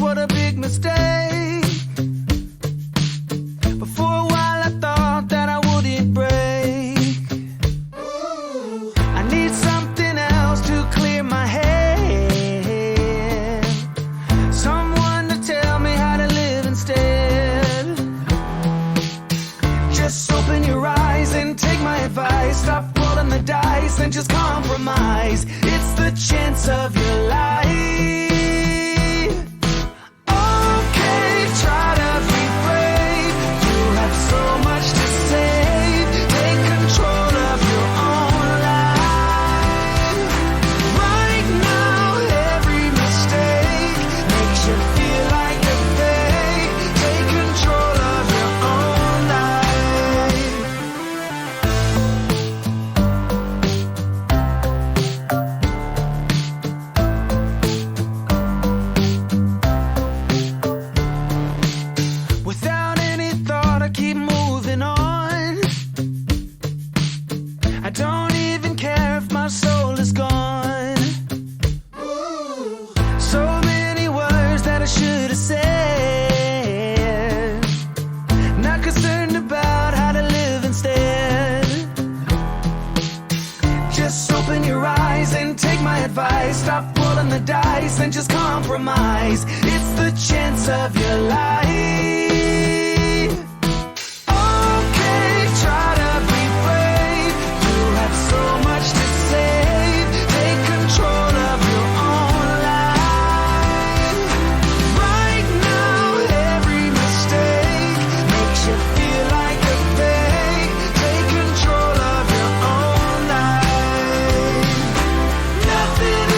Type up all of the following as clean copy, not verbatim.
What a big mistake. But for a while I thought that I wouldn't break. I need something else to clear my head. Someone to tell me how to live instead. Just open your eyes and take my advice. Stop rolling the dice and just compromise. It's the chance of your life. Stop rolling the dice and just compromise. It's the chance of your life. Okay, try to be brave. You have so much to save. Take control of your own life. Right now, every mistake makes you feel like a fake. Take control of your own life. Nothing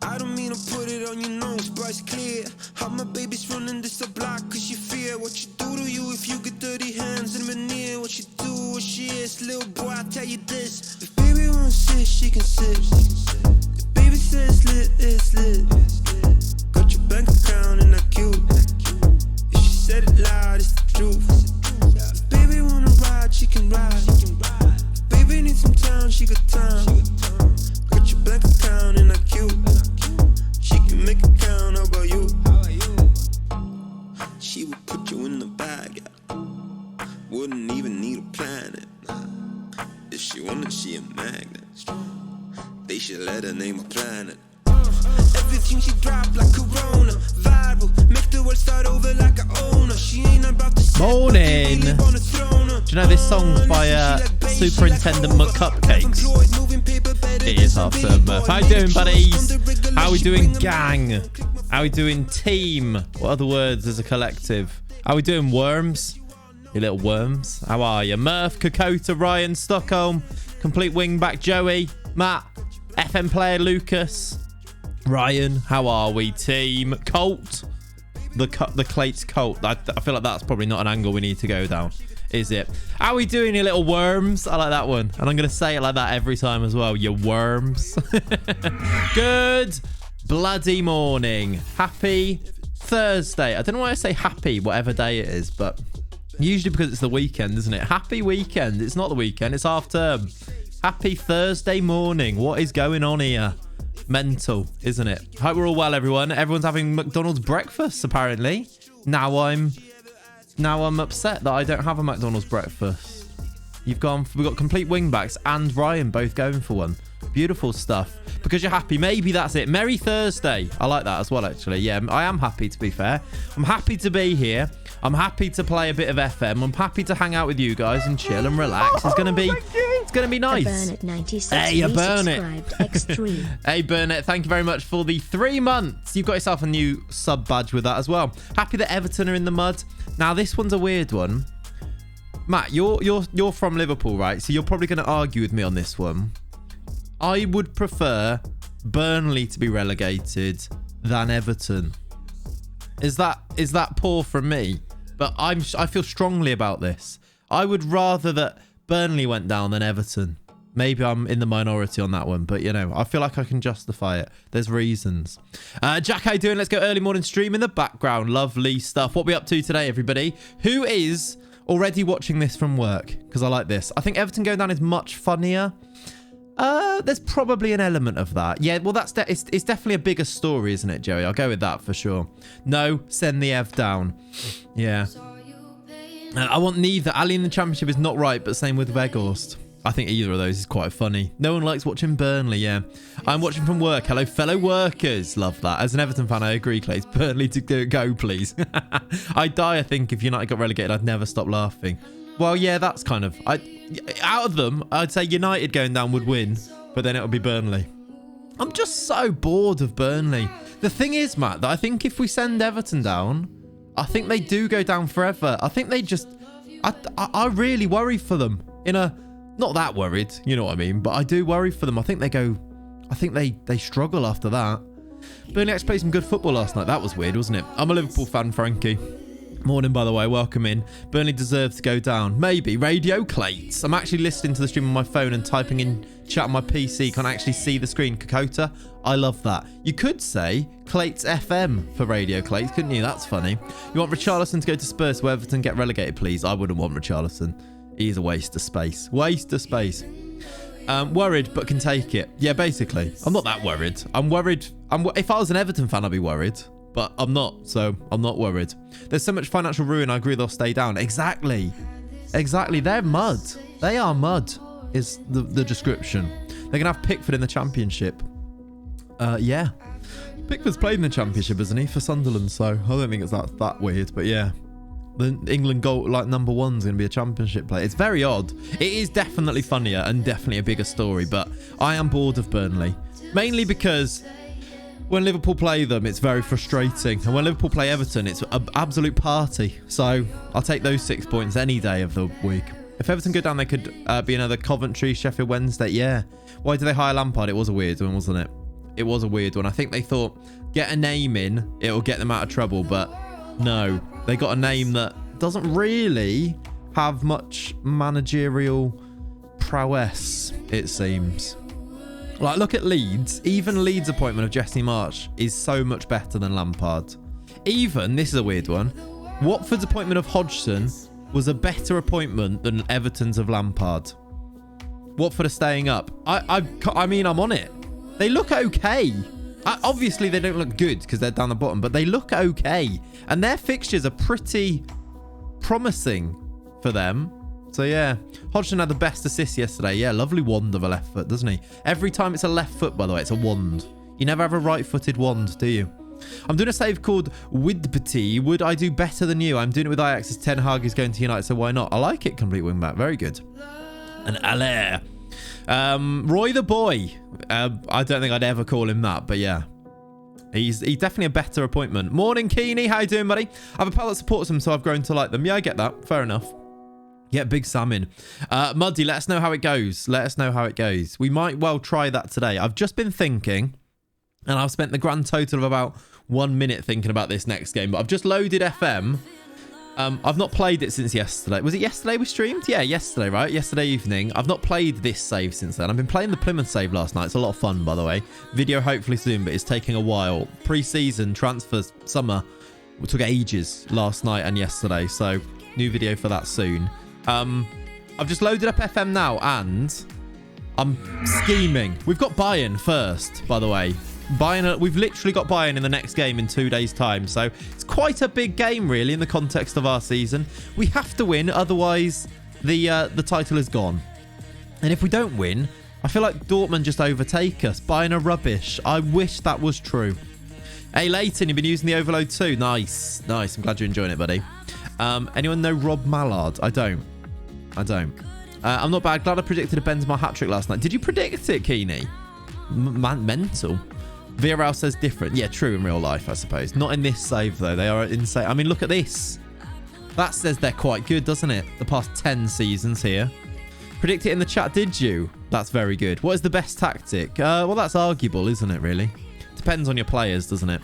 I don't mean to put it on your nose, but it's clear how my baby's running this a block. Cause you fear what you do to you if you get dirty hands in veneer. What you do, what she is, little boy, I tell you this. If baby wants to sit, she can sit. If baby says lit, it's lit. Got your bank account and that cute. If she said it loud, it's the truth. If baby wanna ride, she can ride. If baby needs some time, she got time. Got your bank account and that cute. She can make it count, how about you? She would put you in the bag, yeah. Wouldn't even need a planet. If she wanted, she a magnet. They should let her name a planet. Everything she drop like Corona. Viral, make the world start over like I own her. She ain't about to morning. Do you know this song's by Superintendent McCupcakes? It is half term. How you doing, buddies? How we doing, gang? How we doing, team? What other words as a collective? How we doing, worms? You little worms. How are you? Murph, Kokota, Ryan, Stockholm, Complete Wingback, Joey, Matt, FM player, Lucas, Ryan. How are we, team? Colt, the Clates Colt. I feel like that's probably not an angle we need to go down, is it? How we doing, you little worms? I like that one. And I'm going to say it like that every time as well. You worms. Good bloody morning. Happy Thursday. I don't know why I say happy whatever day it is, but usually because it's the weekend, isn't it? Happy weekend. It's not the weekend. It's half term. Happy Thursday morning. What is going on here? Mental, isn't it? Hope we're all well, everyone. Everyone's having McDonald's breakfast, apparently. Now I'm upset that I don't have a McDonald's breakfast. We've got complete wing backs and Ryan both going for one. Beautiful stuff. Because you're happy. Maybe that's it. Merry Thursday. I like that as well, actually. Yeah, I am happy, to be fair. I'm happy to be here. I'm happy to play a bit of FM. I'm happy to hang out with you guys and chill and relax. It's gonna be nice. Burnett 96. Hey, Burnett. Extreme. Hey, Burnett. Thank you very much for the 3 months. You've got yourself a new sub badge with that as well. Happy that Everton are in the mud. Now, this one's a weird one. Matt, you're from Liverpool, right? So you're probably going to argue with me on this one. I would prefer Burnley to be relegated than Everton. Is that poor from me? But I feel strongly about this. I would rather that Burnley went down than Everton. Maybe I'm in the minority on that one, but you know, I feel like I can justify it. There's reasons. Jack, how you doing? Let's go early morning stream in the background. Lovely stuff. What are we up to today, everybody? Who is already watching this from work? Because I like this. I think Everton going down is much funnier. There's probably an element of that. Yeah, well, it's definitely a bigger story, isn't it, Joey? I'll go with that for sure. No, send the Ev down. Yeah. I want neither. Ali in the Championship is not right, but same with Weghorst. I think either of those is quite funny. No one likes watching Burnley, yeah. I'm watching from work. Hello, fellow workers. Love that. As an Everton fan, I agree, Clay. It's Burnley to go, please. I'd die, I think, if United got relegated. I'd never stop laughing. Well, yeah, that's kind of... out of them, I'd say United going down would win, but then it would be Burnley. I'm just so bored of Burnley. The thing is, Matt, that I think if we send Everton down, I think they do go down forever. I think they just... I really worry for them. Not that worried, you know what I mean, but I do worry for them. I think they go... I think they struggle after that. Burnley actually played some good football last night. That was weird, wasn't it? I'm a Liverpool fan, Frankie. Morning, by the way. Welcome in. Burnley deserves to go down. Maybe. Radio Clates. I'm actually listening to the stream on my phone and typing in chat on my PC. Can't actually see the screen. Kakota. I love that. You could say Clates FM for Radio Clates, couldn't you? That's funny. You want Richarlison to go to Spurs where Everton get relegated, please? I wouldn't want Richarlison. He's a waste of space. Waste of space. Worried, but can take it. Yeah, basically. I'm not that worried. I'm worried. If I was an Everton fan, I'd be worried. But I'm not, so I'm not worried. There's so much financial ruin, I agree they'll stay down. Exactly. They're mud. They are mud, is the description. They're going to have Pickford in the Championship. Yeah. Pickford's played in the Championship, isn't he, for Sunderland, so I don't think it's that weird, but yeah. The England goal, like, number one's going to be a Championship player. It's very odd. It is definitely funnier and definitely a bigger story, but I am bored of Burnley. Mainly because... when Liverpool play them, it's very frustrating. And when Liverpool play Everton, it's an absolute party. So I'll take those 6 points any day of the week. If Everton go down, they could be another Coventry, Sheffield Wednesday. Yeah. Why did they hire Lampard? It was a weird one, wasn't it? It was a weird one. I think they thought, get a name in, it'll get them out of trouble. But no, they got a name that doesn't really have much managerial prowess, it seems. Like, look at Leeds. Even Leeds' appointment of Jesse Marsch is so much better than Lampard. Even, this is a weird one, Watford's appointment of Hodgson was a better appointment than Everton's of Lampard. Watford are staying up. I mean, I'm on it. They look okay. Obviously, they don't look good because they're down the bottom, but they look okay. And their fixtures are pretty promising for them. So, yeah. Hodgson had the best assist yesterday. Yeah, lovely wand of a left foot, doesn't he? Every time it's a left foot, by the way, it's a wand. You never have a right-footed wand, do you? I'm doing a save called Widpety. Would I do better than you? I'm doing it with Ajax as Ten Hag is going to United, so why not? I like it, complete wingback. Very good. And Allaire. Roy the boy. I don't think I'd ever call him that, but yeah. He's definitely a better appointment. Morning, Keeney. How you doing, buddy? I have a pal that supports him, so I've grown to like them. Yeah, I get that. Fair enough. Yeah, Big Sam in. Muddy, let us know how it goes. Let us know how it goes. We might well try that today. I've just been thinking, and I've spent the grand total of about 1 minute thinking about this next game, but I've just loaded FM. I've not played it since yesterday. Was it yesterday we streamed? Yeah, yesterday, right? Yesterday evening. I've not played this save since then. I've been playing the Plymouth save last night. It's a lot of fun, by the way. Video hopefully soon, but it's taking a while. Pre-season, transfers, summer. It took ages last night and yesterday, so new video for that soon. I've just loaded up FM now and I'm scheming. We've got Bayern first, by the way. We've literally got Bayern in the next game in 2 days' time. So it's quite a big game, really, in the context of our season. We have to win. Otherwise, the title is gone. And if we don't win, I feel like Dortmund just overtake us. Bayern are rubbish. I wish that was true. Hey, Leighton, you've been using the Overload too. Nice. Nice. I'm glad you're enjoying it, buddy. Anyone know Rob Mallard? I don't. I'm not bad. Glad I predicted a Benzema hat-trick last night. Did you predict it, Keeney? Mental. Villarreal says different. Yeah, true in real life, I suppose. Not in this save, though. They are insane. I mean, look at this. That says they're quite good, doesn't it? The past 10 seasons here. Predict it in the chat, did you? That's very good. What is the best tactic? Well, that's arguable, isn't it, really? Depends on your players, doesn't it?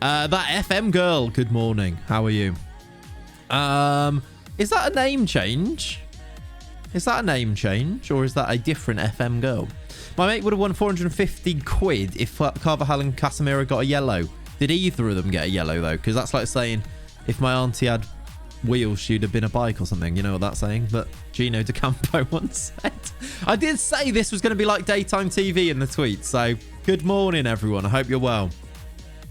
That FM girl, good morning. How are you? Is that a name change? Is that a name change? Or is that a different FM girl? My mate would have won 450 quid if Carvajal and Casemiro got a yellow. Did either of them get a yellow, though? Because that's like saying if my auntie had wheels, she'd have been a bike or something. You know what that's saying? But Gino DeCampo once said. I did say this was going to be like daytime TV in the tweet. So good morning, everyone. I hope you're well.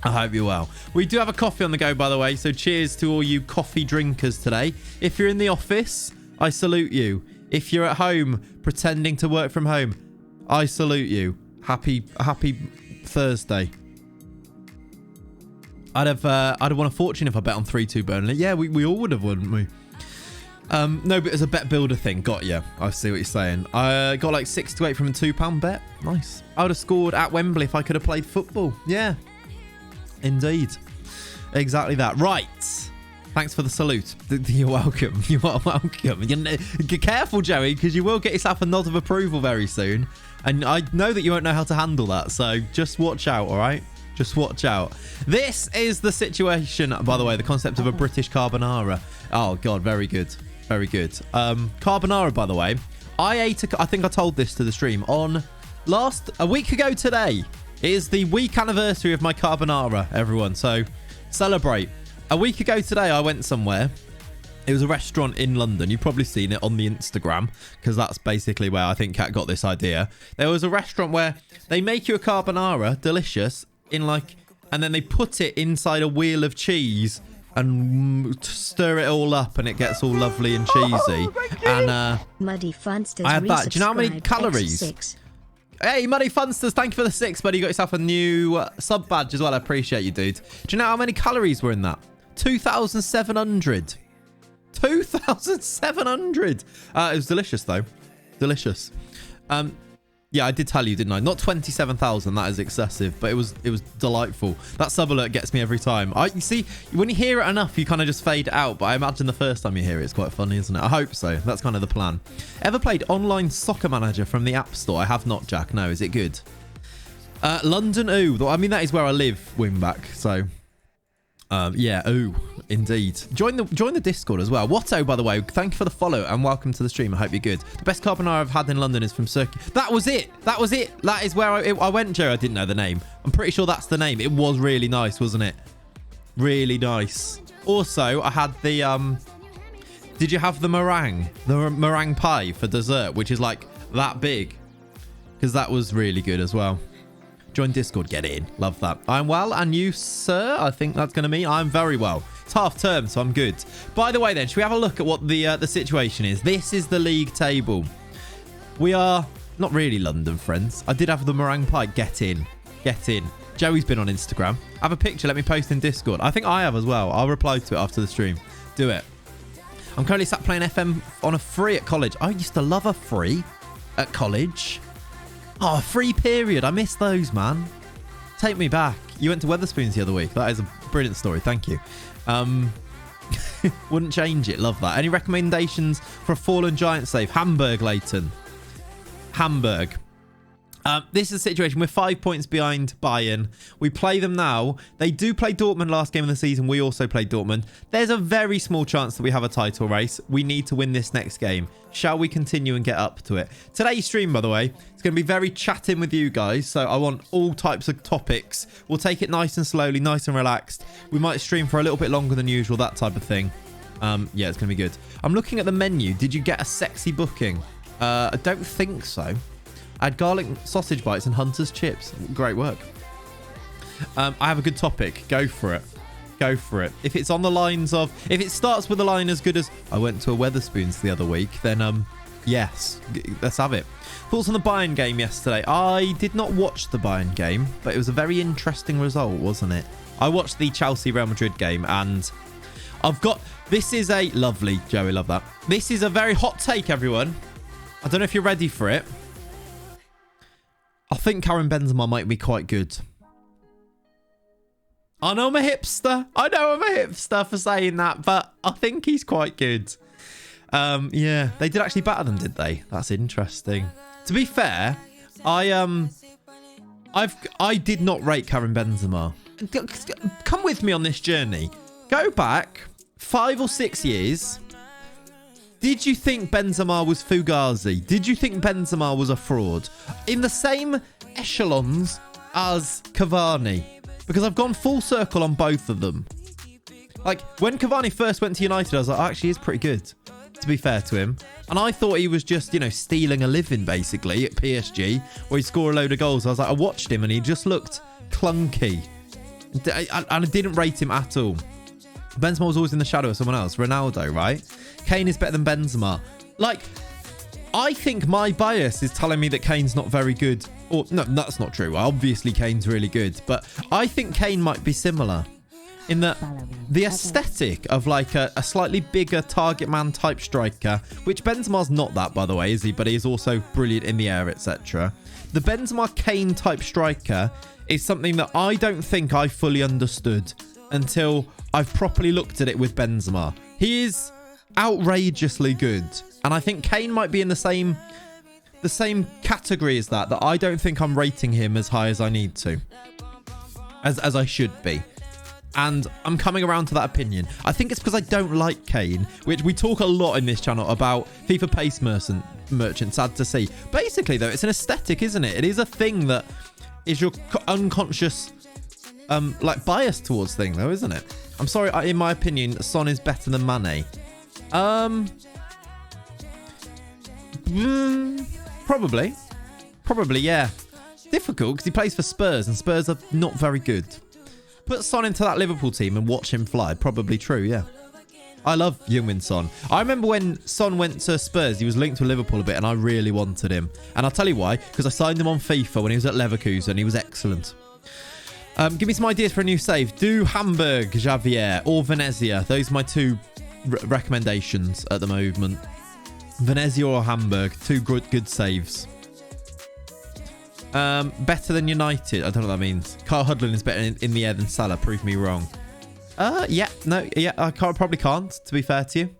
I hope you're well. We do have a coffee on the go, by the way. So cheers to all you coffee drinkers today. If you're in the office, I salute you. If you're at home pretending to work from home, I salute you. Happy Thursday. I'd have won a fortune if I bet on 3-2 Burnley. Yeah, we all would have, wouldn't we? No, but as a bet builder thing, got you. I see what you're saying. I got like 6 to 8 from a £2 bet. Nice. I would have scored at Wembley if I could have played football. Yeah, indeed. Exactly that. Right. Thanks for the salute. You're welcome. You are welcome. Be careful, Joey, because you will get yourself a nod of approval very soon. And I know that you won't know how to handle that. So just watch out, all right? Just watch out. This is the situation, by the way, the concept of a British carbonara. Oh, God, very good. Very good. Carbonara, by the way, I think I told this to the stream on a week ago today. It is the week anniversary of my carbonara, everyone. So celebrate. A week ago today, I went somewhere. It was a restaurant in London. You've probably seen it on the Instagram because that's basically where I think Kat got this idea. There was a restaurant where they make you a carbonara, delicious, and then they put it inside a wheel of cheese and stir it all up and it gets all lovely and cheesy. And Muddy Funsters, I had that. Do you know how many calories? X6. Hey, Muddy Funsters, thank you for the 6, buddy. You got yourself a new sub badge as well. I appreciate you, dude. Do you know how many calories were in that? 2,700. 2,700. It was delicious, though. Delicious. Yeah, I did tell you, didn't I? Not 27,000. That is excessive, but it was delightful. That sub alert gets me every time. You see, when you hear it enough, you kind of just fade it out. But I imagine the first time you hear it, it's quite funny, isn't it? I hope so. That's kind of the plan. Ever played Online Soccer Manager from the App Store? I have not, Jack. No, is it good? London, ooh. I mean, that is where I live, wingback. So, yeah, ooh. Indeed. Join the Discord as well. Watto, by the way, thank you for the follow and welcome to the stream. I hope you're good. The best carbonara I've had in London is from Circuit. That was it. That was it. That is where I went, Joe. I didn't know the name. I'm pretty sure that's the name. It was really nice, wasn't it? Really nice. Also, I had the did you have the meringue? The meringue pie for dessert, which is like that big. Because that was really good as well. Join Discord, get in. Love that. I'm well, and you, sir? I think that's going to mean I'm very well. It's half term, so I'm good. By the way, then, should we have a look at what the situation is? This is the league table. We are not really London, friends. I did have the meringue pie. Get in. Get in. Joey's been on Instagram. Have a picture. Let me post in Discord. I think I have as well. I'll reply to it after the stream. Do it. I'm currently sat playing FM on a free at college. I used to love a free at college. Oh, a free period. I miss those, man. Take me back. You went to Wetherspoons the other week. That is a brilliant story. Thank you. Wouldn't change it. Love that. Any recommendations for a fallen giant save? Hamburg, Leighton. Hamburg. This is a situation. We're 5 points behind Bayern. We play them now. They do play Dortmund last game of the season. We also played Dortmund. There's a very small chance that we have a title race. We need to win this next game. Shall we continue and get up to it? Today's stream, by the way, it's going to be very chatting with you guys. So I want all types of topics. We'll take it nice and slowly, nice and relaxed. We might stream for a little bit longer than usual, that type of thing. Yeah, it's going to be good. I'm looking at the menu. Did you get a sexy booking? I don't think so. I had garlic sausage bites and Hunter's chips. Great work. I have a good topic. Go for it. Go for it. If it's on the lines of, if it starts with a line as good as I went to a Weatherspoons the other week, then yes, let's have it. Thoughts on the Bayern game yesterday? I did not watch the Bayern game, but it was a very interesting result, wasn't it? I watched the Chelsea Real Madrid game, and this is a lovely, Joey, love that. This is a very hot take, everyone. I don't know if you're ready for it. I think Karim Benzema might be quite good. I know I'm a hipster. I know I'm a hipster for saying that, but I think he's quite good. Yeah, they did actually batter them, did they? That's interesting. To be fair, I did not rate Karim Benzema. Come with me on this journey. Go back 5 or 6 years. Did you think Benzema was Fugazi? Did you think Benzema was a fraud? In the same echelons as Cavani. Because I've gone full circle on both of them. Like, when Cavani first went to United, I was like, oh, actually, he's pretty good, to be fair to him. And I thought he was just, you know, stealing a living, basically, at PSG, where he'd score a load of goals. I was like, I watched him, and he just looked clunky. And I didn't rate him at all. Benzema was always in the shadow of someone else. Ronaldo, right? Kane is better than Benzema. Like, I think my bias is telling me that Kane's not very good. Or, no, that's not true. Obviously, Kane's really good. But I think Kane might be similar in that the aesthetic of like a slightly bigger target man type striker, which Benzema's not that, by the way, is he? But he is also brilliant in the air, etc. The Benzema Kane type striker is something that I don't think I fully understood until I've properly looked at it with Benzema. He is outrageously good. And I think Kane might be in the same category as that I don't think I'm rating him as high as I need to. As I should be. And I'm coming around to that opinion. I think it's because I don't like Kane, which we talk a lot in this channel about FIFA Pace Merchant, sad to see. Basically, though, it's an aesthetic, isn't it? It is a thing that is your unconscious like bias towards thing, though, isn't it? I'm sorry, in my opinion, Son is better than Mane. Probably, yeah. Difficult because he plays for Spurs, and Spurs are not very good. Put Son into that Liverpool team and watch him fly. Probably true, yeah. I love Heung-min Son. I remember when Son went to Spurs, he was linked to Liverpool a bit, and I really wanted him. And I'll tell you why, because I signed him on FIFA when he was at Leverkusen. He was excellent. Give me some ideas for a new save. Do Hamburg, Javier, or Venezia. Those are my two recommendations at the moment. Venezia or Hamburg. Two good saves. Better than United. I don't know what that means. Kyle Hudlin is better in the air than Salah. Prove me wrong. Yeah. I probably can't, to be fair to you.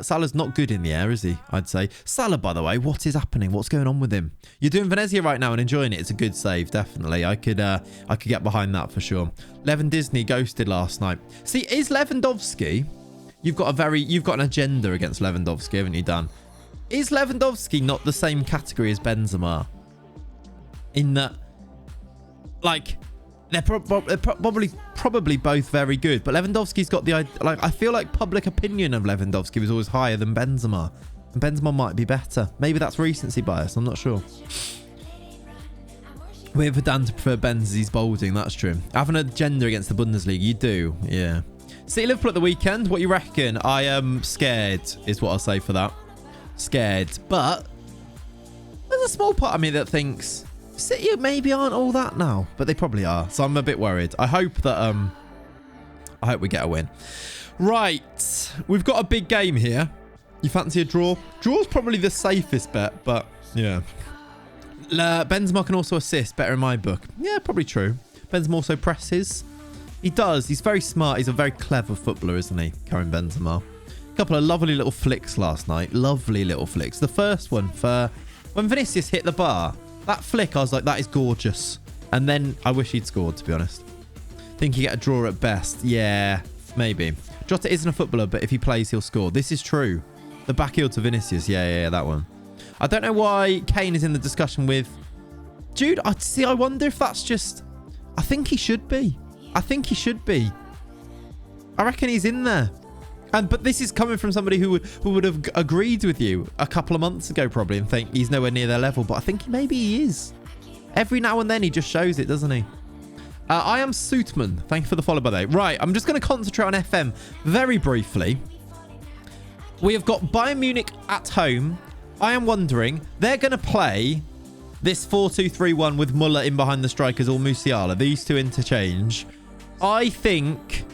Salah's not good in the air, is he? I'd say. Salah, by the way, what is happening? What's going on with him? You're doing Venezia right now and enjoying it. It's a good save, definitely. I could get behind that for sure. Levin Disney ghosted last night. See, is Lewandowski? You've got an agenda against Lewandowski, haven't you, Dan? Is Lewandowski not the same category as Benzema? In that, like, they're probably both very good, but Lewandowski's got the, like, I feel like public opinion of Lewandowski was always higher than Benzema, and Benzema might be better. Maybe that's recency bias. I'm not sure. Waiting for Dan to prefer Benz as he's bolding. That's true. I have an agenda against the Bundesliga. You do, yeah. City Liverpool at the weekend. What you reckon? I am scared, is what I'll say for that. Scared, but there's a small part of me that thinks City maybe aren't all that now, but they probably are. So I'm a bit worried. I hope we get a win. Right, we've got a big game here. You fancy a draw? Draw's probably the safest bet, but yeah. Benzema can also assist, better in my book. Yeah, probably true. Benzema also presses. He does. He's very smart. He's a very clever footballer, isn't he, Karim Benzema? A couple of lovely little flicks last night. Lovely little flicks. The first one for when Vinicius hit the bar. That flick, I was like, that is gorgeous. And then I wish he'd scored, to be honest. Think he get a draw at best. Yeah, maybe. Jota isn't a footballer, but if he plays, he'll score. This is true. The back heel to Vinicius. Yeah, that one. I don't know why Kane is in the discussion with Jude. I wonder if that's just... I think he should be. I reckon he's in there. But this is coming from somebody who would have agreed with you a couple of months ago probably and think he's nowhere near their level. But I think maybe he is. Every now and then he just shows it, doesn't he? I am Suitman. Thank you for the follow, by the way. Right, I'm just going to concentrate on FM very briefly. We have got Bayern Munich at home. I am wondering, they're going to play this 4-2-3-1 with Muller in behind the strikers or Musiala. These two interchange. I think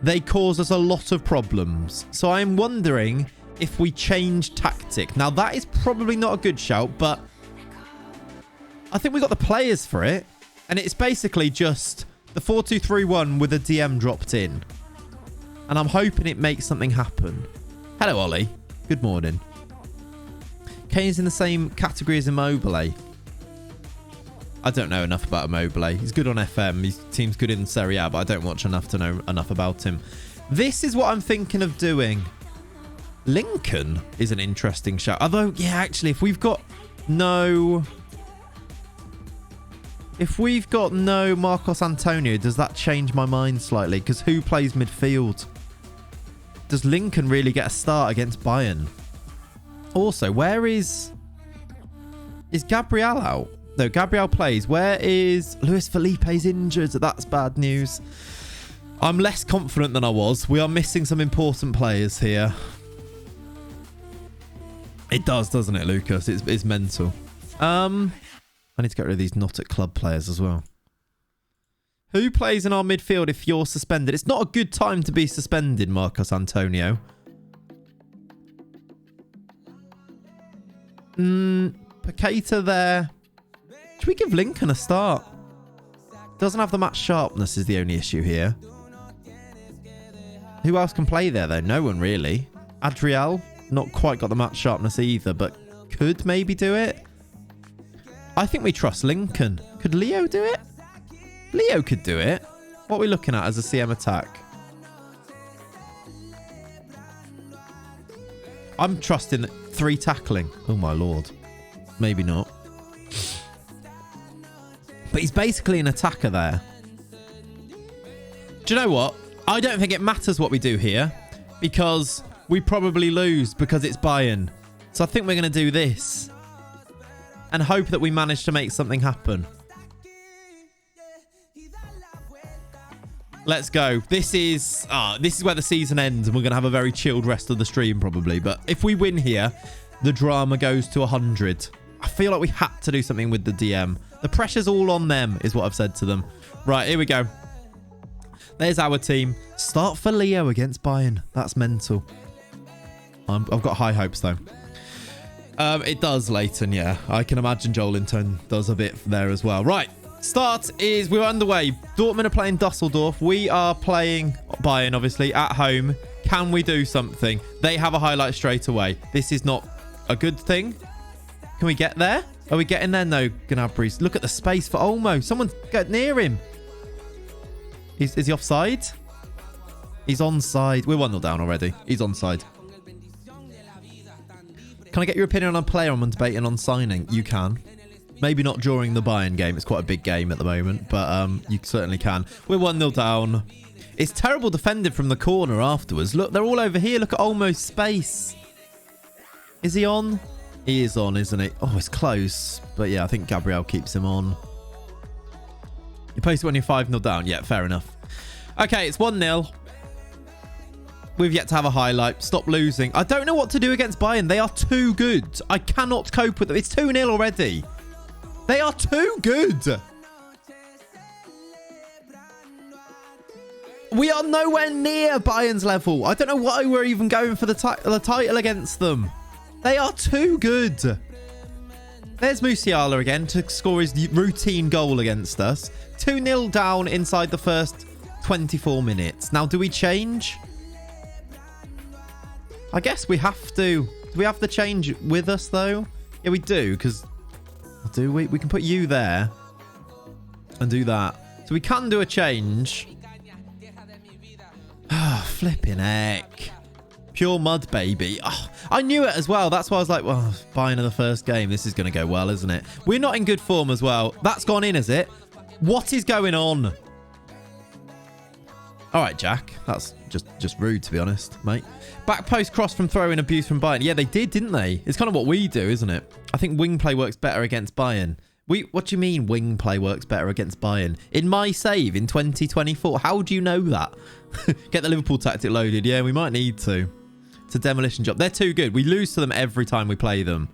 they cause us a lot of problems. So I'm wondering if we change tactic. Now, that is probably not a good shout, but I think we got the players for it. And it's basically just the 4-2-3-1 with a DM dropped in. And I'm hoping it makes something happen. Hello, Ollie. Good morning. Kane's in the same category as Immobile. I don't know enough about Immobile. He's good on FM. His team's good in Serie A, but I don't watch enough to know enough about him. This is what I'm thinking of doing. Lincoln is an interesting shout. Although, yeah, actually, if we've got no Marcos Antonio, does that change my mind slightly? Because who plays midfield? Does Lincoln really get a start against Bayern? Also, where is Gabriel out? No, Gabriel plays. Where is Luis Felipe's injured? That's bad news. I'm less confident than I was. We are missing some important players here. It does, doesn't it, Lucas? It's mental. I need to get rid of these not at club players as well. Who plays in our midfield if you're suspended? It's not a good time to be suspended, Marcos Antonio. Paqueta there. Should we give Lincoln a start? Doesn't have the match sharpness is the only issue here. Who else can play there, though? No one, really. Adriel, not quite got the match sharpness either, but could maybe do it. I think we trust Lincoln. Could Leo do it? Leo could do it. What are we looking at as a CM attack? I'm trusting 3 tackling. Oh, my lord. Maybe not. But he's basically an attacker there. Do you know what? I don't think it matters what we do here because we probably lose because it's Bayern. So I think we're going to do this and hope that we manage to make something happen. Let's go. This is where the season ends and we're going to have a very chilled rest of the stream probably. But if we win here, the drama goes to 100. I feel like we had to do something with the DM. The pressure's all on them is what I've said to them. Right, here we go. There's our team. Start for Leo against Bayern. That's mental. I've got high hopes though. It does, Leighton, yeah. I can imagine Joelinton does a bit there as well. Right. Start is we're underway. Dortmund are playing Dusseldorf. We are playing Bayern, obviously, at home. Can we do something? They have a highlight straight away. This is not a good thing. Can we get there? Are we getting there? No, Gnabry's. Look at the space for Olmo. Someone get near him. Is he offside? He's onside. We're 1-0 down already. He's onside. Can I get your opinion on a player I'm debating on signing? You can. Maybe not during the Bayern game. It's quite a big game at the moment, but you certainly can. We're 1-0 down. It's terrible defended from the corner afterwards. Look, they're all over here. Look at Olmo's space. Is he on? He is on, isn't he? Oh, it's close. But yeah, I think Gabriel keeps him on. You post it when you're 5-0 down. Yeah, fair enough. Okay, it's 1-0. We've yet to have a highlight. Stop losing. I don't know what to do against Bayern. They are too good. I cannot cope with them. It's 2-0 already. They are too good. We are nowhere near Bayern's level. I don't know why we're even going for the title against them. They are too good. There's Musiala again to score his routine goal against us. 2-0 down inside the first 24 minutes. Now, do we change? I guess we have to. Do we have to change with us, though? Yeah, we do, because... Do we? We can put you there and do that. So we can do a change. Ah, flipping heck. Pure mud, baby. Oh, I knew it as well. That's why I was like, well, Bayern in the first game. This is going to go well, isn't it? We're not in good form as well. That's gone in, is it? What is going on? All right, Jack. That's just rude, to be honest, mate. Back post cross from throwing abuse from Bayern. Yeah, they did, didn't they? It's kind of what we do, isn't it? I think wing play works better against Bayern. What do you mean wing play works better against Bayern? In my save in 2024, how do you know that? Get the Liverpool tactic loaded. Yeah, we might need to. It's a demolition job. They're too good. We lose to them every time we play them.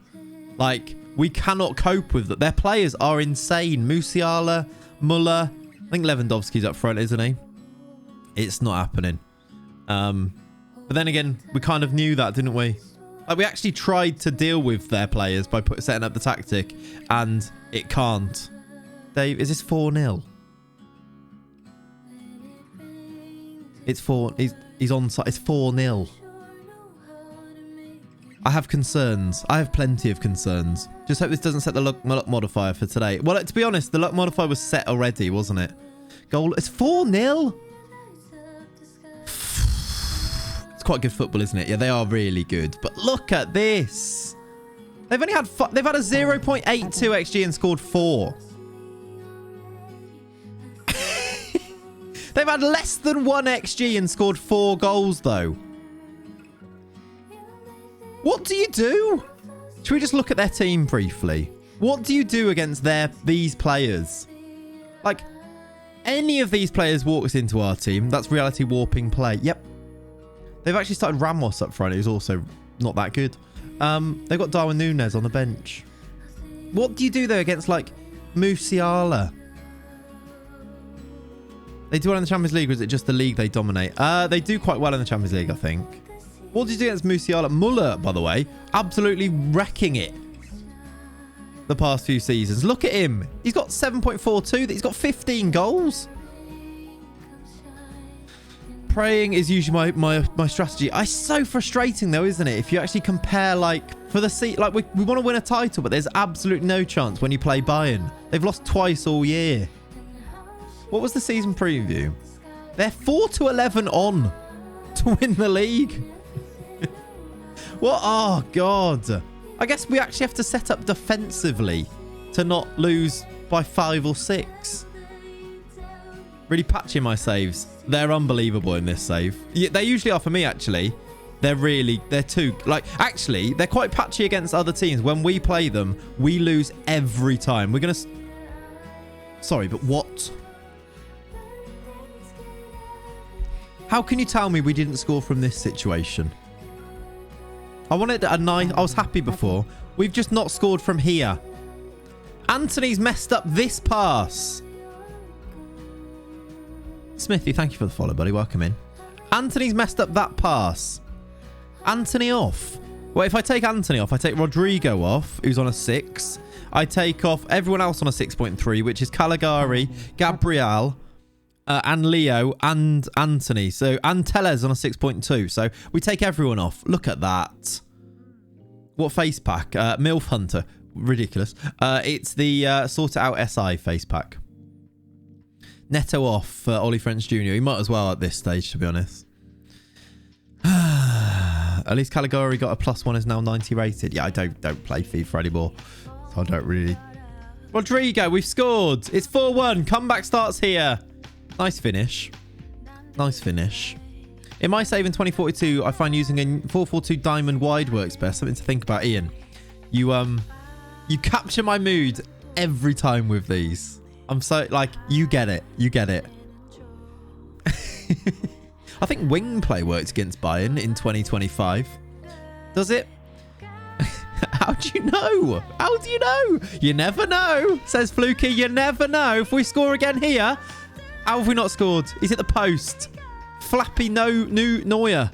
Like, we cannot cope with that. Their players are insane. Musiala, Muller. I think Lewandowski's up front, isn't he? It's not happening. But then again, we kind of knew that, didn't we? Like, we actually tried to deal with their players by setting up the tactic, and it can't. Dave, is this 4-0? It's 4. He's on side. It's 4-0. I have concerns. I have plenty of concerns. Just hope this doesn't set the luck modifier for today. Well, to be honest, the luck modifier was set already, wasn't it? Goal. It's 4-0. Quite good football, isn't it? Yeah, they are really good. But look at this. They've only had they've had a 0.82 XG and scored 4. They've had less than 1 XG and scored 4 goals, though. What do you do? Should we just look at their team briefly? What do you do against these players? Like, any of these players walks into our team, that's reality warping play. Yep. They've actually started Ramos up front, who's also not that good. They've got Darwin Núñez on the bench. What do you do, though, against, like, Musiala? They do well in the Champions League, or is it just the league they dominate? They do quite well in the Champions League, I think. What do you do against Musiala? Muller, by the way, absolutely wrecking it the past few seasons. Look at him. He's got 7.42. He's got 15 goals. Praying is usually my strategy. It's so frustrating, though, isn't it? If you actually compare, like, for the seat, like, we want to win a title, but there's absolutely no chance when you play Bayern. They've lost twice all year. What was the season preview? They're 4-11 on to win the league. What? Oh, God. I guess we actually have to set up defensively to not lose by 5 or 6. Really patchy my saves. They're unbelievable in this save. Yeah, they usually are for me, actually. They're too... Like, actually, they're quite patchy against other teams. When we play them, we lose every time. We're going to... Sorry, but what? How can you tell me we didn't score from this situation? I wanted a nice... I was happy before. We've just not scored from here. Anthony's messed up this pass. Smithy, thank you for the follow, buddy. Welcome in. Anthony's messed up that pass. Anthony off. Well, if I take Anthony off, I take Rodrigo off, who's on a 6. I take off everyone else on a 6.3, which is Caligari, Gabriel, and Leo, and Anthony. So, and Tellez on a 6.2. So, we take everyone off. Look at that. What face pack? MILF Hunter. Ridiculous. It's the Sort It Out SI face pack. Neto off for Ollie French Jr. He might as well at this stage, to be honest. At least Caligari got a +1, is now 90 rated. Yeah, I don't play FIFA anymore, so I don't really. Rodrigo, we've scored. It's 4-1. Comeback starts here. Nice finish. Nice finish. In my save in 2042, I find using a 442 diamond wide works best. Something to think about, Ian. You capture my mood every time with these. I'm so, like, you get it. You get it. I think wing play works against Bayern in 2025. Does it? How do you know? How do you know? You never know, says Fluky. You never know. If we score again here, how have we not scored? He's at the post. Flappy Neuer.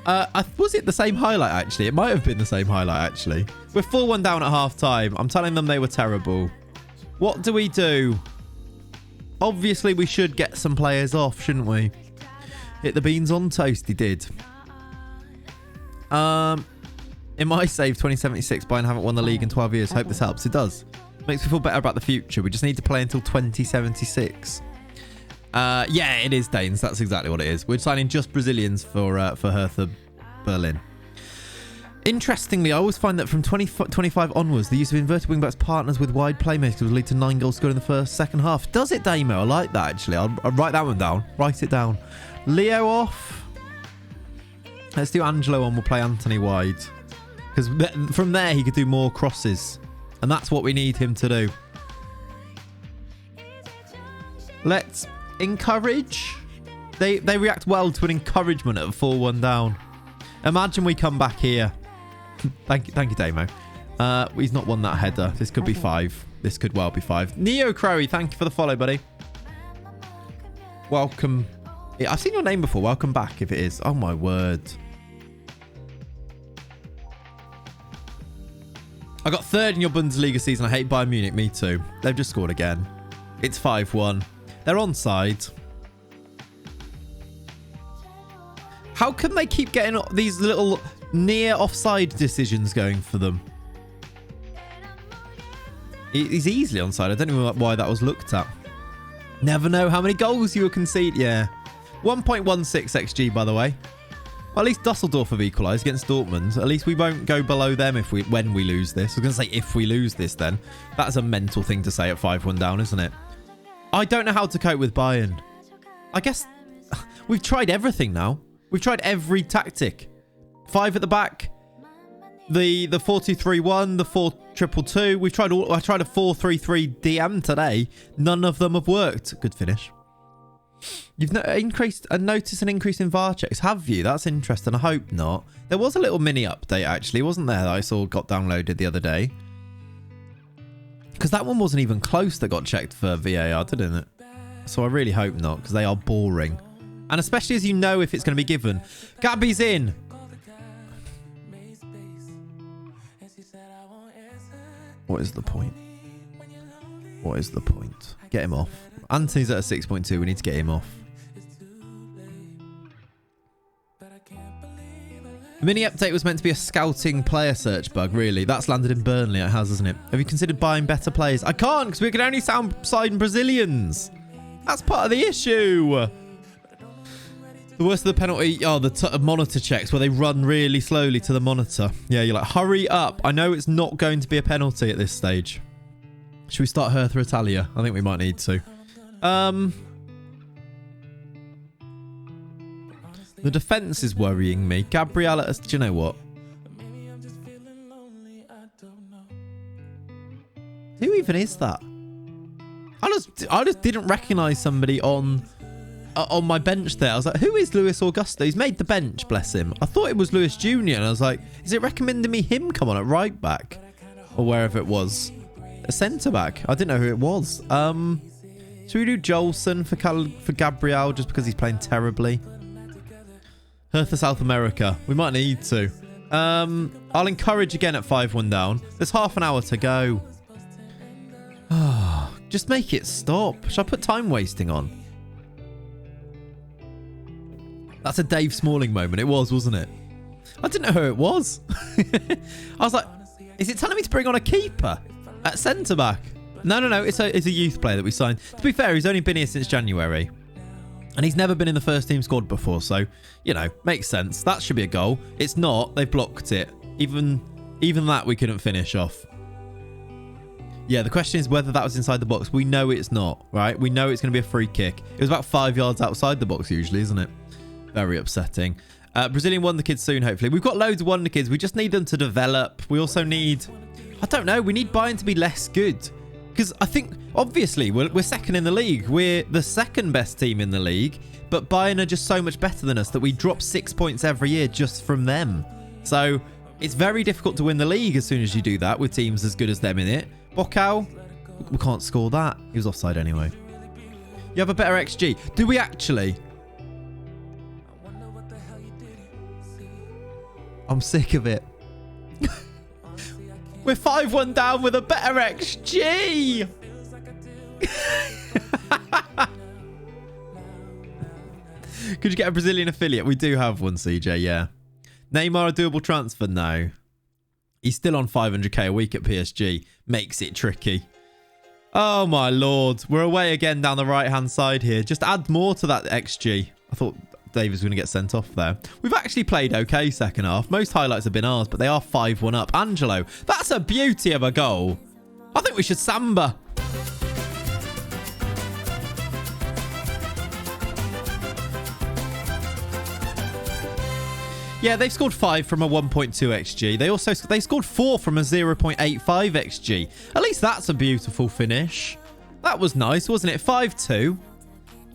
Was it the same highlight, actually? It might have been the same highlight, actually. We're 4-1 down at half time. I'm telling them they were terrible. What do we do? Obviously, we should get some players off, shouldn't we? Hit the beans on toast, he did. In my save, 2076, Bayern haven't won the league in 12 years. Hope this helps. It does. Makes me feel better about the future. We just need to play until 2076. Yeah, it is, Danes. That's exactly what it is. We're signing just Brazilians for Hertha Berlin. Interestingly, I always find that from 2025 onwards, the use of inverted wingbacks partners with wide playmakers will lead to 9 goals scored in the second half. Does it, Damo? I like that, actually. I'll write that one down. Write it down. Leo off. Let's do Angelo on. We'll play Anthony wide. Because from there, he could do more crosses. And that's what we need him to do. Let's encourage. They react well to an encouragement at a 4-1 down. Imagine we come back here. Thank you, Damo. He's not won that header. This could be 5. This could well be 5. Neo Crowy, thank you for the follow, buddy. Welcome. Yeah, I've seen your name before. Welcome back if it is. Oh, my word. I got 3rd in your Bundesliga season. I hate Bayern Munich. Me too. They've just scored again. It's 5-1. They're onside. How can they keep getting these little near offside decisions going for them? He's easily onside. I don't know why that was looked at. Never know how many goals you will concede. Yeah. 1.16 XG, by the way. Well, at least Dusseldorf have equalised against Dortmund. At least we won't go below them when we lose this. I was going to say if we lose this then. That's a mental thing to say at 5-1 down, isn't it? I don't know how to cope with Bayern. I guess we've tried everything now. We've tried every tactic. 5 at the back. The 4-2-3-1, the 4-2-2-2. We've tried all. I tried a 4-3-3 DM today. None of them have worked. Good finish. You've noticed an increase in VAR checks, have you? That's interesting. I hope not. There was a little mini update actually, wasn't there? That I saw got downloaded the other day. Because that one wasn't even close that got checked for VAR, didn't it? So I really hope not, because they are boring. And especially as you know if it's going to be given. Gabby's in. What is the point? What is the point? Get him off. Anthony's at a 6.2. We need to get him off. The mini update was meant to be a scouting player search bug, really. That's landed in Burnley, it has, hasn't it? Have you considered buying better players? I can't, because we can only sign Brazilians. That's part of the issue. The worst of the penalty, the monitor checks where they run really slowly to the monitor. Yeah, you're like, hurry up. I know it's not going to be a penalty at this stage. Should we start Hertha Italia? I think we might need to. The defence is worrying me. Gabriel, do you know what? Who even is that? I just didn't recognise somebody on my bench there. I was like, who is Luis Augusto? He's made the bench, bless him. I thought it was Luis Jr. And I was like, is it recommending me him come on at right back? Or wherever it was. A centre back. I didn't know who it was. Should we do Jolson for Gabriel just because he's playing terribly? Hertha South America. We might need to. I'll encourage again at 5-1 down. There's half an hour to go. Just make it stop. Should I put time wasting on? That's a Dave Smalling moment. It was, wasn't it? I didn't know who it was. I was like, is it telling me to bring on a keeper at centre-back? No. It's a youth player that we signed. To be fair, he's only been here since January. And he's never been in the first team squad before. So, you know, makes sense. That should be a goal. It's not. They've blocked it. Even that we couldn't finish off. Yeah, the question is whether that was inside the box. We know it's not, right? We know it's going to be a free kick. It was about 5 yards outside the box usually, isn't it? Very upsetting. Brazilian Wonder Kids soon, hopefully. We've got loads of Wonder Kids. We just need them to develop. We also need... I don't know. We need Bayern to be less good. Because I think, obviously, we're second in the league. We're the second best team in the league. But Bayern are just so much better than us that we drop 6 points every year just from them. So it's very difficult to win the league as soon as you do that with teams as good as them in it. Bocao, we can't score that. He was offside anyway. You have a better XG. Do we actually? I'm sick of it. We're 5-1 down with a better XG. Could you get a Brazilian affiliate? We do have one, CJ, yeah. Neymar a doable transfer? No. He's still on 500k a week at PSG. Makes it tricky. Oh, my lord. We're away again down the right-hand side here. Just add more to that XG. I thought Dave was going to get sent off there. We've actually played okay second half. Most highlights have been ours, but they are 5-1 up. Angelo, that's a beauty of a goal. I think we should samba. Yeah, they've scored 5 from a 1.2 XG. They scored 4 from a 0.85 XG. At least that's a beautiful finish. That was nice, wasn't it? 5-2.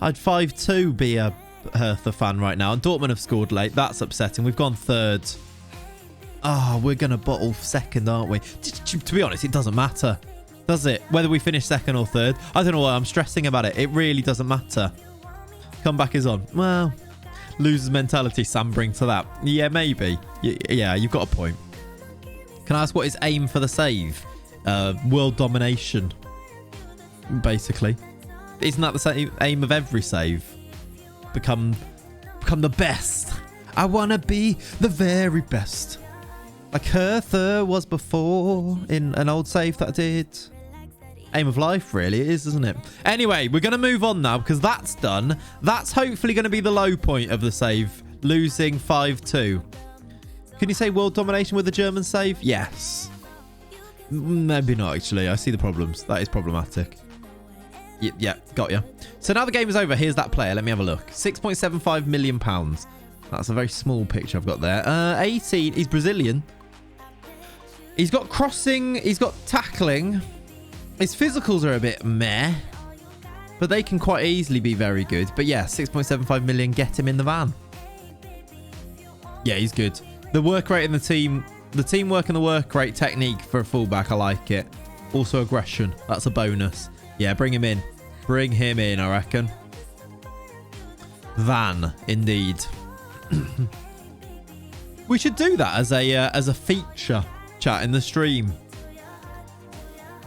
I'd 5-2 be a Hertha fan right now. And Dortmund have scored late. That's upsetting. We've gone third. Oh, we're going to bottle second, aren't we? To be honest, it doesn't matter, does it? Whether we finish second or third. I don't know why I'm stressing about it. It really doesn't matter. Comeback is on. Well, loser's mentality, Sam, bring to that. Yeah, maybe. Yeah, you've got a point. Can I ask what is aim for the save? World domination, basically. Isn't that the same aim of every save? Become the best. I want to be the very best. Like Hertha was before in an old save that I did. Aim of life, really. It is, isn't it? Anyway, we're going to move on now because that's done. That's hopefully going to be the low point of the save. Losing 5-2. Can you say world domination with a German save? Yes. Maybe not, actually. I see the problems. That is problematic. Yeah, got you. So now the game is over. Here's that player. Let me have a look. £6.75 million. That's a very small picture I've got there. 18. He's Brazilian. He's got crossing. He's got tackling. His physicals are a bit meh, but they can quite easily be very good. But yeah, 6.75 million. Get him in the van. Yeah, he's good. The work rate in the teamwork and the work rate technique for a fullback, I like it. Also aggression. That's a bonus. Yeah, bring him in. Bring him in, I reckon. Van, indeed. We should do that as a feature, chat, in the stream.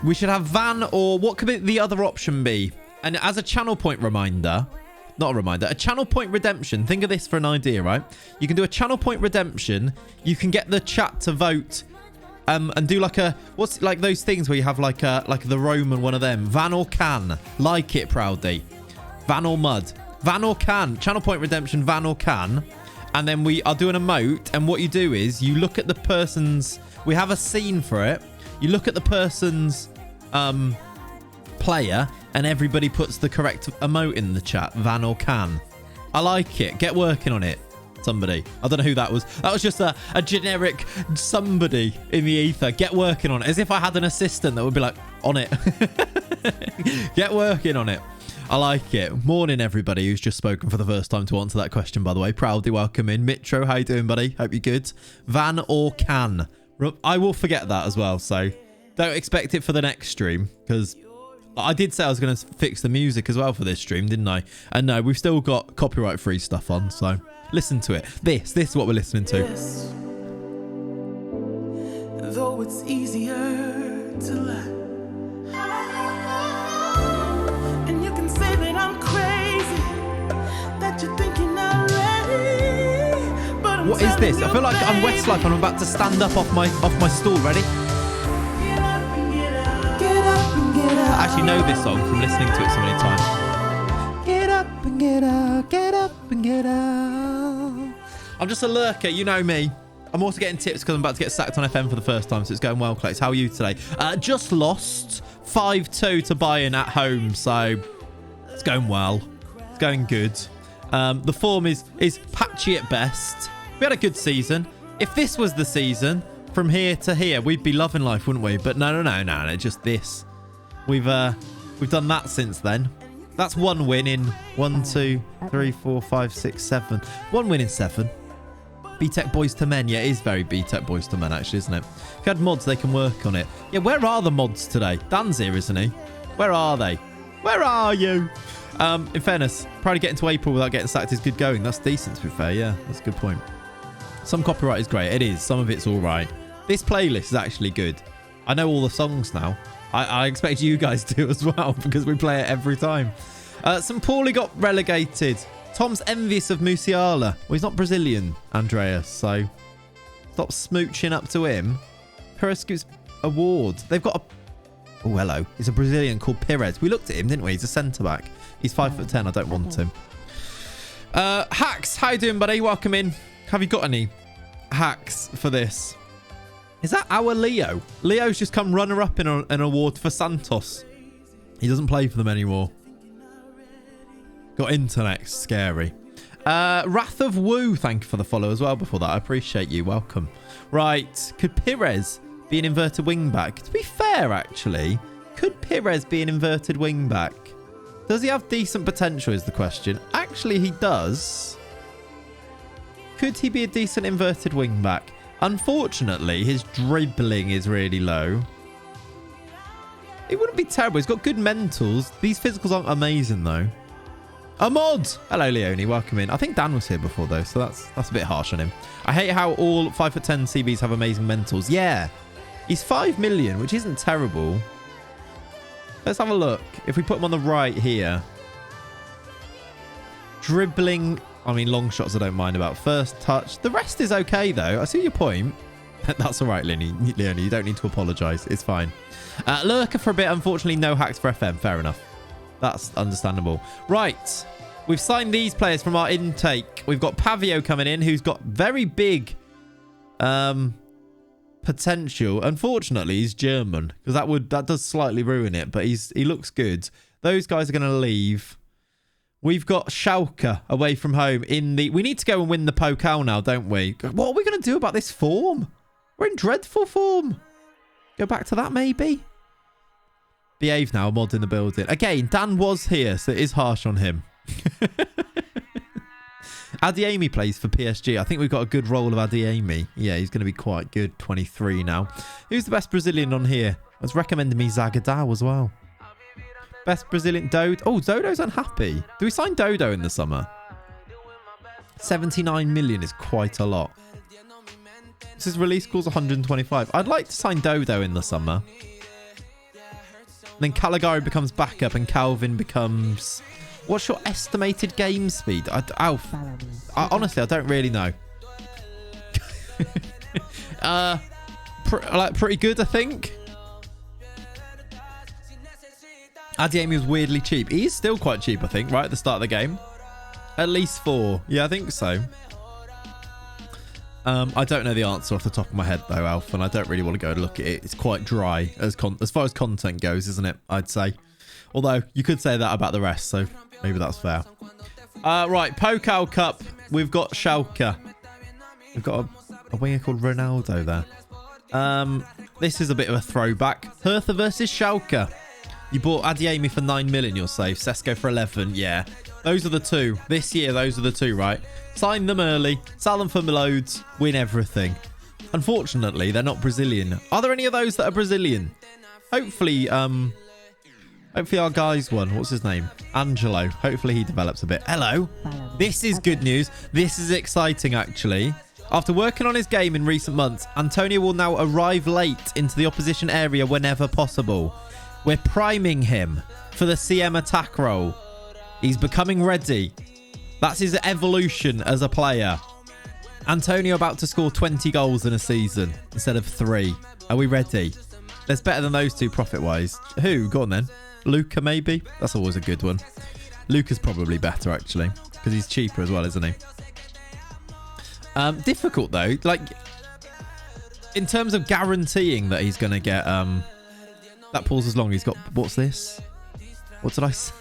We should have Van, or what could the other option be? And as a channel point reminder, not a reminder, a channel point redemption. Think of this for an idea, right? You can do a channel point redemption. You can get the chat to vote and do like a, what's like those things where you have like the Roman one of them. Van or can. Like it proudly. Van or mud. Van or can. Channel point redemption, van or can. And then I'll do an emote. And what you do is you look at the person's, we have a scene for it. You look at the person's player and everybody puts the correct emote in the chat. Van or can. I like it. Get working on it. Somebody. I don't know who that was. That was just a generic somebody in the ether. Get working on it. As if I had an assistant that would be like, on it. Get working on it. I like it. Morning, everybody who's just spoken for the first time to answer that question, by the way. Proudly welcome in. Mitro, how you doing, buddy? Hope you're good. Van or can. I will forget that as well, so don't expect it for the next stream, because I did say I was going to fix the music as well for this stream, didn't I? And no, we've still got copyright-free stuff on, so listen to it. This is what we're listening to. Yes. Though it's easier to lie. And you can say that I'm crazy, that you're thinking I'm ready. But I'm What is this? I feel like I'm Westlife and I'm about to stand up off my stool. Ready? Get up and get up. Get up and get up. I actually know this song from listening to it so many times. Get up and get out. Get up and get out. I'm just a lurker. You know me. I'm also getting tips because I'm about to get sacked on FM for the first time, so it's going well, Clays. How are you today? Just lost 5-2 to Bayern at home, so it's going well. It's going good. The form is patchy at best. We had a good season. If this was the season from here to here, we'd be loving life, wouldn't we? But no, just this. We've done that since then. That's one win in 1, 2, 3, 4, 5, 6, 7. One win in 7. BTEC Boys to Men. Yeah, it is very BTEC Boys to Men, actually, isn't it? If you had mods, they can work on it. Yeah, where are the mods today? Dan's here, isn't he? Where are they? Where are you? In fairness, probably getting to April without getting sacked is good going. That's decent, to be fair. Yeah, that's a good point. Some copyright is great. It is. Some of it's all right. This playlist is actually good. I know all the songs now. I expect you guys to as well, because we play it every time. St. Pauli got relegated. Tom's envious of Musiala. Well, he's not Brazilian, Andreas, so stop smooching up to him. Periscope's award. They've got a... Oh, hello. He's a Brazilian called Pires. We looked at him, didn't we? He's a centre-back. He's 5'10". I don't want him. Hacks, how you doing, buddy? Welcome in. Have you got any hacks for this? Is that our Leo? Leo's just come runner-up in an award for Santos. He doesn't play for them anymore. Got internet. Scary. Wrath of Woo, thank you for the follow as well before that. I appreciate you. Welcome. Right. Could Pires be an inverted wing back? To be fair, actually, could Pires be an inverted wing back? Does he have decent potential is the question. Actually, he does. Could he be a decent inverted wing back? Unfortunately, his dribbling is really low. It wouldn't be terrible. He's got good mentals. These physicals aren't amazing, though. Ahmad! Hello, Leone. Welcome in. I think Dan was here before, though, so that's a bit harsh on him. I hate how all 5'10" CBs have amazing mentals. Yeah. He's 5 million, which isn't terrible. Let's have a look. If we put him on the right here. Dribbling. I mean, long shots I don't mind about. First touch. The rest is okay, though. I see your point. That's all right, Leone. You don't need to apologise. It's fine. Lurker for a bit. Unfortunately, no hacks for FM. Fair enough. That's understandable. Right. We've signed these players from our intake. We've got Pavio coming in, who's got very big potential. Unfortunately, he's German, because that does slightly ruin it, but he looks good. Those guys are going to leave. We've got Schalke away from home in the... We need to go and win the Pokal now, don't we? What are we going to do about this form? We're in dreadful form. Go back to that, maybe? Behave now, mod in the building. Again, Dan was here, so it is harsh on him. Adiemi plays for PSG. I think we've got a good roll of Adiemi. Yeah, he's going to be quite good. 23 now. Who's the best Brazilian on here? I was recommending me Zagadao as well. Best Brazilian... Dodo. Oh, Dodo's unhappy. Do we sign Dodo in the summer? 79 million is quite a lot. This is release calls 125. I'd like to sign Dodo in the summer. Then Caligari becomes backup and Calvin becomes... What's your estimated game speed? Honestly, I don't really know. Pretty good, I think. Adiemi was weirdly cheap. He is still quite cheap, I think, right at the start of the game. At least 4. Yeah, I think so. I don't know the answer off the top of my head, though, Alf, and I don't really want to go and look at it. It's quite dry as far as content goes, isn't it? I'd say. Although, you could say that about the rest, so maybe that's fair. Right, Pokal Cup. We've got Schalke. We've got a winger called Ronaldo there. This is a bit of a throwback. Hertha versus Schalke. You bought Adiemi for 9 million, you'll save. Sesko for 11, yeah. Those are the two. This year, those are the two, right? Sign them early, sell them for loads, win everything. Unfortunately, they're not Brazilian. Are there any of those that are Brazilian? Hopefully our guy's one. What's his name? Angelo. Hopefully he develops a bit. Hello. This is good news. This is exciting, actually. After working on his game in recent months, Antonio will now arrive late into the opposition area whenever possible. We're priming him for the CM attack role. He's becoming ready. That's his evolution as a player. Antonio about to score 20 goals in a season instead of 3. Are we ready? That's better than those two profit-wise. Who? Go on then. Luca, maybe? That's always a good one. Luca's probably better, actually, because he's cheaper as well, isn't he? Difficult, though. Like, in terms of guaranteeing that he's going to get... that pause as long. He's got... What's this? What did I say?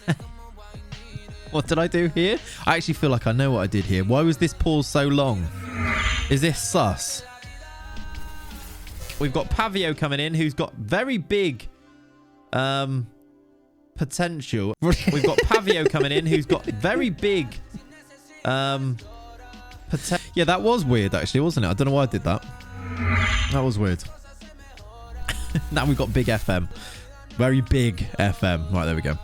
What did I do here? I actually feel like I know what I did here. Why was this pause so long? Is this sus? We've got Pavio coming in, who's got very big potential. We've got Pavio coming in, who's got very big yeah, that was weird, actually, wasn't it? I don't know why I did that. That was weird. Now we've got big FM. Very big FM. Right, there we go.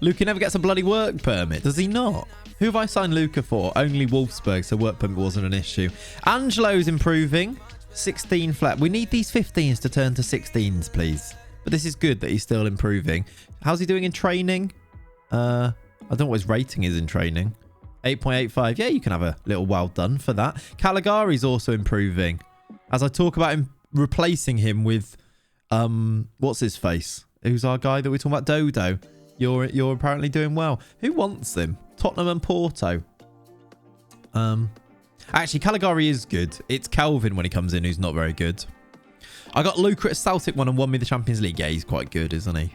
Luca never gets a bloody work permit, does he not? Who have I signed Luca for? Only Wolfsburg, so work permit wasn't an issue. Angelo's improving. 16 flat. We need these 15s to turn to 16s, please. But this is good that he's still improving. How's he doing in training? I don't know what his rating is in training. 8.85. Yeah, you can have a little well done for that. Caligari's also improving. As I talk about him replacing him with... what's his face? Who's our guy that we're talking about? Dodo. You're apparently doing well. Who wants him? Tottenham and Porto. Actually, Caligari is good. It's Calvin when he comes in who's not very good. I got Luca at Celtic one and won me the Champions League. Yeah, he's quite good, isn't he?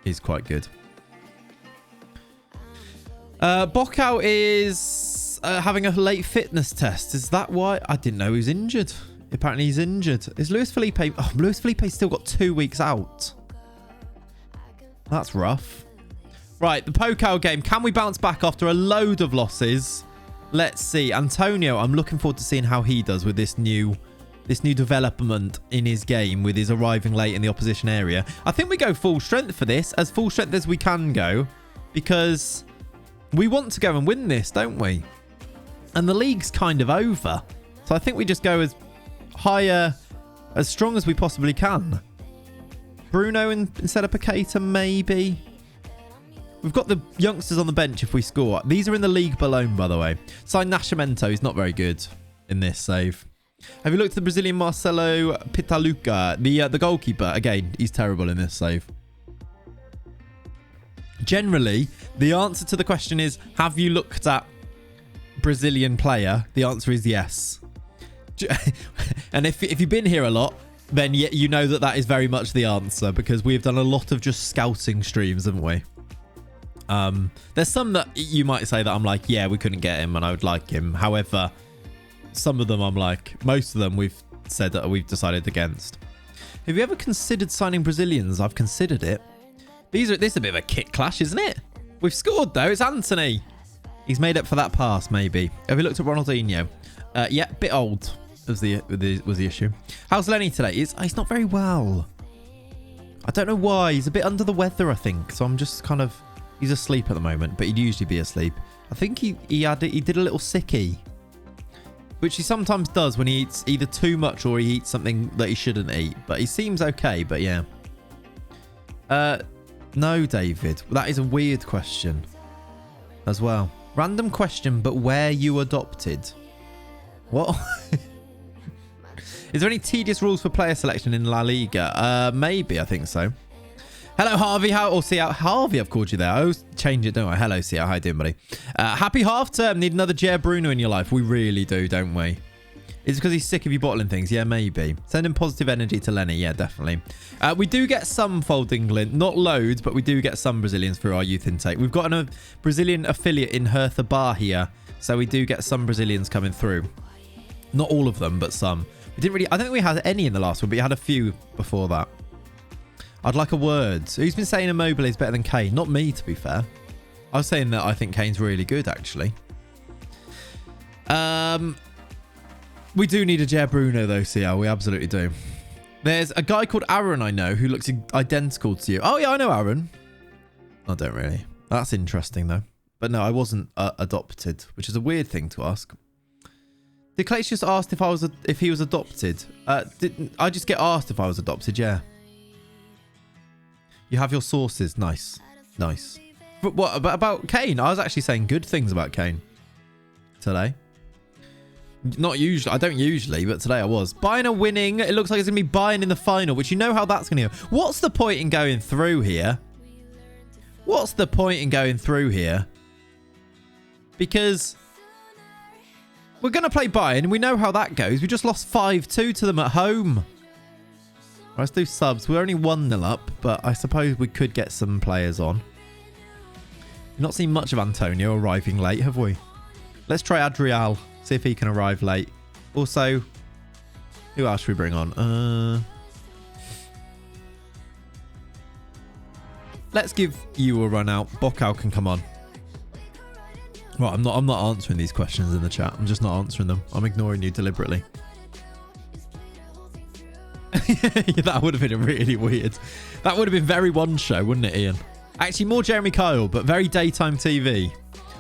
He's quite good. Bockout is He's having a late fitness test. Is that why? I didn't know he was injured. Apparently he's injured. Is Luis Felipe... Oh, Luis Felipe's still got 2 weeks out. That's rough. Right, the Pokal game. Can we bounce back after a load of losses? Let's see. Antonio, I'm looking forward to seeing how he does with this new development in his game with his arriving late in the opposition area. I think we go full strength for this, as full strength as we can go, because we want to go and win this, don't we? And the league's kind of over. So I think we just go as higher, as strong as we possibly can. Bruno instead of Paqueta, maybe. We've got the youngsters on the bench if we score. These are in the league below, by the way. Signed Nascimento. He's not very good in this save. Have you looked at the Brazilian Marcelo Pitaluca? The goalkeeper. Again, he's terrible in this save. Generally, the answer to the question is, have you looked at Brazilian player? The answer is yes. And if you've been here a lot, then you know that is very much the answer, because we've done a lot of just scouting streams, haven't we? There's some that you might say that I'm like, yeah, we couldn't get him and I would like him. However, some of them I'm like, most of them we've said that we've decided against. Have you ever considered signing Brazilians? I've considered it. This is a bit of a kit clash, isn't it? We've scored though. It's Anthony. He's made up for that pass, maybe. Have you looked at Ronaldinho? Yeah, bit old was the issue. How's Lenny today? He's not very well. I don't know why. He's a bit under the weather, I think. So I'm just kind of... He's asleep at the moment, but he'd usually be asleep. I think he did a little sickie, which he sometimes does when he eats either too much or he eats something that he shouldn't eat. But he seems okay, but yeah. No, David. That is a weird question as well. Random question, but where you adopted? What? Is there any tedious rules for player selection in La Liga? Maybe, I think so. Hello, Harvey. Harvey, I've called you there. I always change it, don't I? Hello, Sia. How you doing, buddy? Happy half term. Need another Jair Bruno in your life. We really do, don't we? Is it because he's sick of you bottling things? Yeah, maybe. Sending positive energy to Lenny. Yeah, definitely. We do get some Fold England. Not loads, but we do get some Brazilians through our youth intake. We've got a Brazilian affiliate in Hertha Bar here, so we do get some Brazilians coming through. Not all of them, but some. I don't think we had any in the last one, but you had a few before that. I'd like a word. Who's been saying Immobile is better than Kane? Not me, to be fair. I was saying that I think Kane's really good, actually. We do need a Jair Bruno, though, CL. We absolutely do. There's a guy called Aaron I know who looks identical to you. Oh, yeah, I know Aaron. I don't really. That's interesting, though. But no, I wasn't adopted, which is a weird thing to ask. Did Clay just asked if he was adopted? I just get asked if I was adopted, yeah. You have your sources. Nice. Nice. But what about Kane? I was actually saying good things about Kane today. Not usually. I don't usually, but today I was. Bayern are winning. It looks like it's going to be Bayern in the final, which you know how that's going to go. What's the point in going through here? What's the point in going through here? Because we're going to play Bayern, and we know how that goes. We just lost 5-2 to them at home. Let's do subs. We're only 1-0 up, but I suppose we could get some players on. We've not seen much of Antonio arriving late, have we? Let's try Adriel. See if he can arrive late. Also, who else should we bring on? Let's give you a run out. Bocao can come on. Right, I'm not answering these questions in the chat. I'm just not answering them. I'm ignoring you deliberately. That would have been really weird. That would have been very one show, wouldn't it, Ian? Actually, more Jeremy Kyle, but very daytime TV.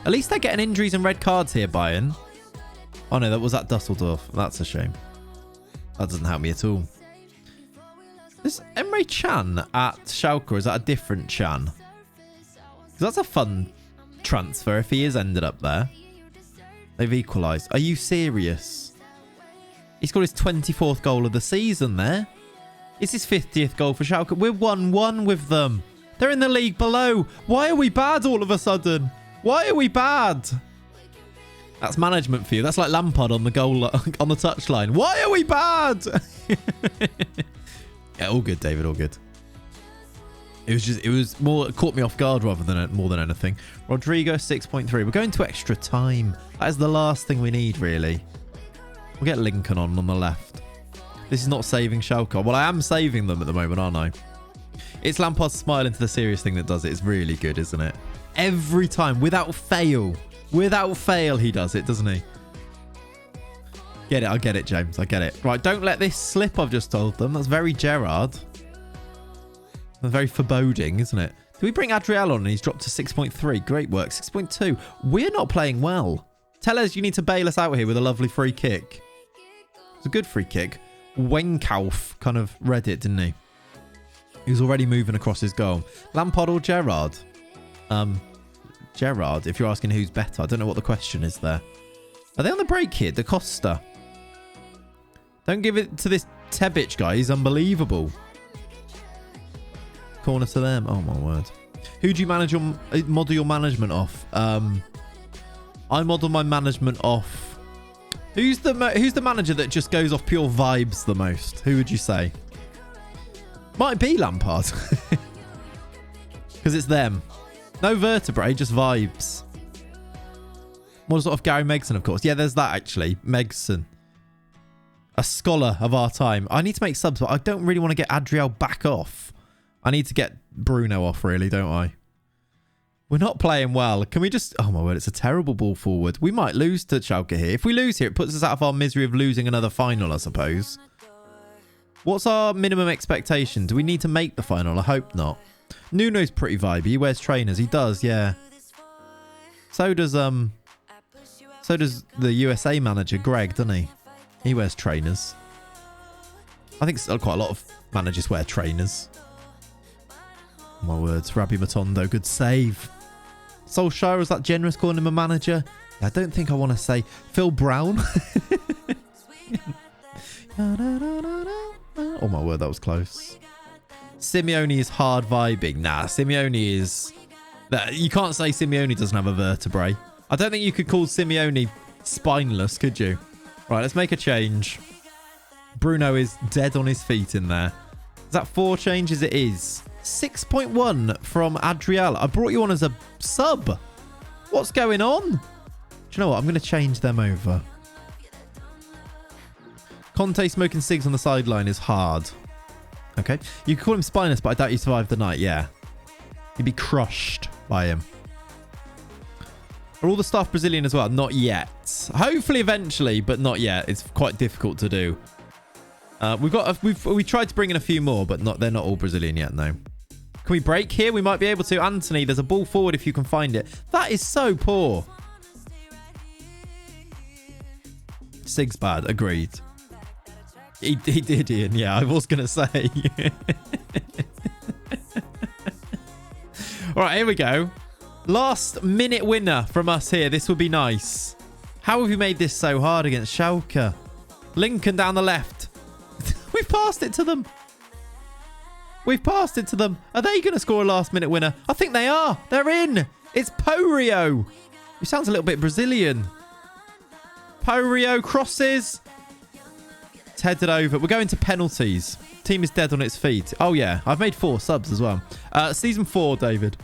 At least they're getting injuries and red cards here, Bayern. Oh no, that was at Dusseldorf. That's a shame. That doesn't help me at all. Is Emre Can at Schalke, or is that a different Can? Because that's a fun transfer if he is ended up there. They've equalised. Are you serious? He scored his 24th goal of the season there. It's his 50th goal for Schalke. We're 1-1 with them. They're in the league below. Why are we bad all of a sudden? Why are we bad? That's management for you. That's like Lampard on the goal, on the touchline. Why are we bad? Yeah, all good, David. All good. Have you looked at the Brazilian Marcelo Pitaluca? Yeah, bit old. I think he did a little sickie. Which he sometimes does when he eats either too much or he eats something that he shouldn't eat. But he seems okay, but yeah. It was more, it caught me off guard rather than more than anything. Rodrigo 6.3. We're going to extra time. That is the last thing we need, really. We'll get Lincoln on the left. This is not saving Schalke. Well, I am saving them at the moment, aren't I? It's Lampard's smile into the serious thing that does it. It's really good, isn't it? Every time, without fail. Without fail, he does it, doesn't he? Get it. I get it, James. I get it. Right, don't let this slip, I've just told them. That's very Gerrard. That's very foreboding, isn't it? Do we bring Adriel on and he's dropped to 6.3? Great work. 6.2. We're not playing well. Tellez, you need to bail us out here with a lovely free kick. It's a good free kick. Wenkauf kind of read it, didn't he? He was already moving across his goal. Lampard or Gerrard? Gerrard, if you're asking who's better. I don't know what the question is there. Are they on the break here? Da Costa. Don't give it to this Tebic guy. He's unbelievable. Corner to them. Oh, my word. Who do you model your management off? I model my management off. Who's the manager that just goes off pure vibes the most? Who would you say? Might be Lampard. Because it's them. No vertebrae, just vibes. More sort of Gary Megson, of course. Yeah, there's that actually. Megson. A scholar of our time. I need to make subs, but I don't really want to get Adriel back off. I need to get Bruno off, really, don't I? We're not playing well. Can we just... Oh, my word, it's a terrible ball forward. We might lose to Schalke here. If we lose here, it puts us out of our misery of losing another final, I suppose. What's our minimum expectation? Do we need to make the final? I hope not. Nuno's pretty vibey. He wears trainers. He does, yeah. So does the USA manager, Greg, doesn't he? He wears trainers. I think quite a lot of managers wear trainers. Oh, my words. Rabbi Matondo, good save. Solskjaer, was that generous calling him a manager? I don't think I want to say Phil Brown. Oh, my word, that was close. Simeone is hard vibing. Nah, Simeone is... You can't say Simeone doesn't have a vertebrae. I don't think you could call Simeone spineless, could you? Right, let's make a change. Bruno is dead on his feet in there. Is that 4 changes? It is. 6.1 from Adriel. I brought you on as a sub. What's going on? Do you know what? I'm going to change them over. Conte smoking cigs on the sideline is hard. Okay. You could call him spineless, but I doubt you survived the night. Yeah. You'd be crushed by him. Are all the staff Brazilian as well? Not yet. Hopefully eventually, but not yet. It's quite difficult to do. We tried to bring in a few more, but they're not all Brazilian yet, no. Can we break here? We might be able to. Anthony, there's a ball forward if you can find it. That is so poor. Sig's bad. Agreed. He did, Ian. Yeah, I was going to say. All right, here we go. Last minute winner from us here. This would be nice. How have we made this so hard against Schalke? Lincoln down the left. We've passed it to them. We've passed it to them. Are they going to score a last minute winner? I think they are. They're in. It's Porio. He sounds a little bit Brazilian. Porio crosses. It's headed over. We're going to penalties. Team is dead on its feet. Oh, yeah. I've made 4 subs as well. Season 4, David.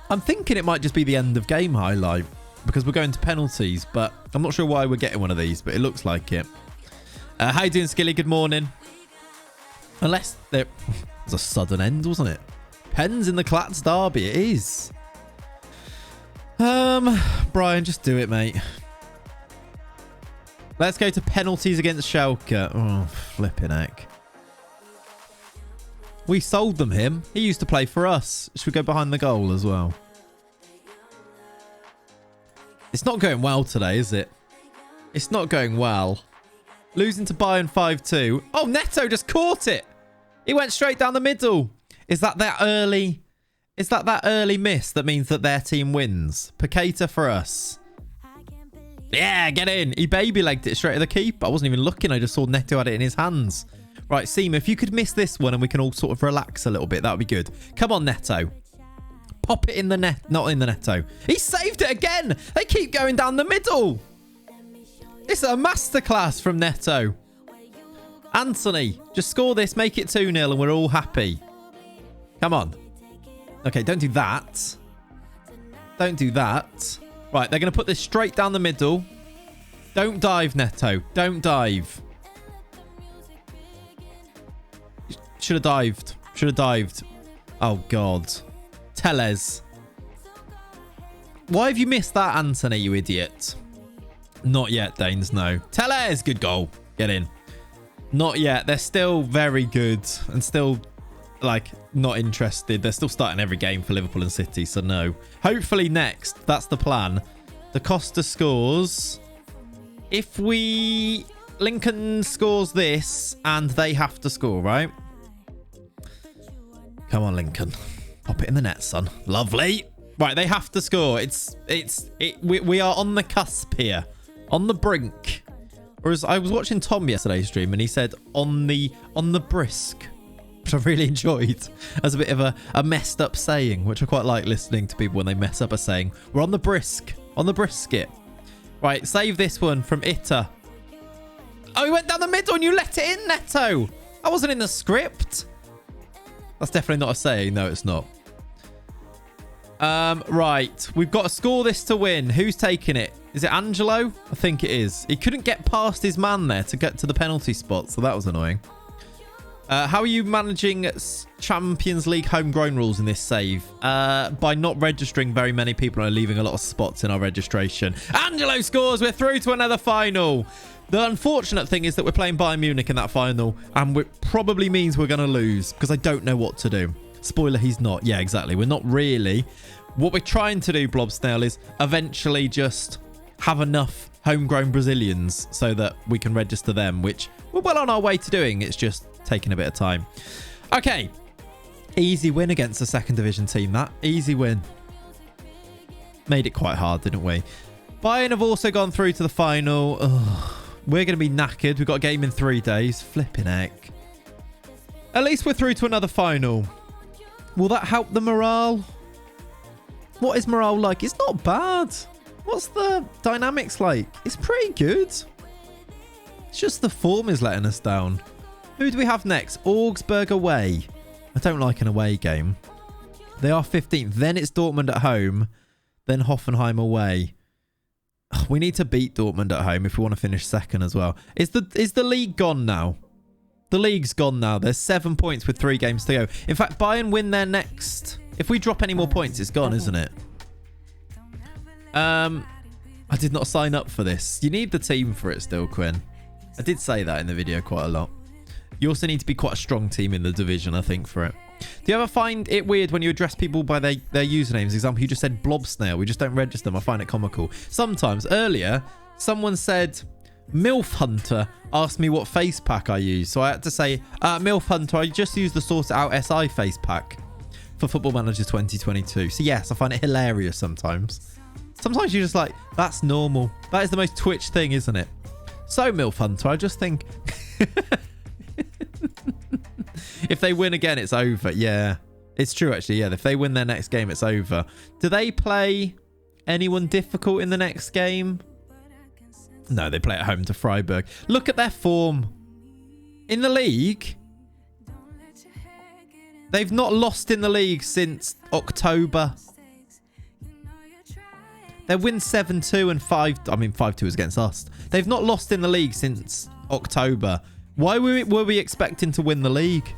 I'm thinking it might just be the end of game highlight because we're going to penalties, but I'm not sure why we're getting one of these, but it looks like it. How you doing, Skilly? Good morning. Unless there was a sudden end, wasn't it? Pens in the Clats derby. It is. Brian, just do it, mate. Let's go to penalties against Schalke. Oh, flipping heck. We sold them him. He used to play for us. Should we go behind the goal as well? It's not going well today, is it? It's not going well. Losing to Bayern 5-2. Oh, Neto just caught it. He went straight down the middle. Is that early? Is that early miss that means that their team wins? Paqueta for us. Yeah, get in. He baby-legged it straight at the keeper. I wasn't even looking. I just saw Neto had it in his hands. Right, Seema, if you could miss this one and we can all sort of relax a little bit, that would be good. Come on, Neto. Pop it in the net. Not in the Neto. He saved it again. They keep going down the middle. It's a masterclass from Neto. Anthony, just score this, make it 2-0 and we're all happy. Come on. Okay, don't do that. Don't do that. Right, they're going to put this straight down the middle. Don't dive, Neto. Don't dive. Should have dived. Should have dived. Oh, God. Teles. Why have you missed that, Anthony, you idiot? Not yet, Danes, no. Teles, good goal. Get in. Not yet. They're still very good and still, like, not interested. They're still starting every game for Liverpool and City, so no. Hopefully next. That's the plan. Da Costa scores. If we... Lincoln scores this and they have to score, right? Come on, Lincoln. Pop it in the net, son. Lovely. Right, they have to score. We are on the cusp here. On the brink. Whereas I was watching Tom yesterday's stream and he said on the brisk, which I really enjoyed as a bit of a messed up saying, which I quite like listening to people when they mess up a saying. We're on the brisk, on the brisket. Right, save this one from Ita. Oh, he went down the middle and you let it in, Neto. That wasn't in the script. That's definitely not a saying. No, it's not. Right, we've got to score this to win. Who's taking it? Is it Angelo? I think it is. He couldn't get past his man there to get to the penalty spot, so that was annoying. How are you managing Champions League homegrown rules in this save? By not registering very many people and leaving a lot of spots in our registration. Angelo scores. We're through to another final. The unfortunate thing is that we're playing Bayern Munich in that final, and it probably means we're going to lose because I don't know what to do. Spoiler, he's not. Yeah, exactly. We're not really. What we're trying to do, Blobsnail, is eventually just have enough homegrown Brazilians so that we can register them, which we're well on our way to doing. It's just taking a bit of time. Okay. Easy win against a second division team, that. Easy win. Made it quite hard, didn't we? Bayern have also gone through to the final. Ugh. We're going to be knackered. We've got a game in 3 days. Flipping heck. At least we're through to another final. Will that help the morale? What is morale like? It's not bad. What's the dynamics like? It's pretty good. It's just the form is letting us down. Who do we have next? Augsburg away. I don't like an away game. They are 15th. Then it's Dortmund at home. Then Hoffenheim away. We need to beat Dortmund at home if we want to finish second as well. Is the league gone now? The league's gone now. There's 7 points with 3 games to go. In fact, Bayern win their next. If we drop any more points, it's gone, isn't it? I did not sign up for this. You need the team for it still, Quinn. I did say that in the video quite a lot. You also need to be quite a strong team in the division, I think, for it. Do you ever find it weird when you address people by their usernames? Example, you just said Blobsnail. We just don't register them. I find it comical. Sometimes. Earlier, someone said MILF Hunter asked me what face pack I use. So I had to say, MILF Hunter, I just use the Sort It Out SI face pack for Football Manager 2022. So yes, I find it hilarious sometimes. Sometimes you're just like, that's normal. That is the most Twitch thing, isn't it? So MILF Hunter, I just think... If they win again, it's over. Yeah, it's true, actually. Yeah, if they win their next game, it's over. Do they play anyone difficult in the next game? No, they play at home to Freiburg. Look at their form. In the league, they've not lost in the league since October. They win 7-2 and 5... I mean, 5-2 is against us. They've not lost in the league since October. Why were we expecting to win the league?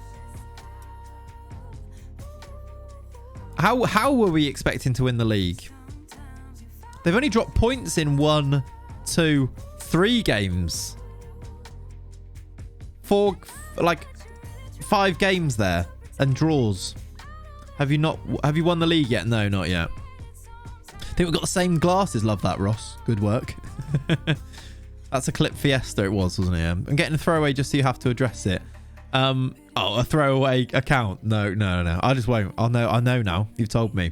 How were we expecting to win the league? They've only dropped points in 1, 2, 3 games. 4, like 5 games there and draws. Have you won the league yet? No, not yet. I think we've got the same glasses. Love that, Ross. Good work. That's a clip fiesta it was, wasn't it? I'm getting a throwaway just so you have to address it. Oh, a throwaway account. No. I just won't. I know now. You've told me.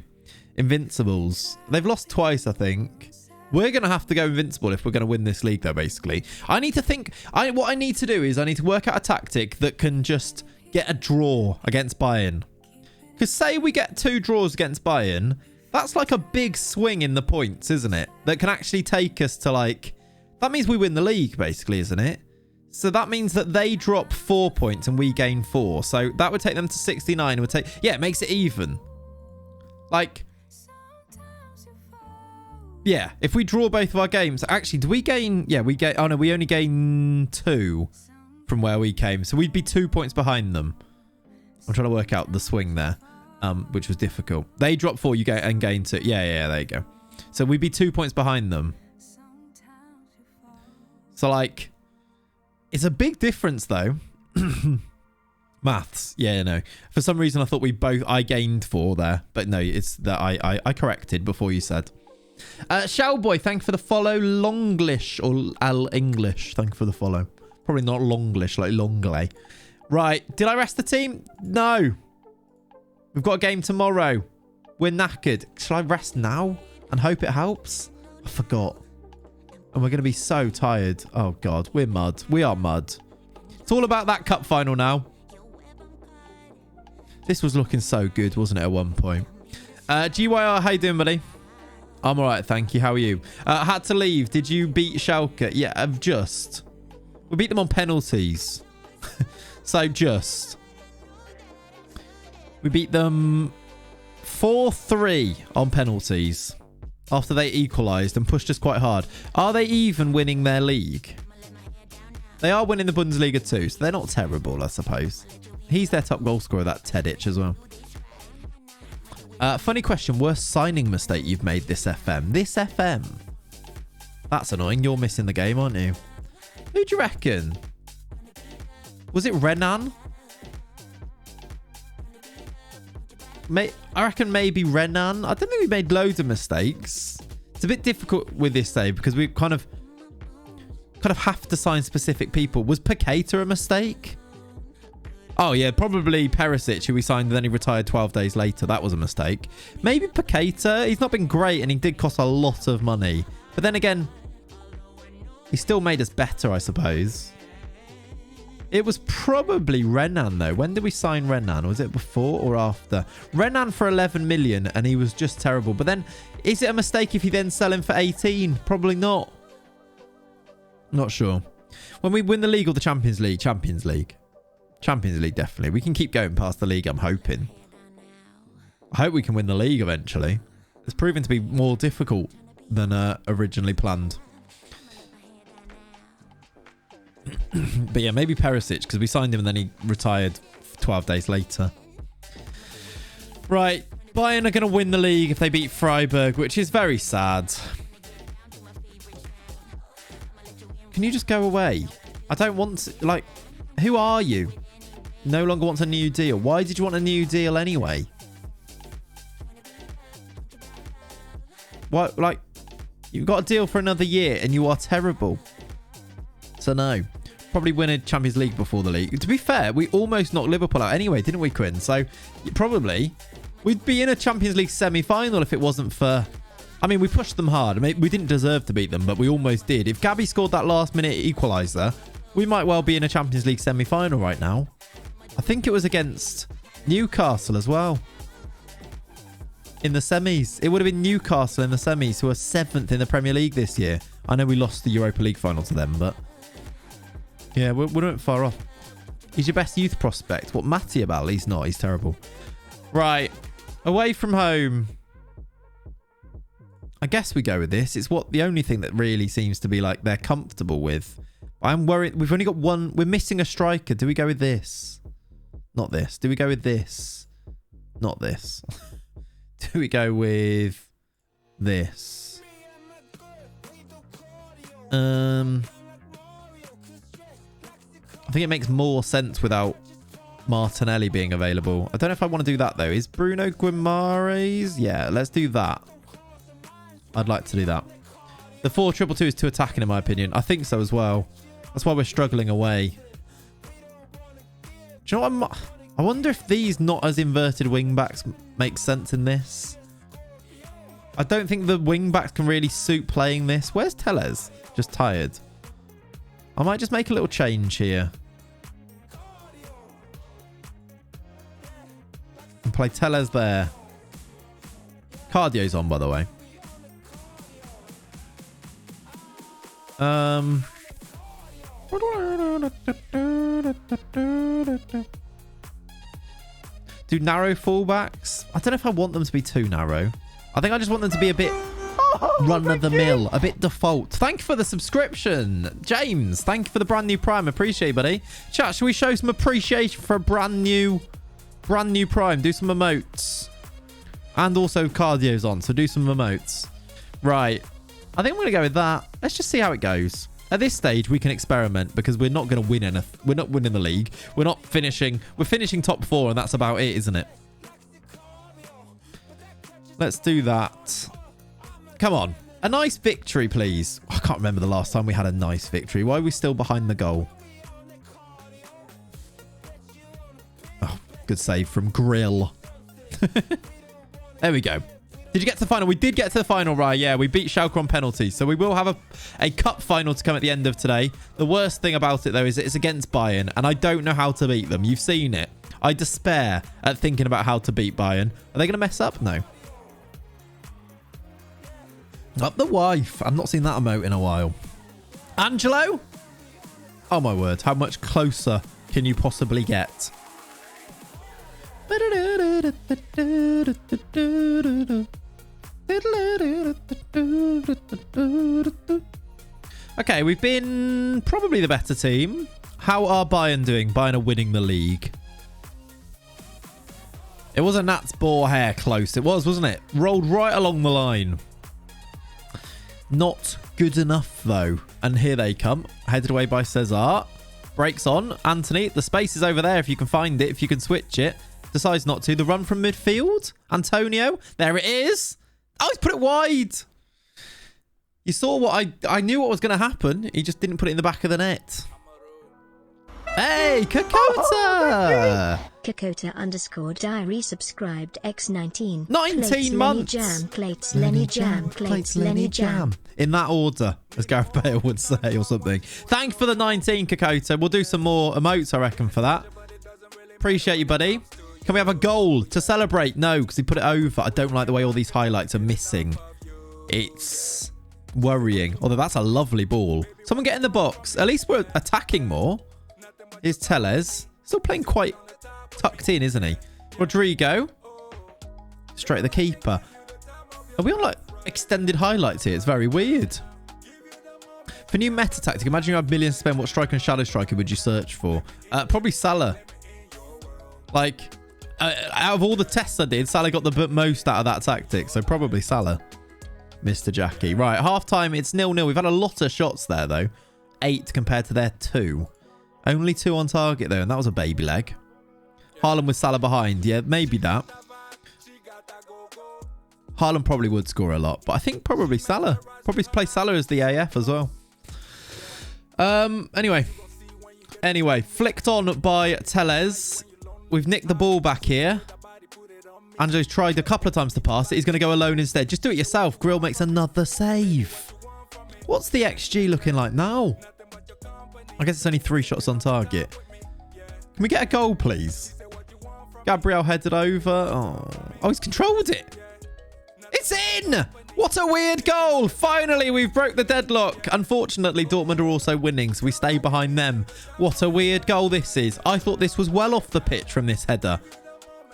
Invincibles. They've lost twice, I think. We're going to have to go invincible if we're going to win this league, though, basically. I need to think... what I need to do is I need to work out a tactic that can just get a draw against Bayern. Because say we get 2 draws against Bayern, that's like a big swing in the points, isn't it? That can actually take us to, like... That means we win the league, basically, isn't it? So that means that they drop 4 points and we gain 4. So that would take them to 69. It would take... Yeah, it makes it even. Like... Yeah, if we draw both of our games... Actually, do we gain... Yeah, we gain... Oh, no, we only gain 2 from where we came. So we'd be 2 points behind them. I'm trying to work out the swing there, which was difficult. They drop 4, you get and gain 2. Yeah, there you go. So we'd be 2 points behind them. So, like... It's a big difference, though. Maths. Yeah, no. For some reason, I thought I gained 4 there. But no, it's that I corrected before you said. Shellboy, thank you for the follow. Longlish or Al English, thank you for the follow. Probably not Longlish, like Longley. Right. Did I rest the team? No. We've got a game tomorrow. We're knackered. Should I rest now and hope it helps? I forgot. And we're going to be so tired. Oh, God. We're mud. We are mud. It's all about that cup final now. This was looking so good, wasn't it, at one point? GYR, how you doing, buddy? I'm all right, thank you. How are you? Had to leave. Did you beat Schalke? Yeah, I've just. We beat them on penalties. So, just. We beat them 4-3 on penalties. After they equalised and pushed us quite hard. Are they even winning their league? They are winning the Bundesliga too, so they're not terrible, I suppose. He's their top goal scorer, that Tedic as well. Funny question. Worst signing mistake you've made this FM? This FM? That's annoying. You're missing the game, aren't you? Who do you reckon? Was it Renan? I reckon maybe Renan. I don't think we made loads of mistakes. It's a bit difficult with this day because we kind of have to sign specific people. Was Paqueta a mistake? Oh, yeah, probably Perisic, who we signed and then he retired 12 days later. That was a mistake. Maybe Paqueta. He's not been great and he did cost a lot of money. But then again, he still made us better, I suppose. It was probably Renan, though. When did we sign Renan? Was it before or after? Renan for 11 million, and he was just terrible. But then, is it a mistake if you then sell him for 18? Probably not. Not sure. When we win the league or the Champions League? Champions League. Champions League, definitely. We can keep going past the league, I'm hoping. I hope we can win the league eventually. It's proven to be more difficult than originally planned. But yeah, maybe Perisic, because we signed him and then he retired 12 days later. Right. Bayern are going to win the league if they beat Freiburg, which is very sad. Can you just go away? I don't want to, like, who are you? No longer wants a new deal. Why did you want a new deal anyway? What, like, you've got a deal for another year and you are terrible. So no. Probably win a Champions League before the league. To be fair, we almost knocked Liverpool out anyway, didn't we, Quinn? So probably we'd be in a Champions League semi-final if it wasn't for... I mean, we pushed them hard. I mean, we didn't deserve to beat them, but we almost did. If Gabby scored that last-minute equaliser, we might well be in a Champions League semi-final right now. I think it was against Newcastle as well. In the semis. It would have been Newcastle in the semis, who are 7th in the Premier League this year. I know we lost the Europa League final to them, but... Yeah, we weren't far off. He's your best youth prospect. What, Mattia? He's not. He's terrible. Right. Away from home. I guess we go with this. It's the only thing that really seems to be like they're comfortable with. I'm worried. We've only got one. We're missing a striker. Do we go with this? Not this. Do we go with this? Not this. Do we go with this? I think it makes more sense without Martinelli being available. I don't know if I want to do that, though. Is Bruno Guimaraes? Yeah, let's do that. I'd like to do that. The 4-2-2 is too attacking, in my opinion. I think so as well. That's why we're struggling away. Do you know what? I wonder if these not as inverted wing-backs make sense in this. I don't think the wing-backs can really suit playing this. Where's Tellez? Just tired. I might just make a little change here. And play Tellez there. Cardio's on, by the way. Do narrow fullbacks? I don't know if I want them to be too narrow. I think I just want them to be a bit run-of-the-mill, a bit default. Thank you for the subscription, James. Thank you for the brand new Prime. Appreciate it, buddy. Chat, should we show some appreciation for a brand new Prime? Do some emotes. And also cardio's on, so do some emotes. Right. I think I'm going to go with that. Let's just see how it goes. At this stage, we can experiment because we're not going to win anything. We're not winning the league. We're not finishing. We're finishing top 4, and that's about it, isn't it? Let's do that. Come on. A nice victory, please. I can't remember the last time we had a nice victory. Why are we still behind the goal? Oh, good save from Grill. There we go. Did you get to the final? We did get to the final, right? Yeah, we beat Schalke on penalties. So we will have a cup final to come at the end of today. The worst thing about it, though, is it's against Bayern, and I don't know how to beat them. You've seen it. I despair at thinking about how to beat Bayern. Are they going to mess up? No. Up the wife. I've not seen that emote in a while. Angelo? Oh, my word. How much closer can you possibly get? Okay, we've been probably the better team. How are Bayern doing? Bayern are winning the league. It was a Nats ball hair close. It was, wasn't it? Rolled right along the line. Not good enough, though. And here they come. Headed away by Cesar. Breaks on. Anthony, the space is over there if you can find it, if you can switch it. Decides not to. The run from midfield. Antonio. There it is. Oh, he's put it wide. You saw what I knew what was going to happen. He just didn't put it in the back of the net. Hey, Kakota. Kakota_diary subscribed X19. 19 months. Lenny Jam. In that order, as Gareth Bale would say or something. Thanks for the 19, Kakota. We'll do some more emotes, I reckon, for that. Appreciate you, buddy. Can we have a goal to celebrate? No, because he put it over. I don't like the way all these highlights are missing. It's worrying. Although that's a lovely ball. Someone get in the box. At least we're attacking more. Here's Tellez. Still playing quite tucked in, isn't he? Rodrigo. Straight at the keeper. Are we on like extended highlights here? It's very weird. For new meta tactic, imagine you have millions to spend. What striker and shadow striker would you search for? Probably Salah. Like, out of all the tests I did, Salah got the most out of that tactic. So probably Salah. Mr. Jackie. Right, half time, it's 0-0. We've had a lot of shots there, though. 8 compared to their 2. Only 2 on target, though, and that was a baby leg. Haaland with Salah behind. Yeah, maybe that. Haaland probably would score a lot, but I think probably Salah. Probably play Salah as the AF as well. Anyway, flicked on by Tellez. We've nicked the ball back here. Angelo's tried a couple of times to pass it. He's going to go alone instead. Just do it yourself. Grill makes another save. What's the XG looking like now? I guess it's only 3 shots on target. Can we get a goal, please? Gabriel headed over. Oh, he's controlled it. It's in! What a weird goal. Finally, we've broke the deadlock. Unfortunately, Dortmund are also winning, so we stay behind them. What a weird goal this is. I thought this was well off the pitch from this header.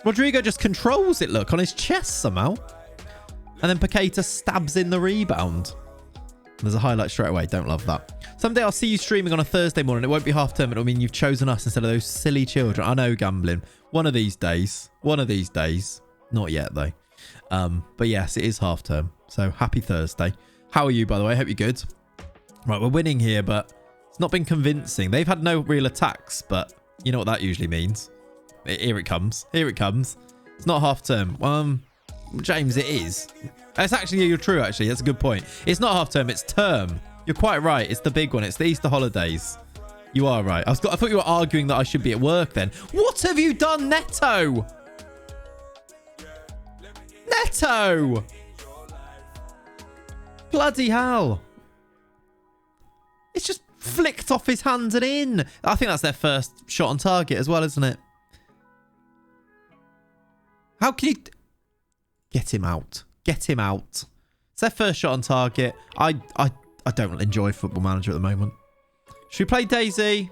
Rodrigo just controls it, look, on his chest somehow. And then Paqueta stabs in the rebound. There's a highlight straight away. Don't love that. Someday I'll see you streaming on a Thursday morning. It won't be half term. It'll mean you've chosen us instead of those silly children. I know, gambling. One of these days. Not yet, though. But yes, it is half term. So happy Thursday. How are you, by the way? I hope you're good. Right, we're winning here, but it's not been convincing. They've had no real attacks, but you know what that usually means. Here it comes. It's not half term. James, it is. It's actually, you're true, actually. That's a good point. It's not half term, it's term. You're quite right. It's the big one. It's the Easter holidays. You are right. I thought you were arguing that I should be at work then. What have you done, Neto? Neto! Bloody hell. It's just flicked off his hands and in. I think that's their first shot on target as well, isn't it? How can you... Get him out. Get him out. It's their first shot on target. I don't enjoy Football Manager at the moment. Should we play Daisy?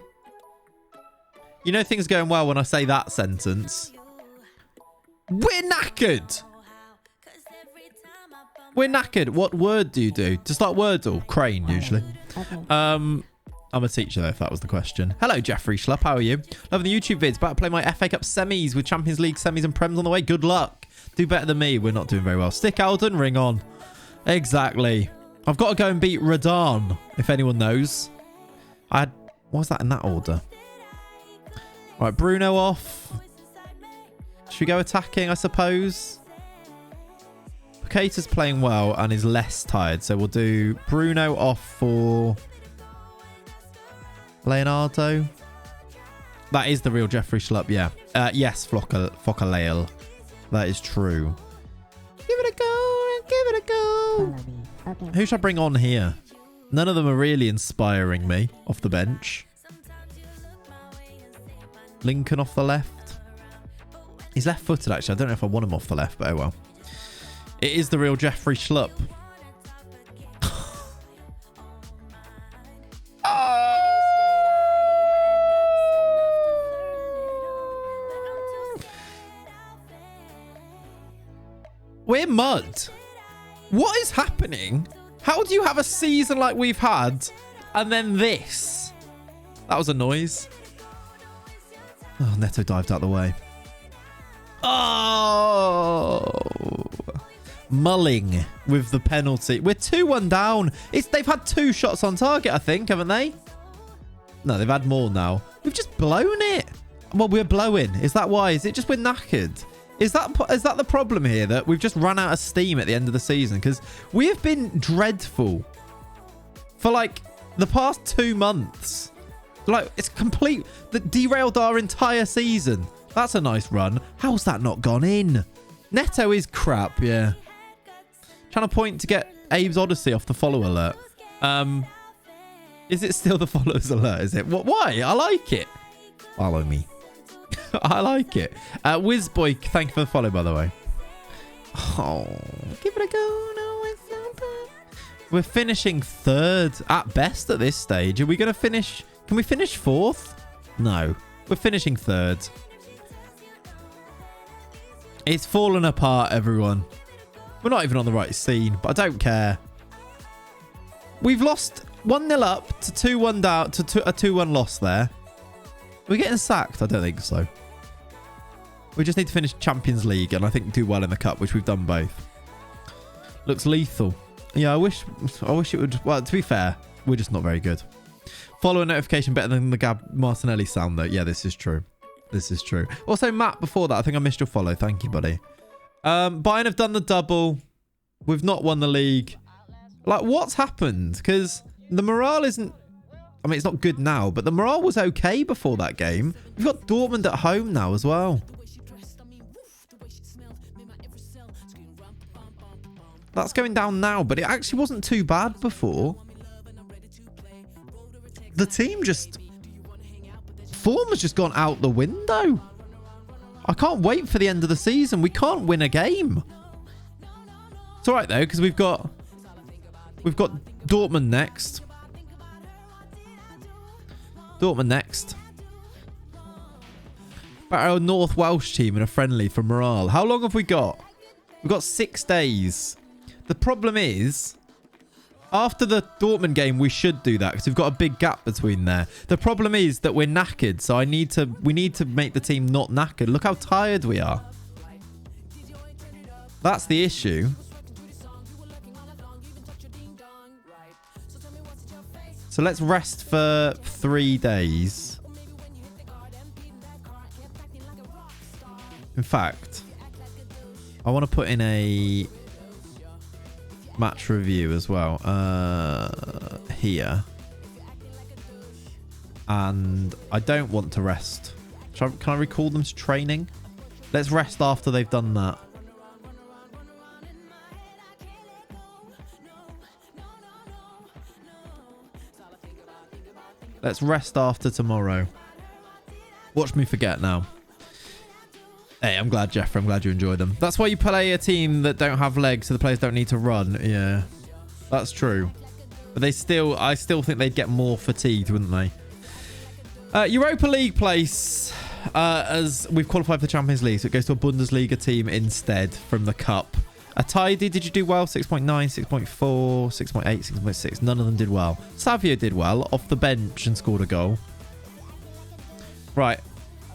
You know things are going well when I say that sentence. We're knackered. We're knackered. What word do you do? To start Wordle? Crane, usually. I'm a teacher, though, if that was the question. Hello, Jeffrey Schlupp. How are you? Loving the YouTube vids. About to play my FA Cup semis with Champions League semis and Prems on the way. Good luck. Do better than me. We're not doing very well. Stick Elden Ring on. Exactly. I've got to go and beat Radahn, if anyone knows. What was that in that order? Right, Bruno off. Should we go attacking, I suppose? Keita's playing well and is less tired. So we'll do Bruno off for Leonardo. That is the real Jeffrey Schlupp, yeah. Yes, Focalale. That is true. Give it a go. Give it a go. Okay. Who should I bring on here? None of them are really inspiring me off the bench. Lincoln off the left. He's left-footed, actually. I don't know if I want him off the left, but oh well. It is the real Jeffrey Schlupp. We're mud. What is happening? How do you have a season like we've had and then this? That was a noise. Oh, Neto dived out the way. Oh. Mulling with the penalty. We're 2-1 down. They've had 2 shots on target, I think, haven't they? No, they've had more now. We've just blown it. Well, we're blowing. Is that why? Is it just we're knackered? Is that the problem here, that we've just run out of steam at the end of the season? Because we have been dreadful for like the past 2 months. Like, it's complete. That derailed our entire season. That's a nice run. How's that not gone in? Neto is crap, yeah. Trying to point to get Abe's Odyssey off the follow alert. Is it still the followers alert? Is it? What? Why? I like it. Follow me. I like it. Whizboy, thank you for the follow, by the way. Oh, give it a go. No, it's not bad. We're finishing 3rd at best at this stage. Are we going to finish? Can we finish 4th? No. We're finishing 3rd. It's fallen apart, everyone. We're not even on the right scene, but I don't care. We've lost 1-0 up to 2-1 down to a 2-1 loss there. We're getting sacked? I don't think so. We just need to finish Champions League and I think do well in the Cup, which we've done both. Looks lethal. Yeah, I wish it would. Well, to be fair, we're just not very good. Follow a notification better than the Gab Martinelli sound, though. Yeah, this is true. This is true. Also, Matt, before that, I think I missed your follow. Thank you, buddy. Bayern have done the double. We've not won the league. Like, what's happened? Because the morale isn't... I mean, it's not good now, but the morale was okay before that game. We've got Dortmund at home now as well. That's going down now, but it actually wasn't too bad before. The team just... Form has just gone out the window. I can't wait for the end of the season. We can't win a game. It's all right, though, because we've got Dortmund next. Dortmund next. But our North Welsh team in a friendly for morale. How long have we got? We've got 6 days. The problem is, after the Dortmund game, we should do that because we've got a big gap between there. The problem is that we're knackered, so we need to make the team not knackered. Look how tired we are. That's the issue. So let's rest for 3 days. In fact, I want to put in a match review as well here, and I don't want to rest. Can I recall them to training? Let's rest after they've done that. Let's rest after tomorrow. Watch me forget now. Hey, I'm glad, Jeffrey. I'm glad you enjoyed them. That's why you play a team that don't have legs, so the players don't need to run. Yeah, that's true. But I still think they'd get more fatigued, wouldn't they? Europa League place, as we've qualified for the Champions League, so it goes to a Bundesliga team instead from the cup. A tidy, did you do well? 6.9, 6.4, 6.8, 6.6. None of them did well. Savio did well off the bench and scored a goal. Right.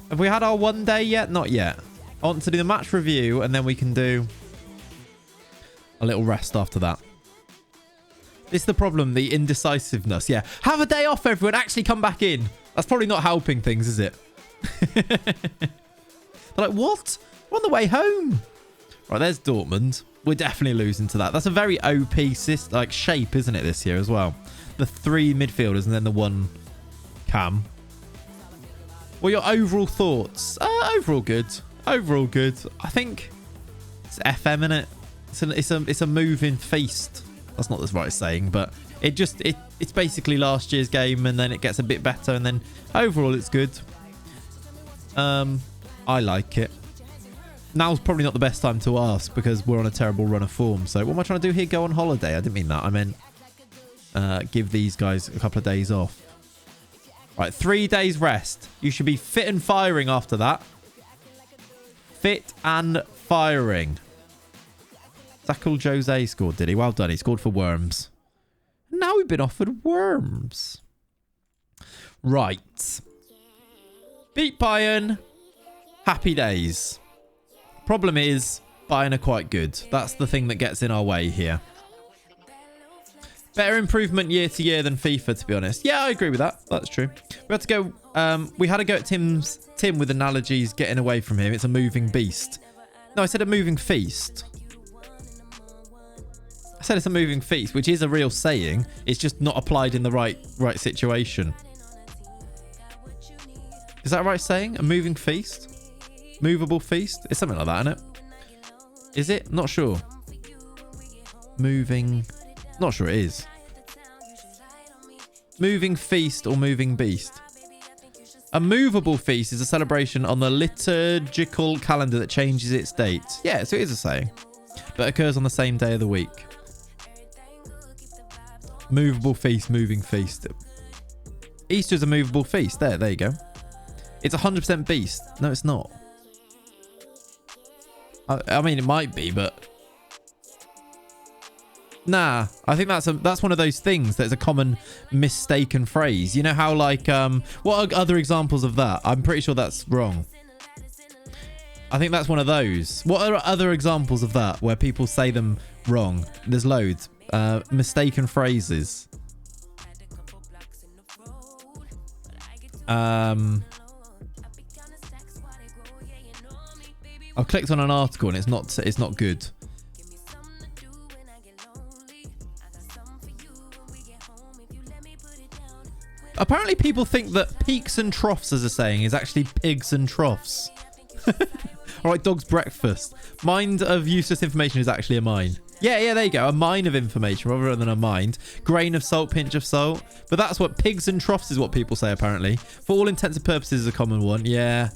Have we had our 1 day yet? Not yet. I want to do the match review and then we can do a little rest after that. This is the problem, the indecisiveness. Yeah. Have a day off, everyone. Actually come back in. That's probably not helping things, is it? They're like, what? We're on the way home. Right, there's Dortmund. We're definitely losing to that. That's a very OP shape, isn't it, this year as well? The 3 midfielders and then the 1 cam. What are your overall thoughts? Overall good. Overall good. I think it's FM, innit? It's a moving feast. That's not the right saying, but it's basically last year's game and then it gets a bit better and then overall it's good. I like it. Now's probably not the best time to ask because we're on a terrible run of form. So what am I trying to do here? Go on holiday? I didn't mean that. I meant give these guys a couple of days off. Right, 3 days rest. You should be fit and firing after that. Fit and firing. Zakul Jose scored, did he? Well done. He scored for Worms. Now we've been offered Worms. Right. Beat Bayern. Happy days. Problem is, Bayern are quite good. That's the thing that gets in our way here. Better improvement year to year than FIFA, to be honest. Yeah, I agree with that. That's true. We had to go. We had to go at Tim with analogies getting away from him. It's a moving beast. No, I said a moving feast. I said it's a moving feast, which is a real saying. It's just not applied in the right situation. Is that a right saying? A moving feast? Movable feast? It's something like that, isn't it? Is it? Not sure. Moving. Not sure it is. Moving feast or moving beast? A movable feast is a celebration on the liturgical calendar that changes its date. Yeah, so it is a saying. But occurs on the same day of the week. Movable feast, moving feast. Easter is a movable feast. There you go. It's 100% beast. No, it's not. I mean, it might be, but nah. I think that's one of those things that's a common mistaken phrase. You know how what are other examples of that? I'm pretty sure that's wrong. I think that's one of those. What are other examples of that where people say them wrong? There's loads. Mistaken phrases. I've clicked on an article and it's not good. Apparently people think that peaks and troughs, as a saying, is actually pigs and troughs. All right, dog's breakfast. Mind of useless information is actually a mine. Yeah, there you go. A mine of information rather than a mind. Grain of salt, pinch of salt. But that's what pigs and troughs is what people say, apparently. For all intents and purposes, is a common one. Yeah.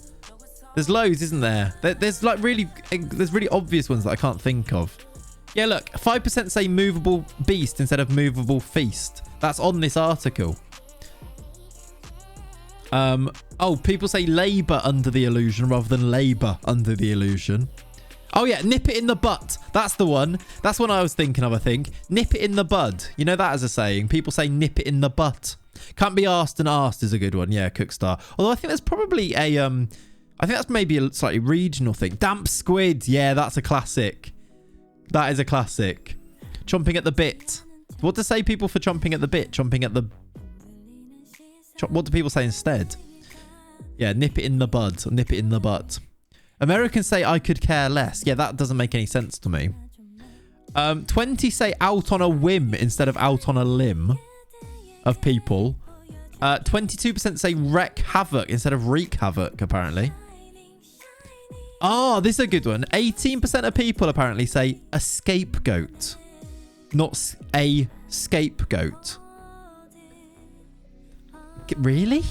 There's loads, isn't there? There's really obvious ones that I can't think of. Yeah, look. 5% say movable beast instead of movable feast. That's on this article. Oh, people say labour under the illusion rather than labour under the illusion. Oh yeah, nip it in the butt. That's the one. That's one I was thinking of, I think. Nip it in the bud. You know that as a saying. People say nip it in the butt. Can't be asked and asked is a good one. Yeah, Cookstar. Although I think there's probably a I think that's maybe a slightly regional thing. Damp squid. Yeah, that's a classic. That is a classic. Chomping at the bit. What do say people for chomping at the bit? Chomping at the... What do people say instead? Yeah, nip it in the bud. Or nip it in the butt. Americans say I could care less. Yeah, that doesn't make any sense to me. 20 say out on a whim instead of out on a limb of people. 22% say wreck havoc instead of wreak havoc, apparently. Oh, this is a good one. 18% of people apparently say a scapegoat, not a scapegoat. Really?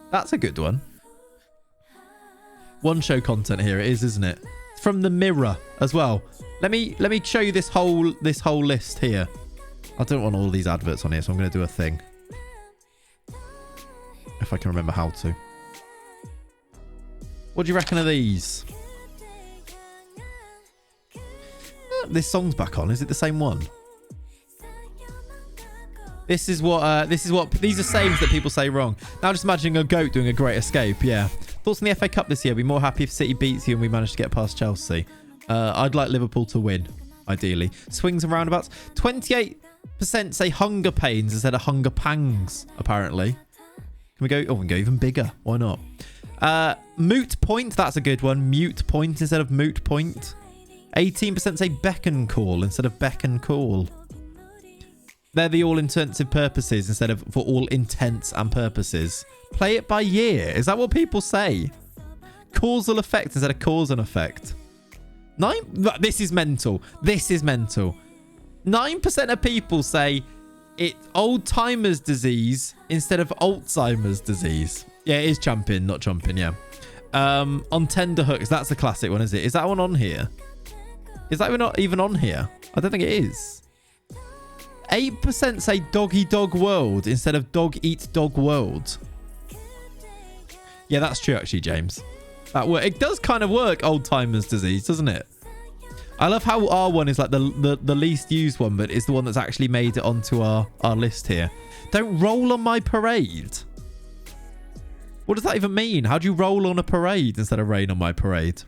That's a good one. One show content here it is, isn't it? From the Mirror as well. Let me show you this whole list here. I don't want all these adverts on here, so I'm going to do a thing. If I can remember how to. What do you reckon of these? This song's back on. Is it the same one? These are sayings that people say wrong. Now just imagining a goat doing a great escape. Yeah. Thoughts on the FA Cup this year? Be more happy if City beats you and we manage to get past Chelsea. I'd like Liverpool to win, ideally. Swings and roundabouts. 28% say hunger pains instead of hunger pangs, apparently. Can we go? Oh, we can go even bigger. Why not? Moot point. That's a good one. Mute point instead of moot point. 18% say beckon call instead of beckon call. They're the all intensive purposes instead of for all intents and purposes. Play it by year. Is that what people say? Causal effect instead of cause and effect. This is mental. This is mental. 9% of people say it's old timers disease instead of Alzheimer's disease. Yeah, it is champion, not chomping. Yeah. On tender hooks. That's a classic one, is it? Is that one on here? Is that not even on here? I don't think it is. 8% say doggy dog world instead of dog eat dog world. Yeah, that's true actually, James. It does kind of work, old timers disease, doesn't it? I love how our one is like the least used one, but it's the one that's actually made it onto our list here. Don't roll on my parade. What does that even mean? How do you roll on a parade instead of rain on my parade?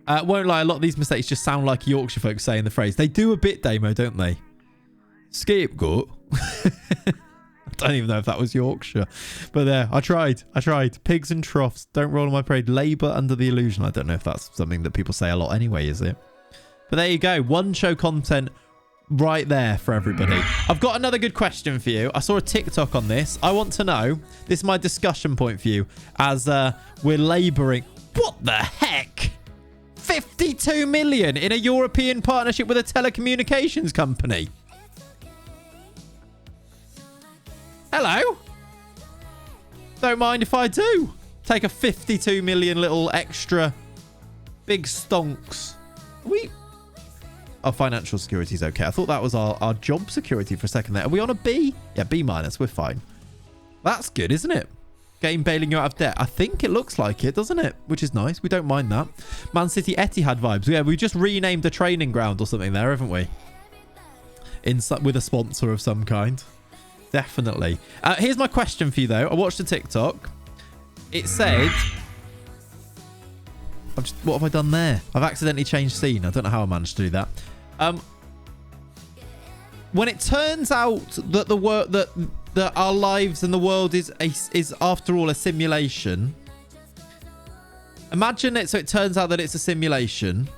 Won't lie, a lot of these mistakes just sound like Yorkshire folks saying the phrase. They do a bit, Damo, don't they? Scapegoat. I don't even know if that was Yorkshire. But there, I tried. Pigs and troughs. Don't roll on my parade. Labour under the illusion. I don't know if that's something that people say a lot anyway, is it? But there you go. One show content right there for everybody. I've got another good question for you. I saw a TikTok on this. I want to know. This is my discussion point for you as we're labouring. What the heck? 52 million in a European partnership with a telecommunications company. Hello. Don't mind if I do. Take a 52 million little extra big stonks. Our financial security is okay. I thought that was our job security for a second there. Are we on a B? Yeah, B minus. We're fine. That's good, isn't it? Game bailing you out of debt. I think it looks like it, doesn't it? Which is nice. We don't mind that. Man City Etihad vibes. Yeah, we just renamed the training ground or something there, haven't we? With a sponsor of some kind. Definitely. Here's my question for you, though. I watched a TikTok. It said... what have I done there? I've accidentally changed scene. I don't know how I managed to do that. When it turns out that that our lives and the world is after all a simulation. Imagine it. So it turns out that it's a simulation.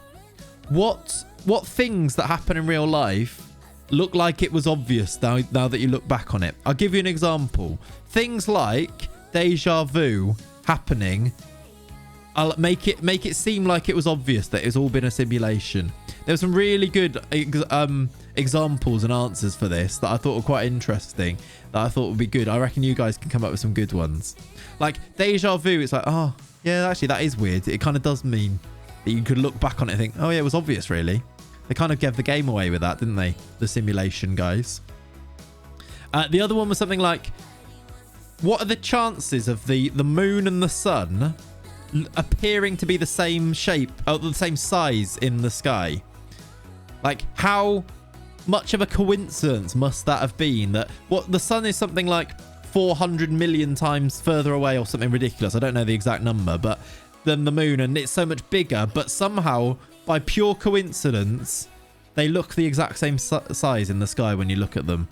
What things that happen in real life look like it was obvious now that you look back on it? I'll give you an example. Things like deja vu happening. I'll make it seem like it was obvious that it's all been a simulation. There were some really good examples and answers for this that I thought were quite interesting, that I thought would be good. I reckon you guys can come up with some good ones. Like deja vu, it's like, oh, yeah, actually that is weird. It kind of does mean that you could look back on it and think, oh yeah, it was obvious really. They kind of gave the game away with that, didn't they? The simulation guys. The other one was something like, what are the chances of the moon and the sun appearing to be the same shape, or the same size in the sky? Like, how much of a coincidence must that have been that the sun is something like 400 million times further away or something ridiculous? I don't know the exact number, but than the moon, and it's so much bigger, but somehow by pure coincidence they look the exact same size in the sky when you look at them.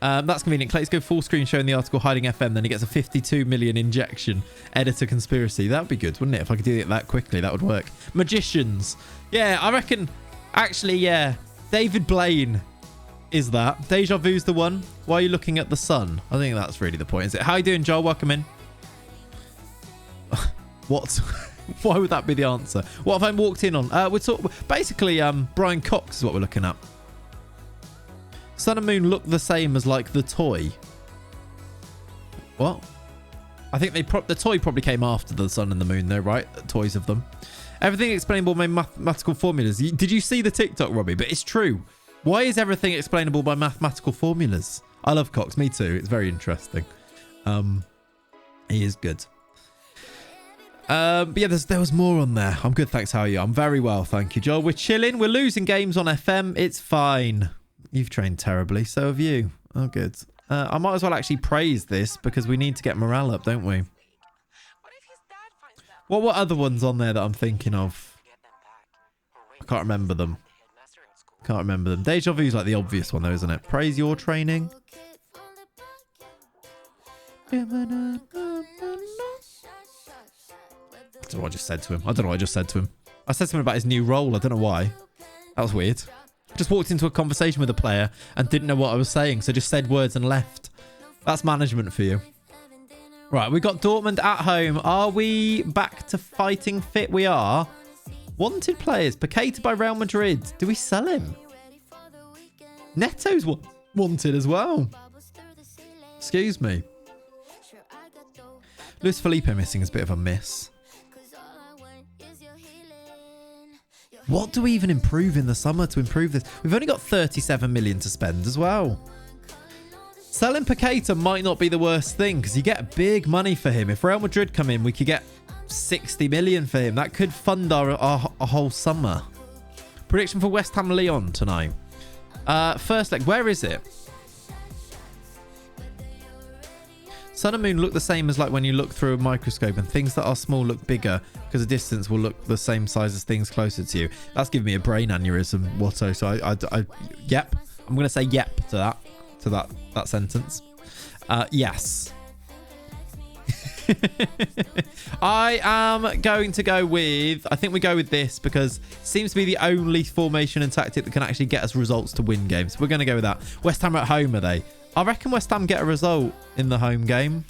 That's convenient. Clay's go full screen showing the article hiding FM, then he gets a 52 million injection. Editor conspiracy. That would be good, wouldn't it? If I could do it that quickly, that would work. Magicians. Yeah, I reckon. Actually, yeah. David Blaine is that. Deja vu's the one. Why are you looking at the sun? I think that's really the point, is it? How you doing, Joel? Welcome in. What? Why would that be the answer? What have I walked in on? We're talking basically Brian Cox is what we're looking at. Sun and moon look the same as like the toy. What? I think the toy probably came after the sun and the moon though, right? Toys of them. Everything explainable by mathematical formulas. Did you see the TikTok, Robbie? But it's true. Why is everything explainable by mathematical formulas? I love Cox. Me too. It's very interesting. He is good. But yeah, there was more on there. I'm good, thanks. How are you? I'm very well, thank you, Joel. We're chilling. We're losing games on FM. It's fine. You've trained terribly. So have you. Oh, good. I might as well actually praise this because we need to get morale up, don't we? What other ones on there that I'm thinking of? I can't remember them. Deja Vu's like the obvious one though, isn't it? Praise your training. I don't know what I just said to him. I said something about his new role. I don't know why. That was weird. Just walked into a conversation with a player and didn't know what I was saying, so just said words and left. That's management for you. Right, we got Dortmund at home. Are we back to fighting fit? We are. Wanted players. Paqueta by Real Madrid. Do we sell him? Neto's wanted as well. Excuse me. Luis Felipe missing is a bit of a miss. What do we even improve in the summer to improve this? We've only got 37 million to spend as well. Selling Paqueta might not be the worst thing because you get big money for him. If Real Madrid come in, we could get 60 million for him. That could fund our whole summer. Prediction for West Ham Lyon tonight. First leg, where is it? Sun and moon look the same as like when you look through a microscope, and things that are small look bigger because the distance will look the same size as things closer to you. That's giving me a brain aneurysm, Watto. So I yep. I'm going to say yep to that sentence. Yes. I am going to go with, I think we go with this because it seems to be the only formation and tactic that can actually get us results to win games. We're going to go with that. West Ham are at home, are they? I reckon West Ham get a result in the home game.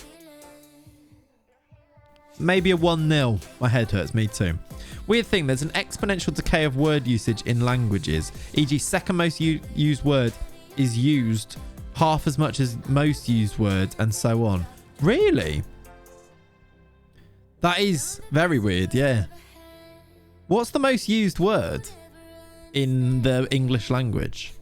Maybe a 1-0. My head hurts, me too. Weird thing, there's an exponential decay of word usage in languages. E.g. second most used word is used half as much as most used word and so on. Really? That is very weird, yeah. What's the most used word in the English language?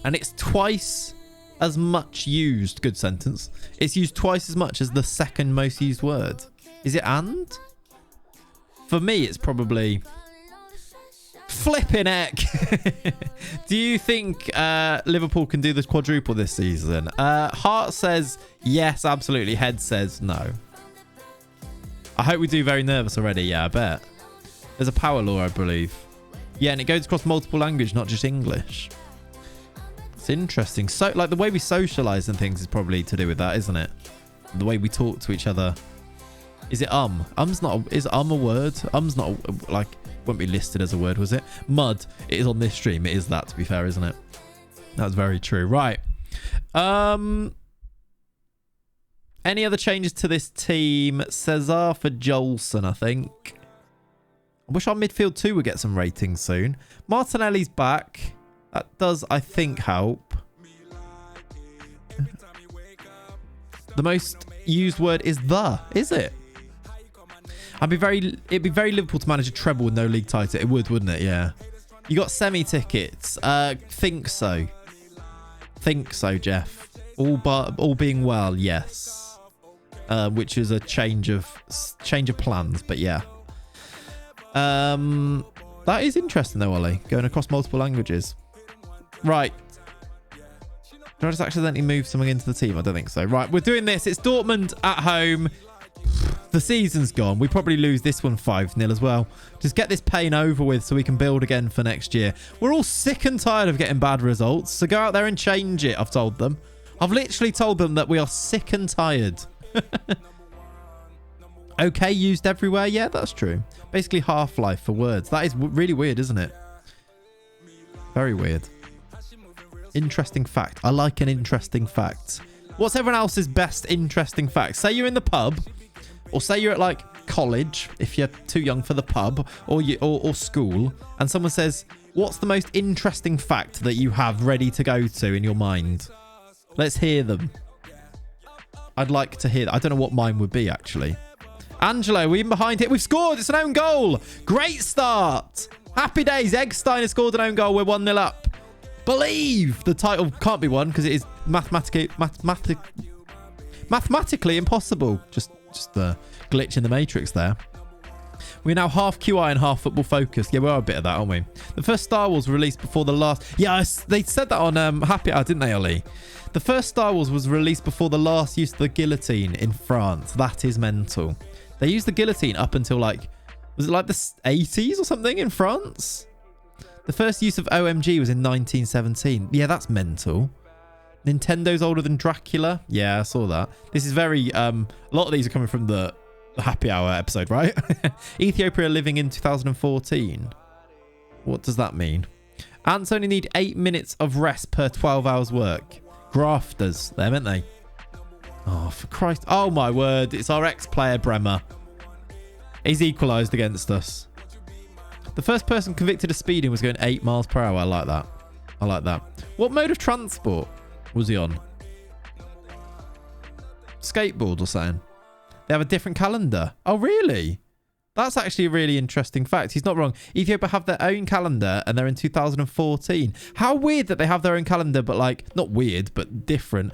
And it's twice as much used. Good sentence. It's used twice as much as the second most used word. Is it and? For me, it's probably flipping heck. Do you think Liverpool can do this quadruple this season? Heart says yes, absolutely. Head says no. I hope we do. Very nervous already. Yeah, I bet. There's a power law, I believe. Yeah, and it goes across multiple languages, not just English. It's interesting. So, like, the way we socialize and things is probably to do with that, isn't it? The way we talk to each other. Is it Um's not. Is a word? Um's not, like, won't be listed as a word, was it? Mud. It is on this stream. It is that, to be fair, isn't it? That's very true. Right. Any other changes to this team? Cesar for Jolson, I think. I wish our midfield too would get some ratings soon. Martinelli's back. That does, I think, help. The most used word is the, is it? It'd be very Liverpool to manage a treble with no league title. It would, wouldn't it? Yeah. You got semi-tickets. Think so. Think so, Jeff. All being well, yes. Which is a change of plans, but yeah. That is interesting though, Ollie. Going across multiple languages. Right. Did I just accidentally move something into the team? I don't think so. Right, we're doing this. It's Dortmund at home. The season's gone. We probably lose this one 5-0 as well. Just get this pain over with so we can build again for next year. We're all sick and tired of getting bad results. So go out there and change it, I've told them. I've literally told them that we are sick and tired. Okay, used everywhere. Yeah, that's true. Basically Half-Life for words. That is really weird, isn't it? Very weird. Interesting fact. I like an interesting fact. What's everyone else's best interesting fact? Say you're in the pub, or say you're at like college if you're too young for the pub, or school, and someone says, what's the most interesting fact that you have ready to go to in your mind? Let's hear them. I'd like to hear that. I don't know what mine would be, actually. Angelo, we're in behind it. We've scored. It's an own goal. Great start. Happy days. Eggstein has scored an own goal. We're 1-0 up. Believe! The title can't be won because it is mathematically impossible. Just the glitch in the matrix there. We're now half QI and half football focused. Yeah, we are a bit of that, aren't we? The first Star Wars released before the last... Yeah, they said that on Happy Hour, didn't they, Ollie? The first Star Wars was released before the last use of the guillotine in France. That is mental. They used the guillotine up until like... Was it like the 80s or something in France? The first use of OMG was in 1917. Yeah, that's mental. Nintendo's older than Dracula. Yeah, I saw that. This is very... a lot of these are coming from the Happy Hour episode, right? Ethiopia living in 2014. What does that mean? Ants only need 8 minutes of rest per 12 hours work. Grafters. Them, aren't they? Oh, for Christ. Oh, my word. It's our ex-player, Bremer. He's equalised against us. The first person convicted of speeding was going 8 miles per hour. I like that. I like that. What mode of transport was he on? Skateboard or something? They have a different calendar. Oh, really? That's actually a really interesting fact. He's not wrong. Ethiopia have their own calendar and they're in 2014. How weird that they have their own calendar, but like, not weird, but different.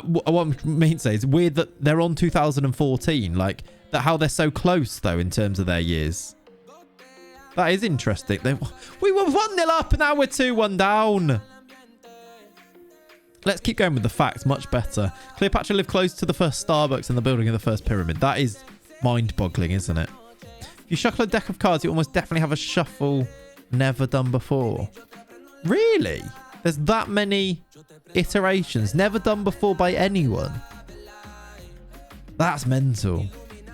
What I mean to say is weird that they're on 2014. Like, that how they're so close, though, in terms of their years. That is interesting. We were 1-0 up and now we're 2-1 down. Let's keep going with the facts. Much better. Cleopatra lived close to the first Starbucks and the building of the first pyramid. That is mind-boggling, isn't it? If you shuffle a deck of cards, you almost definitely have a shuffle never done before. Really? There's that many iterations never done before by anyone. That's mental.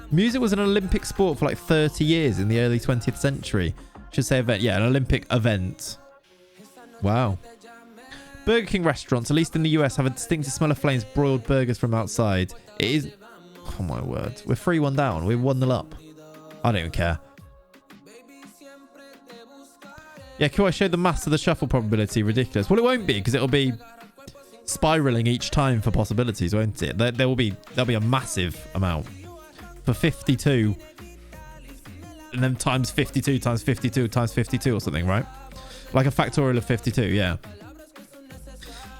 Music was an Olympic sport for like 30 years in the early 20th century. Should say event. Yeah, an Olympic event. Wow. Burger King restaurants, at least in the US, have a distinctive smell of flames broiled burgers from outside. It is... Oh, my word. We're 3-1 down. We're 1-0 up. I don't even care. Yeah, cool. I showed the maths of the shuffle probability. Ridiculous. Well, it won't be because it'll be spiraling each time for possibilities, won't it? There'll be a massive amount. For 52 and then times 52 times 52 times 52 or something, right? Like a factorial of 52, yeah.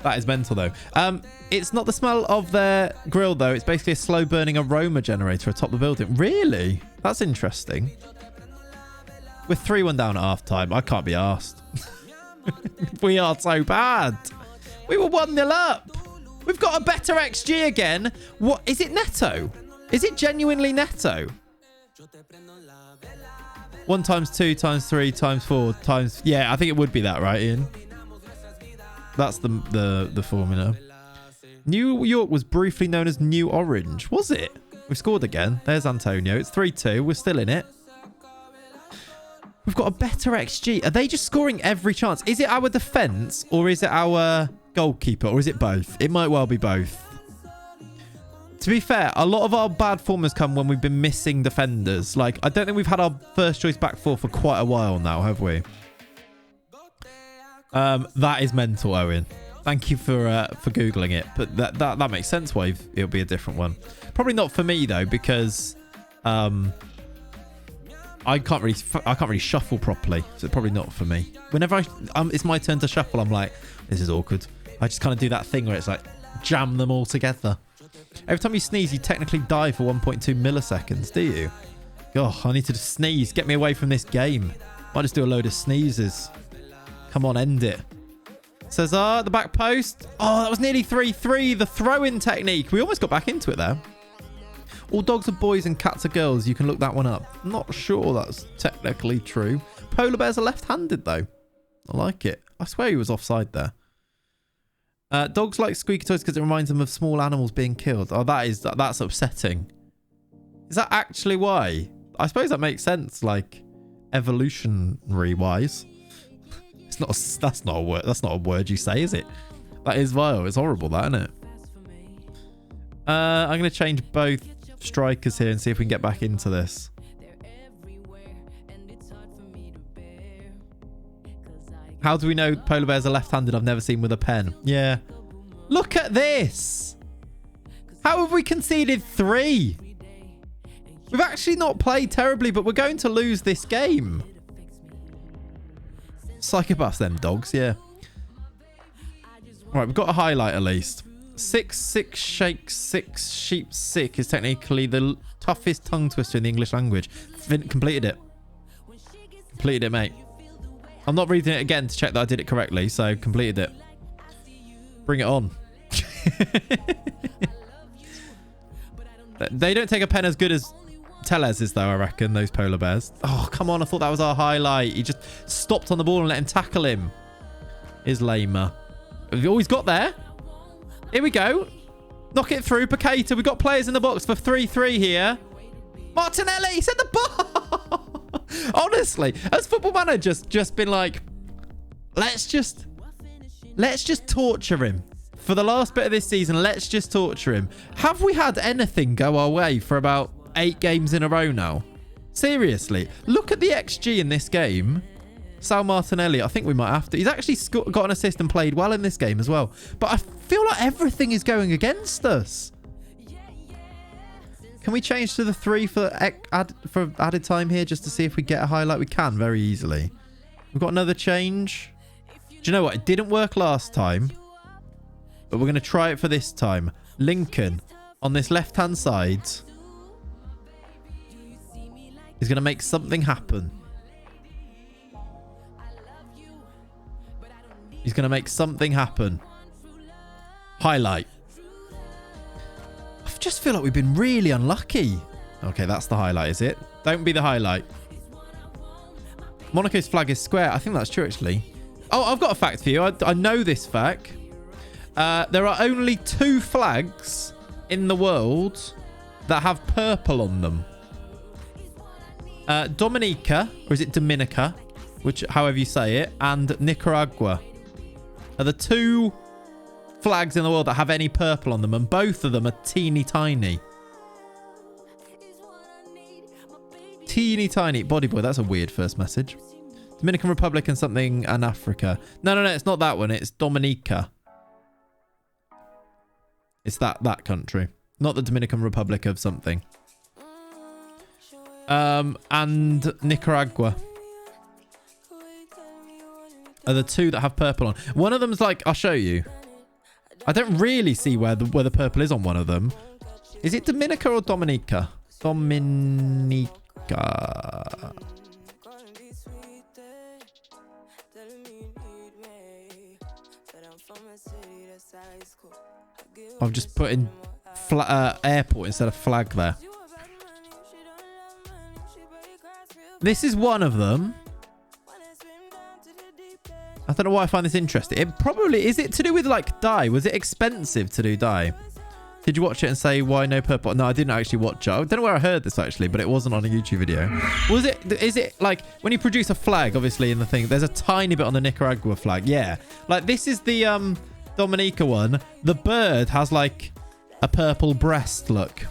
That is mental, though. It's not the smell of their grill, though. It's basically a slow burning aroma generator atop the building. Really? That's interesting. We're 3-1 down at half time. I can't be arsed. We are so bad. We were 1-0 up. We've got a better XG again. What is it, Neto? Is it genuinely Neto? 1 times 2 times 3 times 4 times... Yeah, I think it would be that, right, Ian? That's the formula. New York was briefly known as New Orange. Was it? We've scored again. There's Antonio. It's 3-2. We're still in it. We've got a better XG. Are they just scoring every chance? Is it our defence or is it our goalkeeper or is it both? It might well be both. To be fair, a lot of our bad form has come when we've been missing defenders. Like, I don't think we've had our first choice back four for quite a while now, have we? That is mental, Owen. Thank you for Googling it. But that makes sense why it'll be a different one. Probably not for me, though, because I can't really shuffle properly. So it's probably not for me. Whenever it's my turn to shuffle, I'm like, this is awkward. I just kind of do that thing where it's like, jam them all together. Every time you sneeze, you technically die for 1.2 milliseconds, do you? God, I need to just sneeze. Get me away from this game. Might just do a load of sneezes. Come on, end it. Cesar at the back post. Oh, that was nearly 3-3. The throw-in technique. We almost got back into it there. All dogs are boys and cats are girls. You can look that one up. Not sure that's technically true. Polar bears are left-handed, though. I like it. I swear he was offside there. Dogs like squeaky toys because it reminds them of small animals being killed. Oh, that's upsetting. Is that actually why? I suppose that makes sense, like evolutionary wise. That's not a word. That's not a word you say, is it? That is vile. It's horrible, that, isn't it? I'm going to change both strikers here and see if we can get back into this. How do we know polar bears are left-handed? I've never seen with a pen. Yeah. Look at this. How have we conceded 3? We've actually not played terribly, but we're going to lose this game. Psychopaths, them dogs, yeah. Right, we've got a highlight at least. 6 shakes 6 sheep sick is technically the toughest tongue twister in the English language. Completed it. Completed it, mate. I'm not reading it again to check that I did it correctly, so completed it. Bring it on. They don't take a pen as good as Tellez's, though, I reckon, those polar bears. Oh, come on. I thought that was our highlight. He just stopped on the ball and let him tackle him. Is lamer. We've always got there. Here we go. Knock it through. Paqueta. We've got players in the box for 3-3 here. Martinelli set the bar. Honestly, has Football Manager just been like, let's just torture him. For the last bit of this season, let's just torture him. Have we had anything go our way for about 8 games in a row now? Seriously, look at the XG in this game. Sal Martinelli, I think we might have to. He's actually got an assist and played well in this game as well. But I feel like everything is going against us. Can we change to the 3 for added time here just to see if we get a highlight? We can very easily. We've got another change. Do you know what? It didn't work last time. But we're going to try it for this time. Lincoln on this left-hand side is going to make something happen. He's going to make something happen. Highlight. I just feel like we've been really unlucky. Okay, that's the highlight, is it? Don't be the highlight. Monaco's flag is square. I think that's true, actually. Oh, I've got a fact for you. I know this fact. There are only 2 flags in the world that have purple on them. Dominica, or is it Dominica, which however you say it, and Nicaragua are the 2 flags in the world that have any purple on them, and both of them are teeny tiny. Teeny tiny. Body boy, that's a weird first message. Dominican Republic and something and Africa. No, it's not that one. It's Dominica. It's that country. Not the Dominican Republic of something. And Nicaragua are the 2 that have purple on. One of them's like, I'll show you. I don't really see where the purple is on one of them. Is it Dominica or Dominica? Dominica. I've just put in airport instead of flag there. This is one of them. I don't know why I find this interesting. It probably... Is it to do with, like, dye? Was it expensive to do dye? Did you watch it and say, why no purple? No, I didn't actually watch it. I don't know where I heard this, actually, but it wasn't on a YouTube video. Was it... Is it, like, when you produce a flag, obviously, in the thing, there's a tiny bit on the Nicaragua flag. Yeah. Like, this is the, Dominica one. The bird has, like, a purple breast look.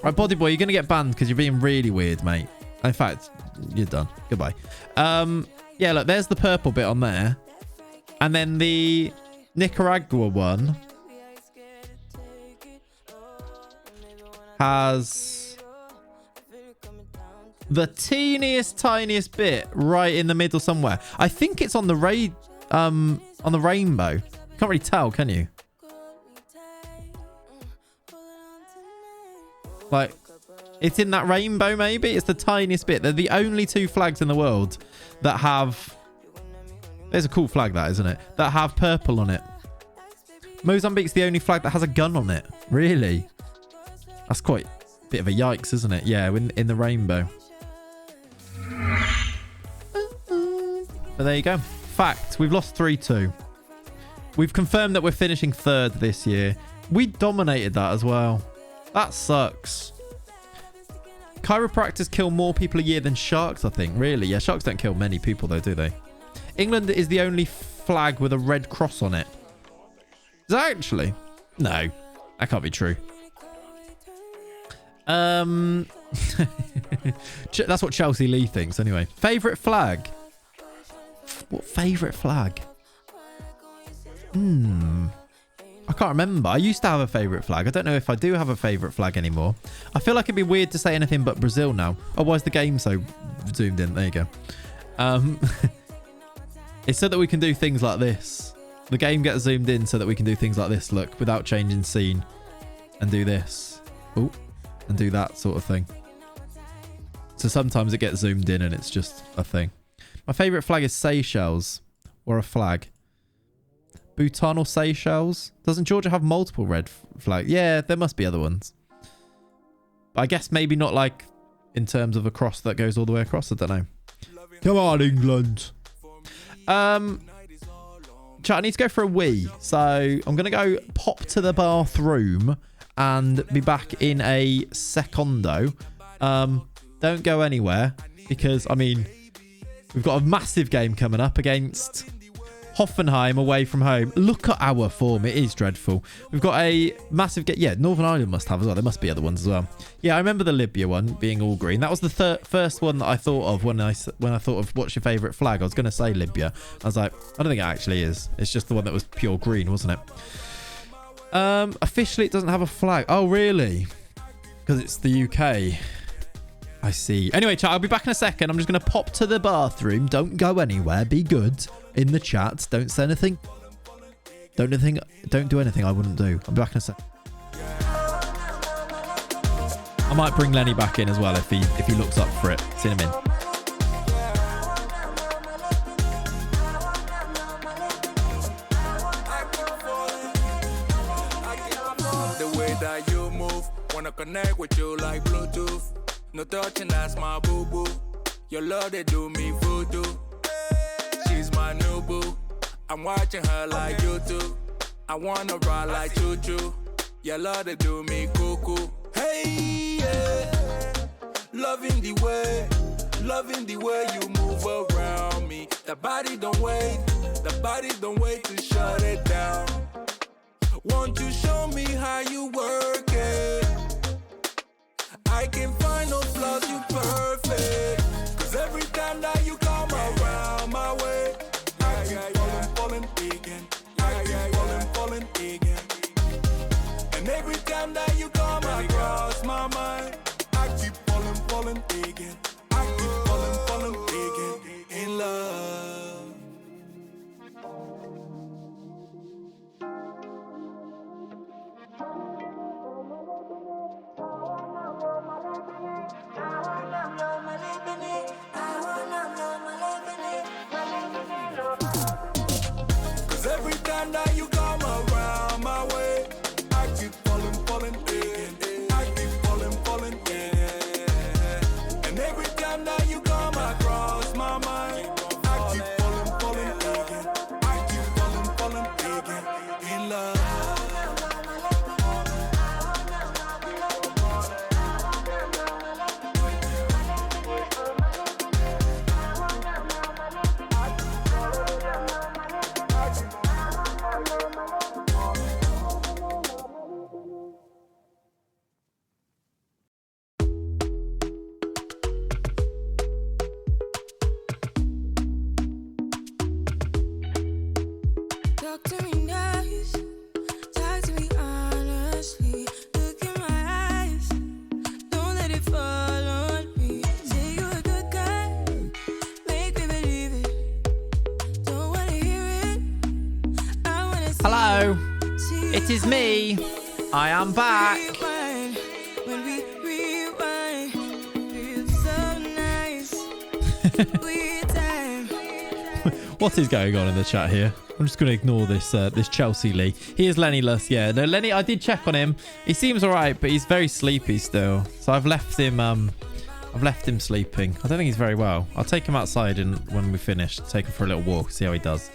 Right, body boy, you're going to get banned because you're being really weird, mate. In fact, you're done. Goodbye. Yeah, look, there's the purple bit on there. And then the Nicaragua one has the tiniest bit right in the middle somewhere. I think it's on the rainbow. Can't really tell, can you? Like, it's in that rainbow, maybe? It's the tiniest bit. They're the only 2 flags in the world that have... There's a cool flag, that, isn't it? That have purple on it. Mozambique's the only flag that has a gun on it. Really? That's quite a bit of a yikes, isn't it? Yeah, in the rainbow. But there you go. Fact, we've lost 3-2. We've confirmed that we're finishing 3rd this year. We dominated that as well. That sucks. Chiropractors kill more people a year than sharks, I think. Really? Yeah, sharks don't kill many people, though, do they? England is the only flag with a red cross on it. Is that actually? No, that can't be true. That's what Chelsea Lee thinks, anyway. Favourite flag? What favourite flag? I can't remember. I used to have a favourite flag. I don't know if I do have a favourite flag anymore. I feel like it'd be weird to say anything but Brazil now. Oh, why is the game so zoomed in? There you go. It's so that we can do things like this. the game gets zoomed in so that we can do things like this, look, without changing scene, and do this. Oh, and do that sort of thing. So sometimes it gets zoomed in and it's just a thing. My favourite flag is Seychelles. Or a flag. Bhutan or Seychelles? Doesn't Georgia have multiple red flags? Yeah, there must be other ones. I guess maybe not like in terms of a cross that goes all the way across. I don't know. Come on, England. Chat, I need to go for a wee. So I'm going to go pop to the bathroom and be back in a secondo. Don't go anywhere because, I mean, we've got a massive game coming up against Hoffenheim away from home. Look at our form. It is dreadful. We've got a massive game. Yeah, Northern Ireland must have as well. There must be other ones as well. Yeah, I remember the Libya one being all green. That was the first one that I thought of when I thought of what's your favourite flag. I was going to say Libya. I was like, I don't think it actually is. It's just the one that was pure green, wasn't it? Officially, it doesn't have a flag. Oh, really? Because it's the UK. I see. Anyway, chat, I'll be back in a second. I'm just going to pop to the bathroom. Don't go anywhere. Be good in the chat. Don't say anything. Don't do anything I wouldn't do. I'll be back in a second. I might bring Lenny back in as well if he looks up for it. See him in. The way that you move, wanna connect with you like Bluetooth. No touching, that's my boo-boo. Your love, they do me voodoo. She's my new boo. I'm watching her like YouTube. I wanna ride like choo-choo. Your love, they do me cuckoo. Hey, yeah. Loving the way you move around me. The body don't wait to shut it down. Won't you show me how you work it? I can find no flaws, you perfect. Cause every time that you come around my way, I keep falling again. I keep falling again. And every time that you come across my mind, I keep falling again. I keep falling again in love. Cause every time that you come around my way, I keep falling again. I keep falling again. And every time that you come across my mind, I keep falling again. I keep falling again in love. Talk to me nice, talk to me honestly. Look in my eyes, don't let it fall on me. Say you're a good guy, make me believe it. Don't wanna hear it, I wanna see Hello. see It is me. I am back. rewind. When we rewind, feels so nice. Weird time. What is going on in the chat here? I'm just going to ignore this this Chelsea Lee. He is Lenny-less. Yeah, no, Lenny, I did check on him. He seems all right, but he's very sleepy still. So I've left him sleeping. I don't think he's very well. I'll take him outside and when we finish, take him for a little walk, see how he does.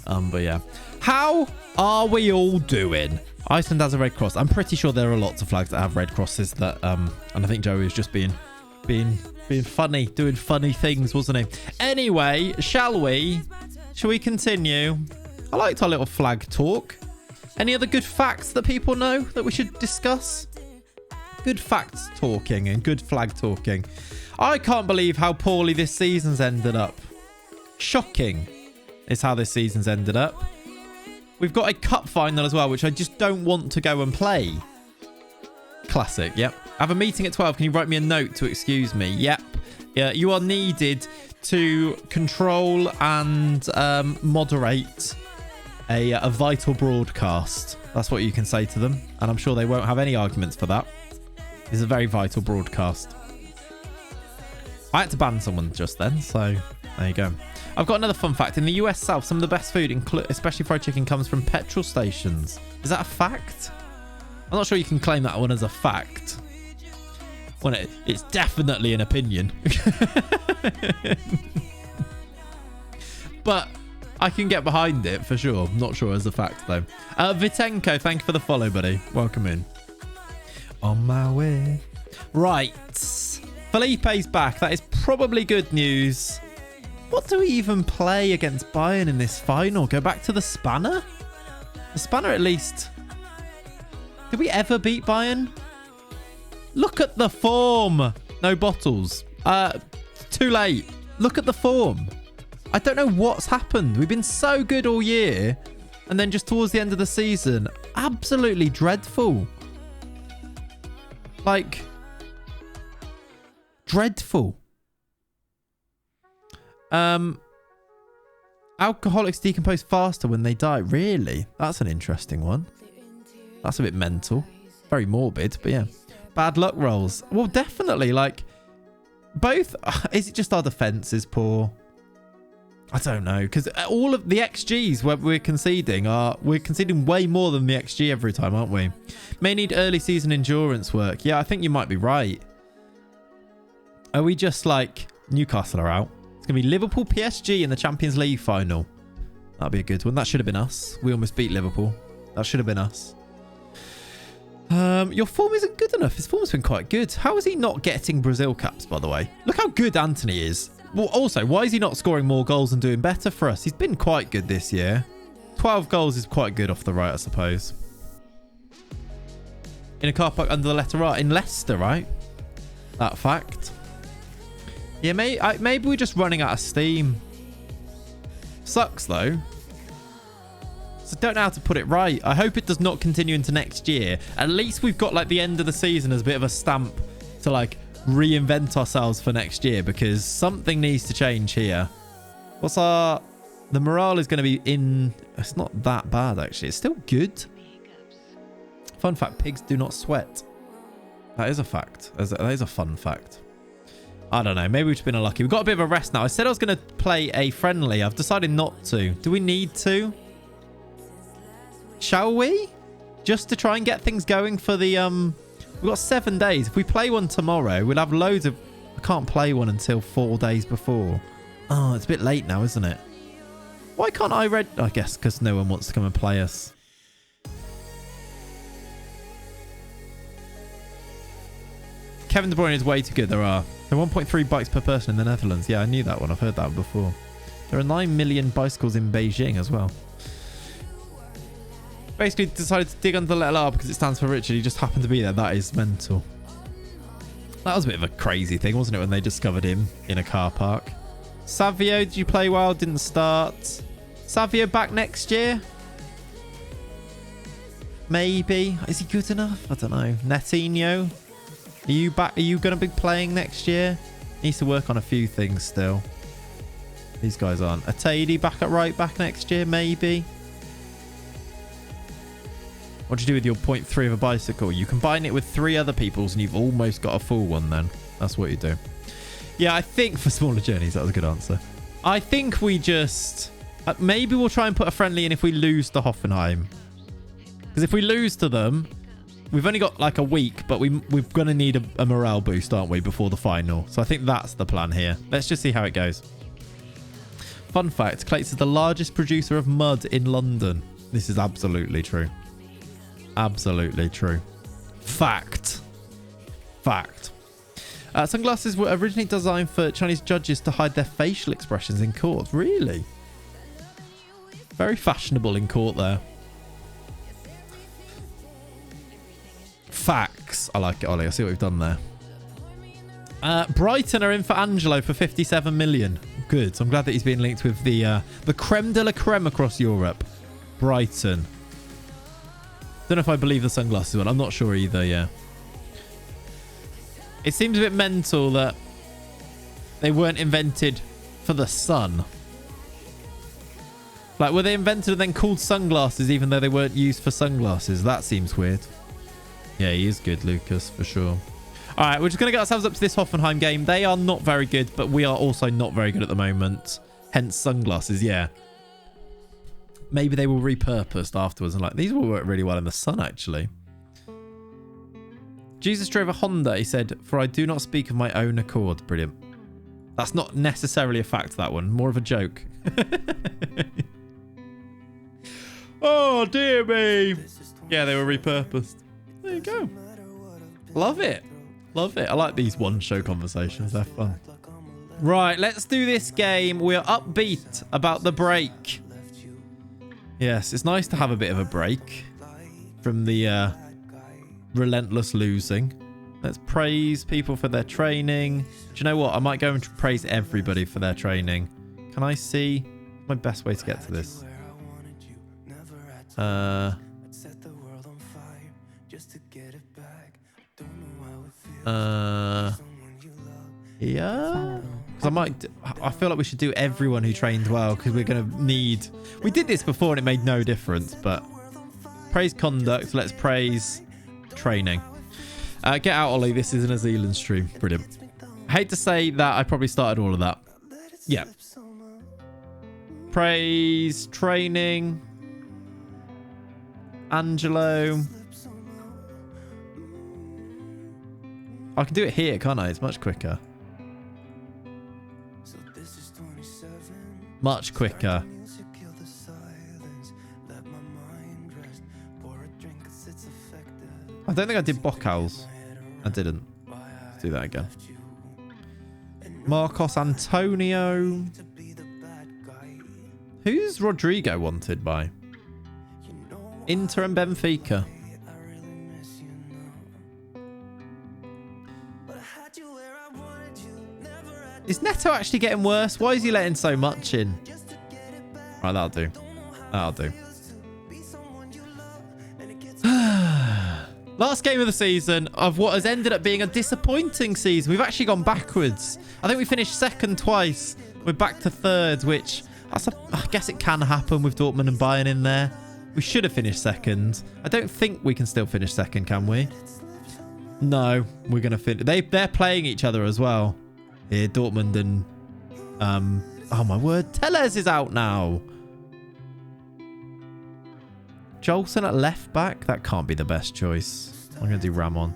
But yeah. How are we all doing? Iceland has a red cross. I'm pretty sure there are lots of flags that have red crosses that and I think Joey was just being funny, doing funny things, wasn't he? Anyway, shall we continue? I liked our little flag talk. Any other good facts that people know that we should discuss? Good facts talking and good flag talking. I can't believe how poorly this season's ended up. Shocking is how this season's ended up. We've got a cup final as well, which I just don't want to go and play. Classic, yep. I have a meeting at 12. Can you write me a note to excuse me? Yep. Yeah, you are needed to control and moderate a vital broadcast. That's what you can say to them. And I'm sure they won't have any arguments for that. It's a very vital broadcast. I had to ban someone just then, so there you go. I've got another fun fact. In the US South, some of the best food, especially fried chicken, comes from petrol stations. Is that a fact? I'm not sure you can claim that one as a fact. Well, it's definitely an opinion. But I can get behind it for sure. I'm not sure as a fact, though. Vitenko, thank you for the follow, buddy. Welcome in. On my way. Right. Felipe's back. That is probably good news. What do we even play against Bayern in this final? Go back to the Spanner? The Spanner at least. Did we ever beat Bayern? Look at the form. No bottles. Too late. Look at the form. I don't know what's happened. We've been so good all year. And then just towards the end of the season, absolutely dreadful. Like, dreadful. Alcoholics decompose faster when they die. Really? That's an interesting one. That's a bit mental. Very morbid, but yeah. Bad luck rolls. Well, definitely. Like, both. Is it just our defense is poor? I don't know. Because all of the XGs where we're conceding way more than the XG every time, aren't we? May need early season endurance work. Yeah, I think you might be right. Are we just like Newcastle are out? It's going to be Liverpool PSG in the Champions League final. That'd be a good one. That should have been us. We almost beat Liverpool. That should have been us. Your form isn't good enough. His form's been quite good. How is he not getting Brazil caps, by the way? Look how good Anthony is. Well, also, why is he not scoring more goals and doing better for us? He's been quite good this year. 12 goals is quite good off the right, I suppose. In a car park under the letter R. In Leicester, right? That fact. Yeah, maybe we're just running out of steam. Sucks, though. So don't know how to put it right. I hope it does not continue into next year. At least we've got like the end of the season as a bit of a stamp to like reinvent ourselves for next year, because something needs to change here. The morale is going to be in. It's not that bad, actually. It's still good. Fun fact, pigs do not sweat. That is a fact. That is a fun fact. I don't know. Maybe we've just been unlucky. We've got a bit of a rest now. I said I was going to play a friendly. I've decided not to. Do we need to? Shall we? Just to try and get things going for the... We've got 7 days. If we play one tomorrow, we'll have loads of... I can't play one until 4 days before. Oh, it's a bit late now, isn't it? Why can't I read... I guess because no one wants to come and play us. Kevin De Bruyne is way too good. There are 1.3 bikes per person in the Netherlands. Yeah, I knew that one. I've heard that one before. There are 9 million bicycles in Beijing as well. Basically decided to dig under the letter R because it stands for Richard. He just happened to be there. That is mental. That was a bit of a crazy thing, wasn't it, when they discovered him in a car park? Savio, did you play well? Didn't start. Savio back next year? Maybe. Is he good enough? I don't know. Netinho? Are you back? Are you going to be playing next year? Needs to work on a few things still. These guys aren't. Atadi back at right back next year? Maybe. What do you do with your 0.3 of a bicycle? You combine it with 3 other people's and you've almost got a full one then. That's what you do. Yeah, I think for smaller journeys, that was a good answer. I think we just... maybe we'll try and put a friendly in if we lose to Hoffenheim. Because if we lose to them, we've only got like a week, but we're going to need a morale boost, aren't we, before the final. So I think that's the plan here. Let's just see how it goes. Fun fact, Clates is the largest producer of mud in London. This is absolutely true. Absolutely true. Fact. Sunglasses were originally designed for Chinese judges to hide their facial expressions in court. Really? Very fashionable in court there. Facts. I like it, Ollie. I see what we've done there. Brighton are in for Angelo for 57 million. Good. So I'm glad that he's been linked with the creme de la creme across Europe. Brighton. Don't know if I believe the sunglasses one. I'm not sure either, yeah. It seems a bit mental that they weren't invented for the sun. Like, were they invented and then called sunglasses even though they weren't used for sunglasses? That seems weird. Yeah, he is good, Lucas, for sure. All right, we're just going to get ourselves up to this Hoffenheim game. They are not very good, but we are also not very good at the moment. Hence sunglasses, yeah. Maybe they were repurposed afterwards. And like, these will work really well in the sun, actually. Jesus drove a Honda, he said, for I do not speak of my own accord. Brilliant. That's not necessarily a fact, that one. More of a joke. Oh, dear me. Yeah, they were repurposed. There you go. Love it. Love it. I like these one-show conversations. They're fun. Right, let's do this game. We're upbeat about the break. Yes, it's nice to have a bit of a break from the relentless losing. Let's praise people for their training. Do you know what? I might go and praise everybody for their training. Can I see my best way to get to this? Yeah. Because I feel like we should do everyone who trained well, because we're going to need... We did this before and it made no difference, but praise conduct. Let's praise training. Get out, Ollie. This is a New Zealand stream. Brilliant. I hate to say that I probably started all of that. Yeah. Praise training. Angelo. I can do it here, can't I? It's much quicker. Much quicker. I don't think I did Bockhouse. I didn't. Let's do that again. Marcos Antonio. Who's Rodrigo wanted by? Inter and Benfica. Is Neto actually getting worse? Why is he letting so much in? Right, that'll do. That'll do. Last game of the season of what has ended up being a disappointing season. We've actually gone backwards. I think we finished second twice. We're back to third, which I guess it can happen with Dortmund and Bayern in there. We should have finished second. I don't think we can still finish second, can we? No, we're going to finish. They're playing each other as well. Here, Dortmund and... oh, my word. Tellez is out now. Jolson at left back? That can't be the best choice. I'm going to do Ramon.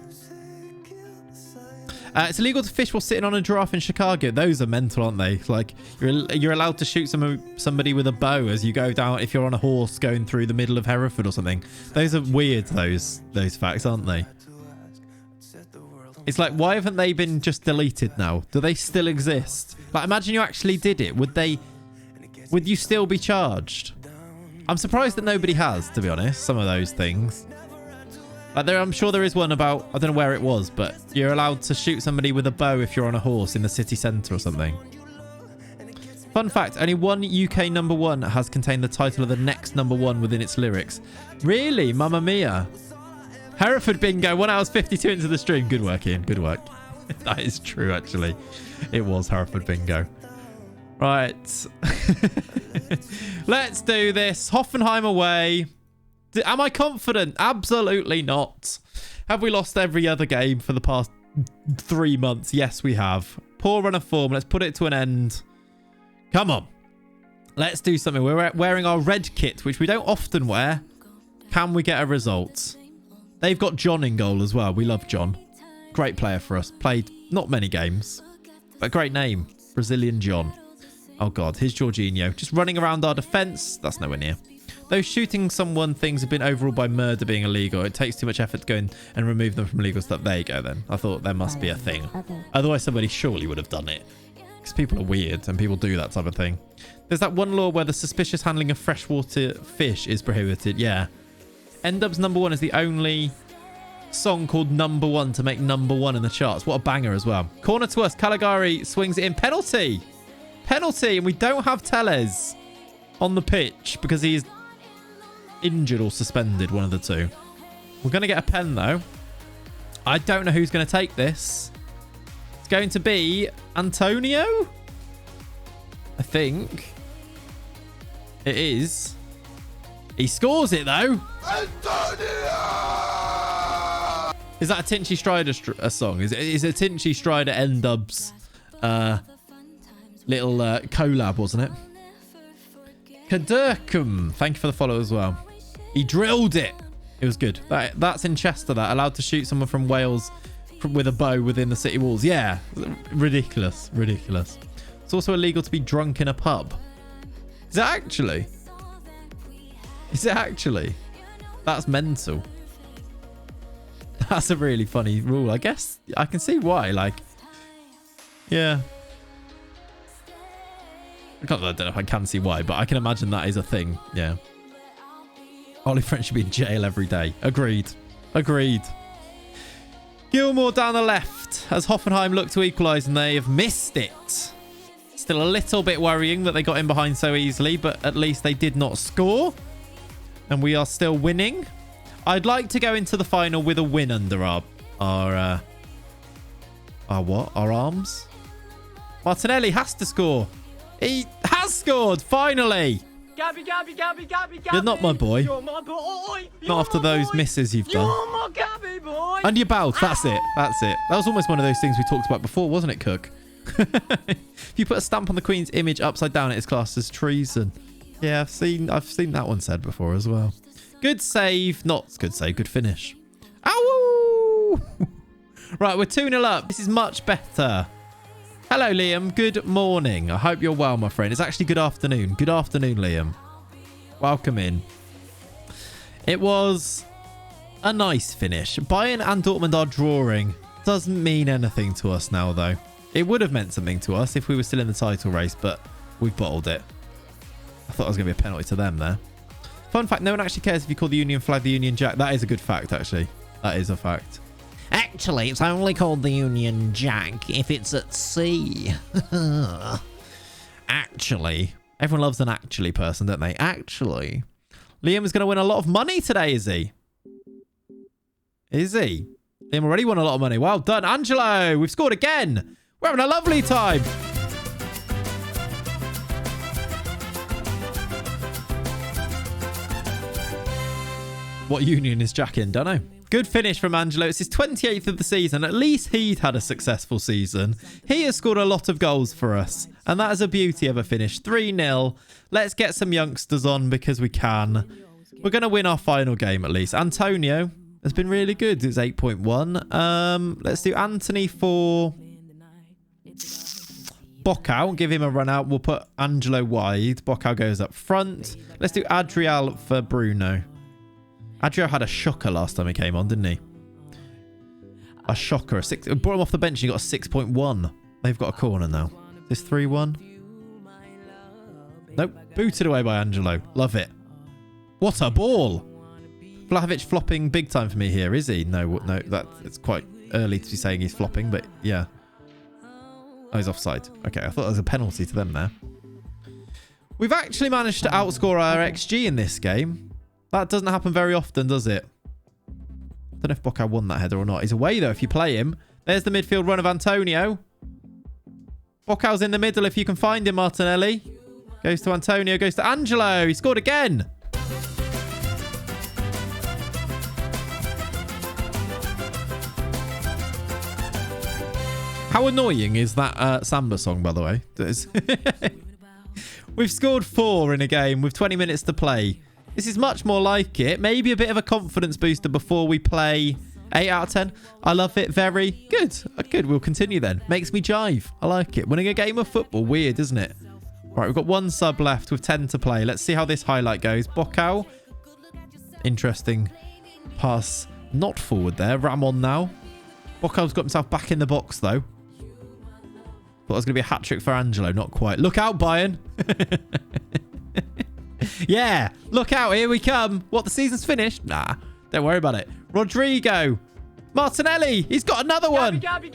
It's illegal to fish while sitting on a giraffe in Chicago. Those are mental, aren't they? Like, you're allowed to shoot somebody with a bow as you go down if you're on a horse going through the middle of Hereford or something. Those are weird, those facts, aren't they? It's like, why haven't they been just deleted now? Do they still exist? Like, imagine you actually did it. Would you still be charged? I'm surprised that nobody has, to be honest, some of those things. Like I'm sure there is one about, I don't know where it was, but you're allowed to shoot somebody with a bow if you're on a horse in the city centre or something. Fun fact, only one UK number one has contained the title of the next number one within its lyrics. Really? Mamma mia. Hereford bingo, 1 hour 52 into the stream. Good work, Ian. Good work. That is true, actually. It was Hereford bingo. Right. Let's do this. Hoffenheim away. Am I confident? Absolutely not. Have we lost every other game for the past 3 months? Yes, we have. Poor run of form. Let's put it to an end. Come on. Let's do something. We're wearing our red kit, which we don't often wear. Can we get a result? They've got John in goal as well. We love John. Great player for us. Played not many games, but great name. Brazilian John. Oh, God. Here's Jorginho. Just running around our defence. That's nowhere near. Those shooting someone things have been overruled by murder being illegal. It takes too much effort to go in and remove them from illegal stuff. There you go, then. I thought there must be a thing. Otherwise, somebody surely would have done it. Because people are weird and people do that type of thing. There's that one law where the suspicious handling of freshwater fish is prohibited. Yeah. N-Dub's number one is the only song called number one to make number one in the charts. What a banger as well. Corner to us. Caligari swings it in. Penalty. Penalty. And we don't have Tellez on the pitch because he's injured or suspended, one of the two. We're going to get a pen, though. I don't know who's going to take this. It's going to be Antonio, I think. It is. He scores it, though. Is that a Tinchy Strider song? Is it a Tinchy Strider N-Dubs little collab, wasn't it? Kadurkum. Thank you for the follow as well. He drilled it. It was good. That's in Chester, that. Allowed to shoot someone from Wales with a bow within the city walls. Yeah. Ridiculous. Ridiculous. It's also illegal to be drunk in a pub. Is it actually? Is it actually? That's mental. That's a really funny rule. I guess I can see why. Like, yeah. I don't know if I can see why, but I can imagine that is a thing. Yeah. Ollie French should be in jail every day. Agreed. Agreed. Gilmore down the left as Hoffenheim look to equalise and they have missed it. Still a little bit worrying that they got in behind so easily, but at least they did not score. And we are still winning. I'd like to go into the final with a win under our arms. Martinelli has to score. He has scored, finally. Gabby. You're not my boy. You're my boy. Not after those misses you've done. You're my Gabby boy. Under your belt. That's it. That's it. That was almost one of those things we talked about before, wasn't it, Cook? If you put a stamp on the Queen's image upside down, it is classed as treason. Yeah, I've seen that one said before as well. Good save. Not good save. Good finish. Ow! Right, we're 2-0 up. This is much better. Hello, Liam. Good morning. I hope you're well, my friend. It's actually good afternoon. Good afternoon, Liam. Welcome in. It was a nice finish. Bayern and Dortmund are drawing. Doesn't mean anything to us now, though. It would have meant something to us if we were still in the title race, but we've bottled it. I thought it was going to be a penalty to them there. Fun fact, no one actually cares if you call the Union flag the Union Jack. That is a good fact, actually. That is a fact. Actually, it's only called the Union Jack if it's at sea. Actually. Everyone loves an actually person, don't they? Actually. Liam is going to win a lot of money today, is he? Is he? Liam already won a lot of money. Well done, Angelo. We've scored again. We're having a lovely time. What Union is Jack in? Don't know. Good finish from Angelo. It's his 28th of the season. At least he'd had a successful season. He has scored a lot of goals for us. And that is a beauty of a finish. 3-0. Let's get some youngsters on because we can. We're going to win our final game at least. Antonio has been really good. It's 8.1. Let's do Anthony for Bocau. Give him a run out. We'll put Angelo wide. Bocau goes up front. Let's do Adriel for Bruno. Adriel had a shocker last time he came on, didn't he? A shocker. Brought him off the bench and he got a 6.1. They've got a corner now. Is this 3-1? Nope. Booted away by Angelo. Love it. What a ball. Vlahovic flopping big time for me here, is he? No, it's quite early to be saying he's flopping, but yeah. Oh, he's offside. Okay, I thought there was a penalty to them there. We've actually managed to outscore our XG in this game. That doesn't happen very often, does it? I don't know if Bocau won that header or not. He's away, though, if you play him. There's the midfield run of Antonio. Bocau's in the middle if you can find him, Martinelli. Goes to Antonio, goes to Angelo. He scored again. How annoying is that Samba song, by the way? We've scored 4 in a game with 20 minutes to play. This is much more like it. Maybe a bit of a confidence booster before we play. 8 out of 10. I love it. Very good. Good. We'll continue then. Makes me jive. I like it. Winning a game of football. Weird, isn't it? Right, we've got 1 sub left with 10 to play. Let's see how this highlight goes. Bocau. Interesting pass. Not forward there. Ramon now. Bocau's got himself back in the box, though. Thought it was going to be a hat-trick for Angelo. Not quite. Look out, Bayern. Yeah, look out, here we come. What, the season's finished? Nah, don't worry about it. Rodrigo. Martinelli, he's got another one. Gabby.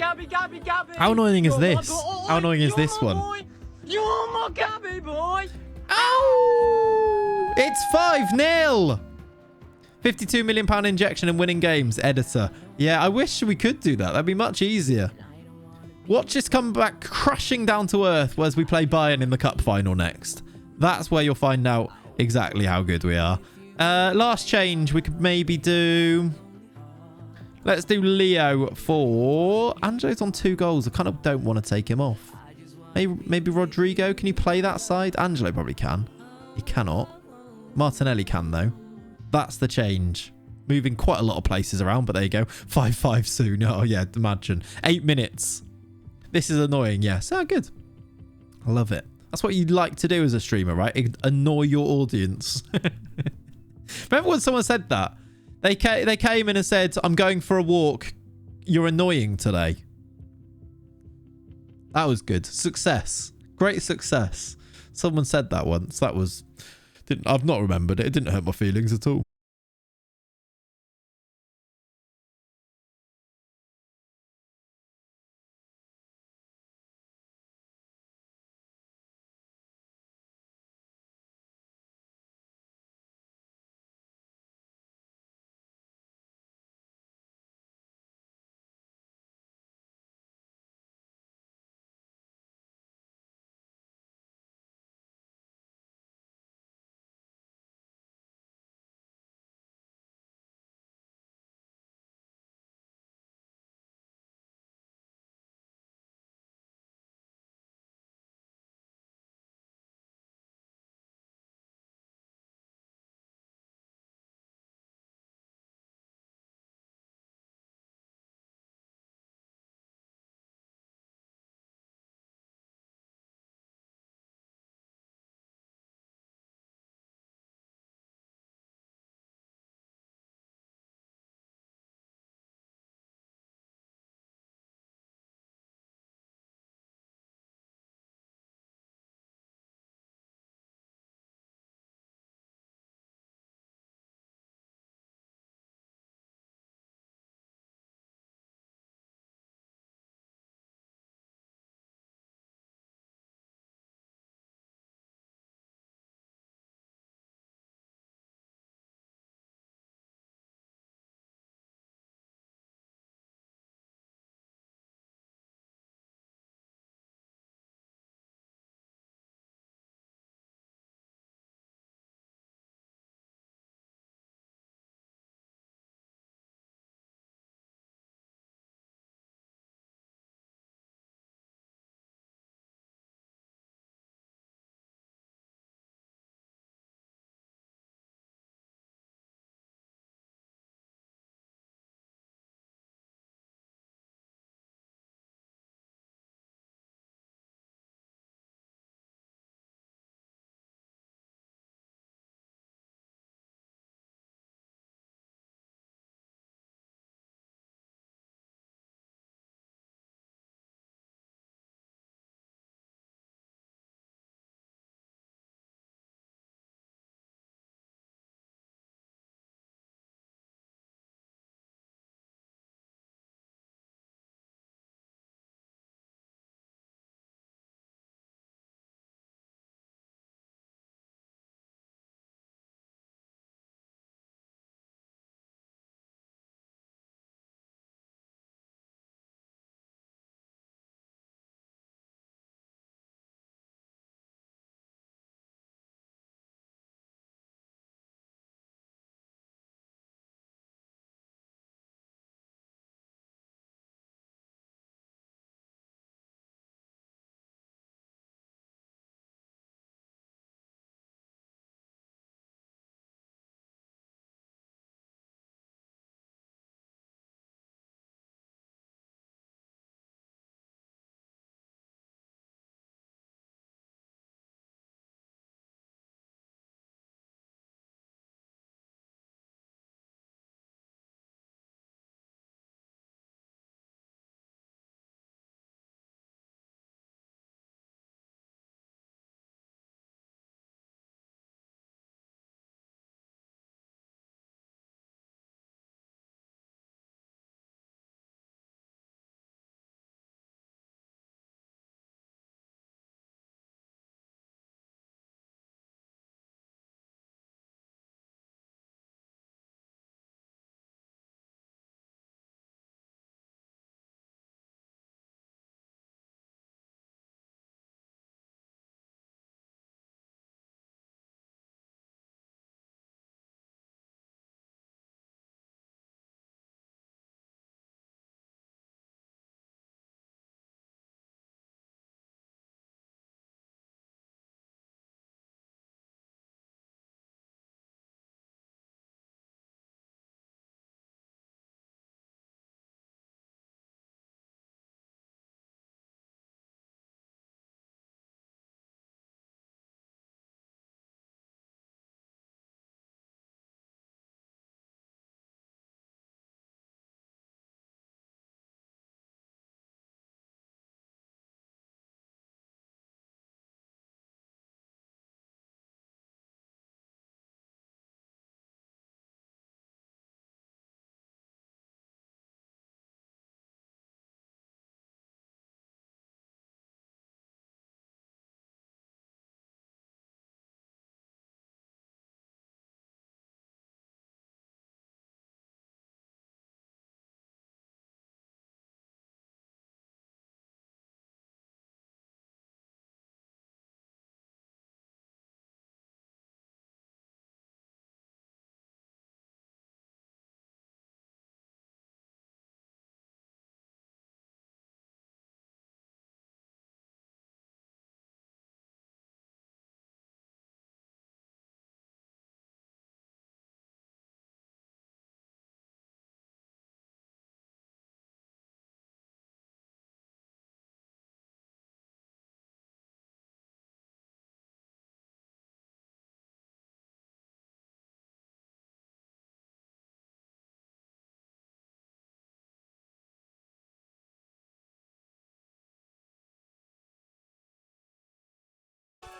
How annoying is this? How annoying is this one? You're my Gabby boy. Ow! It's 5-0. £52 million injection and winning games, editor. Yeah, I wish we could do that. That'd be much easier. Watch us come back crashing down to earth as we play Bayern in the cup final next. That's where you'll find out exactly how good we are. Last change, we could maybe do... Let's do Leo for... Angelo's on 2 goals. I kind of don't want to take him off. Maybe Rodrigo. Can you play that side? Angelo probably can. He cannot. Martinelli can, though. That's the change. Moving quite a lot of places around, but there you go. 5-5 soon. Oh, yeah, imagine. 8 minutes. This is annoying, yes. Oh, good. I love it. That's what you'd like to do as a streamer, right? Annoy your audience. Remember when someone said that? They came in and said, I'm going for a walk. You're annoying today. That was good. Success. Great success. Someone said that once. That was... I've not remembered it. It didn't hurt my feelings at all.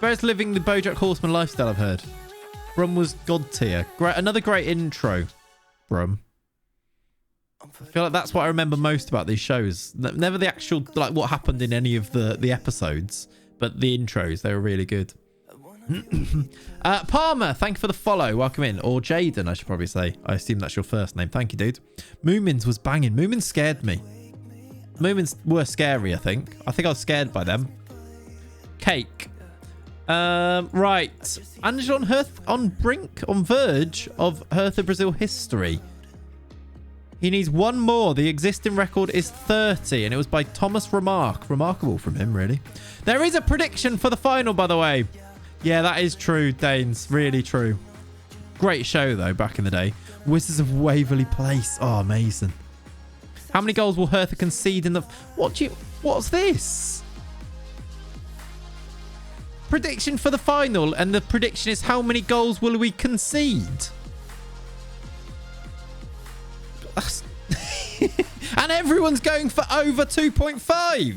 Bear's living the BoJack Horseman lifestyle, I've heard. Brum was god tier. Great, another great intro. Brum. I feel like that's what I remember most about these shows. Never the actual, like, what happened in any of the episodes, but the intros, they were really good. Palmer, thank you for the follow. Welcome in. Or Jaden, I should probably say. I assume that's your first name. Thank you, dude. Moomins was banging. Moomins scared me. Moomins were scary, I think. I think I was scared by them. Cake. Right. Angel on verge of Hertha Brazil history. He needs one more. The existing record is 30, and it was by Thomas Remark. Remarkable from him, really. There is a prediction for the final, by the way. Yeah, that is true, Danes. Really true. Great show, though, back in the day. Wizards of Waverley Place. Oh, amazing. How many goals will Hertha concede in the... What's this? Prediction for the final, and the prediction is how many goals will we concede? And everyone's going for over 2.5.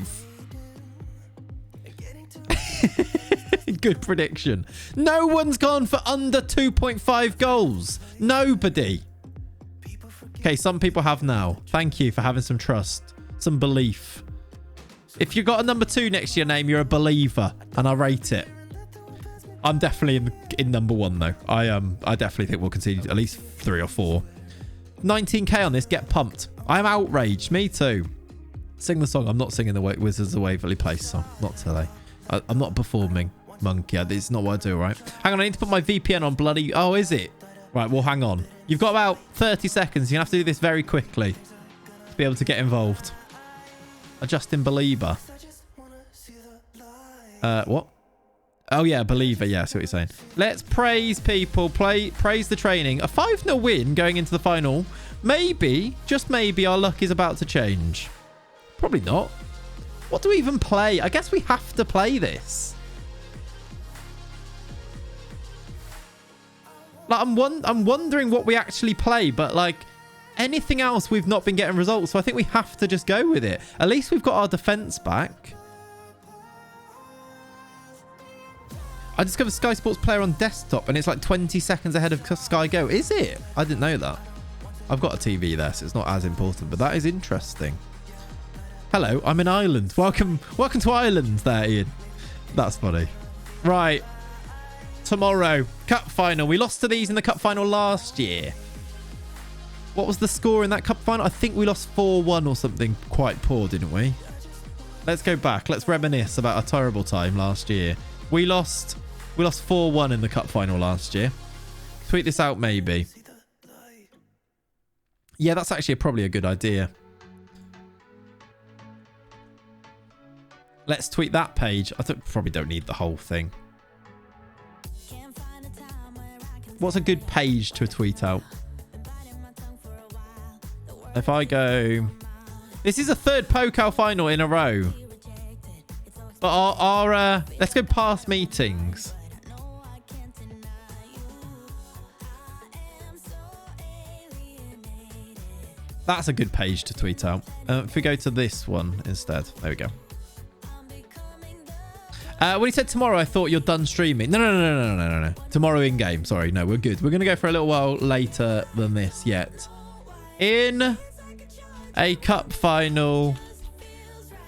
Good prediction. No one's gone for under 2.5 goals. Nobody. Okay, some people have now. Thank you for having some trust, some belief. If you've got a number 2 next to your name, you're a believer, and I rate it. I'm definitely in number 1 though. I definitely think we'll concede at least 3 or 4. 19k on this. Get pumped. I'm outraged. Me too. Sing the song. I'm not singing the Wizards of Waverley Place song. Not today. I'm not performing, monkey. It's not what I do, right? Hang on. I need to put my VPN on bloody... Oh, is it? Right. Well, hang on. You've got about 30 seconds. You're going to have to do this very quickly to be able to get involved. A Justin Belieber. What? Oh, yeah. Believer. Yeah, I see what you're saying. Let's praise people. Praise the training. A 5-0 win going into the final. Maybe, just maybe, our luck is about to change. Probably not. What do we even play? I guess we have to play this. Like, I'm wondering what we actually play, but like anything else, we've not been getting results. So I think we have to just go with it. At least we've got our defense back. I discovered Sky Sports Player on desktop, and it's like 20 seconds ahead of Sky Go. Is it? I didn't know that. I've got a TV there, so it's not as important, but that is interesting. Hello, I'm in Ireland. Welcome to Ireland there, Ian. That's funny. Right. Tomorrow, cup final. We lost to these in the cup final last year. What was the score in that cup final? I think we lost 4-1 or something quite poor, didn't we? Let's go back. Let's reminisce about a terrible time last year. We lost 4-1 in the cup final last year. Tweet this out, maybe. Yeah, that's actually probably a good idea. Let's tweet that page. I probably don't need the whole thing. What's a good page to tweet out? If I go... This is a 3rd Pokal final in a row. But our let's go past meetings. That's a good page to tweet out. If we go to this one instead. There we go. When he said tomorrow, I thought you're done streaming. No. Tomorrow in game. Sorry. No, we're good. We're going to go for a little while later than this yet. In a cup final.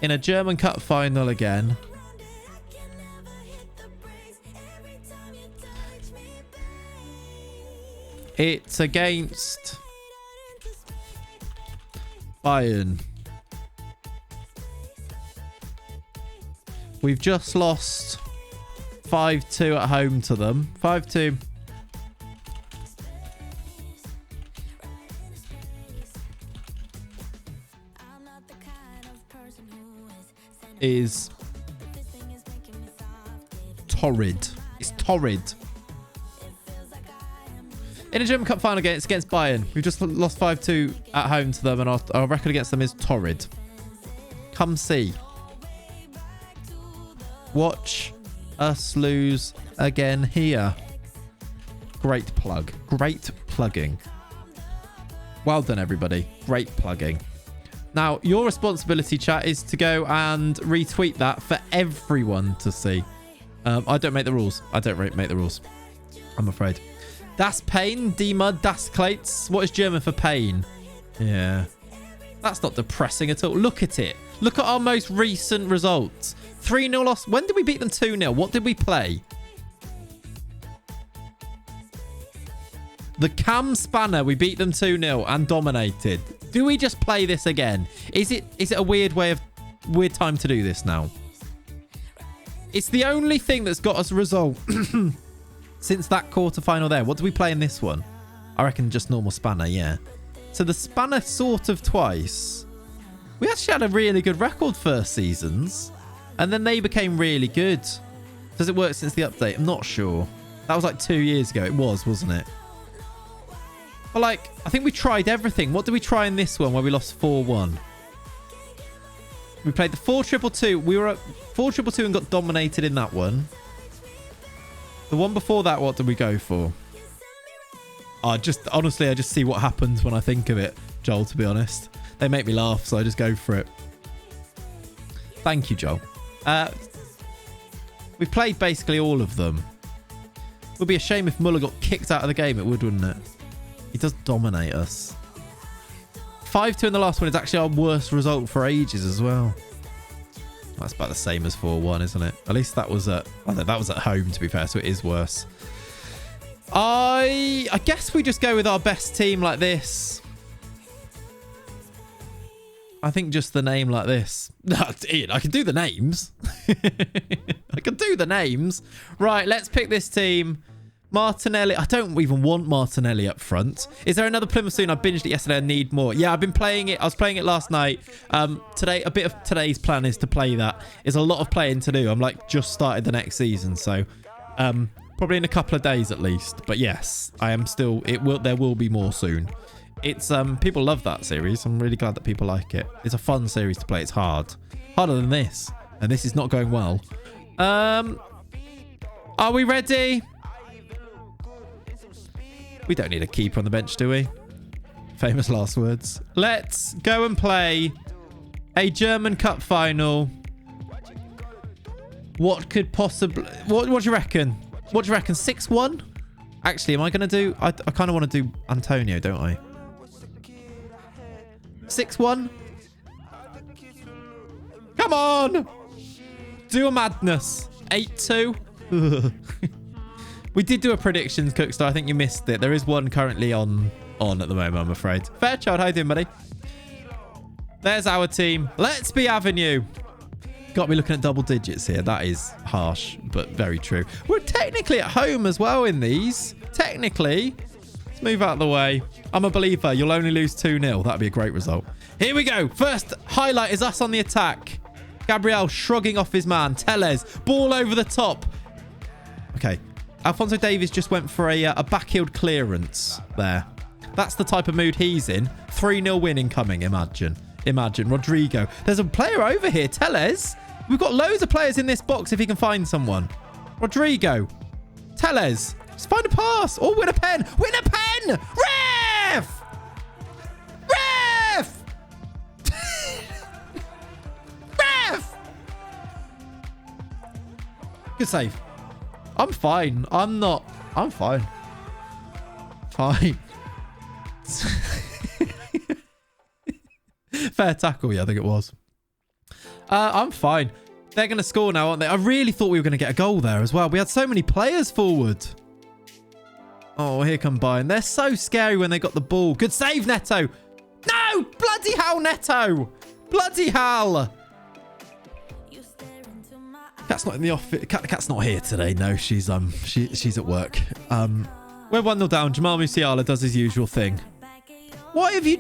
In a German cup final again. It's against Bayern. We've just lost 5-2 at home to them. 5-2. Is torrid. It's torrid. In a German Cup final against Bayern. We've just lost 5-2 at home to them, and our record against them is torrid. Come see. Watch us lose again here. Great plug. Great plugging. Well done, everybody. Great plugging. Now, your responsibility, chat, is to go and retweet that for everyone to see. I don't make the rules. I don't make the rules. I'm afraid. Das Pain, D-Mud, Das Klates. What is German for pain? Yeah. That's not depressing at all. Look at it. Look at our most recent results. 3-0 loss. When did we beat them 2-0? What did we play? The Cam Spanner. We beat them 2-0 and dominated. Do we just play this again? Is it a weird time to do this now? It's the only thing that's got us a result since that quarterfinal there. What do we play in this one? I reckon just normal Spanner, yeah. So the Spanner sort of twice. We actually had a really good record first seasons. And then they became really good. Does it work since the update? I'm not sure. That was like 2 years ago. It was, wasn't it? But like, I think we tried everything. What did we try in this one where we lost 4-1? We played the 4-2-2. We were at 4-2-2 and got dominated in that one. The one before that, what did we go for? Honestly, I just see what happens when I think of it, Joel, to be honest. They make me laugh, so I just go for it. Thank you, Joel. We played basically all of them. It would be a shame if Muller got kicked out of the game. It would, wouldn't it? He does dominate us. 5-2 in the last one is actually our worst result for ages as well. That's about the same as 4-1, isn't it? At least that was at... I know that was at home, to be fair, so it is worse. I guess we just go with our best team like this. I think just the name like this. Ian, I can do the names. I can do the names. Right, let's pick this team. Martinelli. I don't even want Martinelli up front. Is there another Plymouth soon? I binged it yesterday. I need more. Yeah, I've been playing it. I was playing it last night. Today, a bit of today's plan is to play that. There's a lot of playing to do. I'm like just started the next season, so probably in a couple of days at least. But yes, I am still. There will be more soon. It's people love that series. I'm really glad that people like it. It's a fun series to play. It's harder than this, and this is not going well. Are we ready? We don't need a keeper on the bench, do we? Famous last words. Let's go and play a German Cup final. What could possibly... What do you reckon? What do you reckon? 6-1? Actually, am I going to do... I kind of want to do Antonio, don't I? 6-1? Come on! Do a madness. 8-2? We did do a predictions, Cookster. I think you missed it. There is one currently on at the moment, I'm afraid. Fairchild, how you doing, buddy? There's our team. Let's be Avenue. Got me looking at double digits here. That is harsh, but very true. We're technically at home as well in these. Technically. Let's move out of the way. I'm a believer. You'll only lose 2-0. That'd be a great result. Here we go. First highlight is us on the attack. Gabriel shrugging off his man. Tellez. Ball over the top. Okay. Alphonso Davies just went for a backheel clearance there. That's the type of mood he's in. 3-0 win incoming, imagine. Imagine. Rodrigo. There's a player over here. Tellez. We've got loads of players in this box if he can find someone. Rodrigo. Tellez. Just find a pass. Or win a pen. Win a pen! Ref! Ref! Ref! Good save. I'm fine. I'm fine. Fine. Fair tackle, yeah, I think it was. I'm fine. They're going to score now, aren't they? I really thought we were going to get a goal there as well. We had so many players forward. Oh, here come Bayern. They're so scary when they got the ball. Good save, Neto. No! Bloody hell, Neto! Bloody hell! Cat's not in the office. Cat's not here today. No, she's at work. We're 1-0 down. Jamal Musiala does his usual thing. Why have you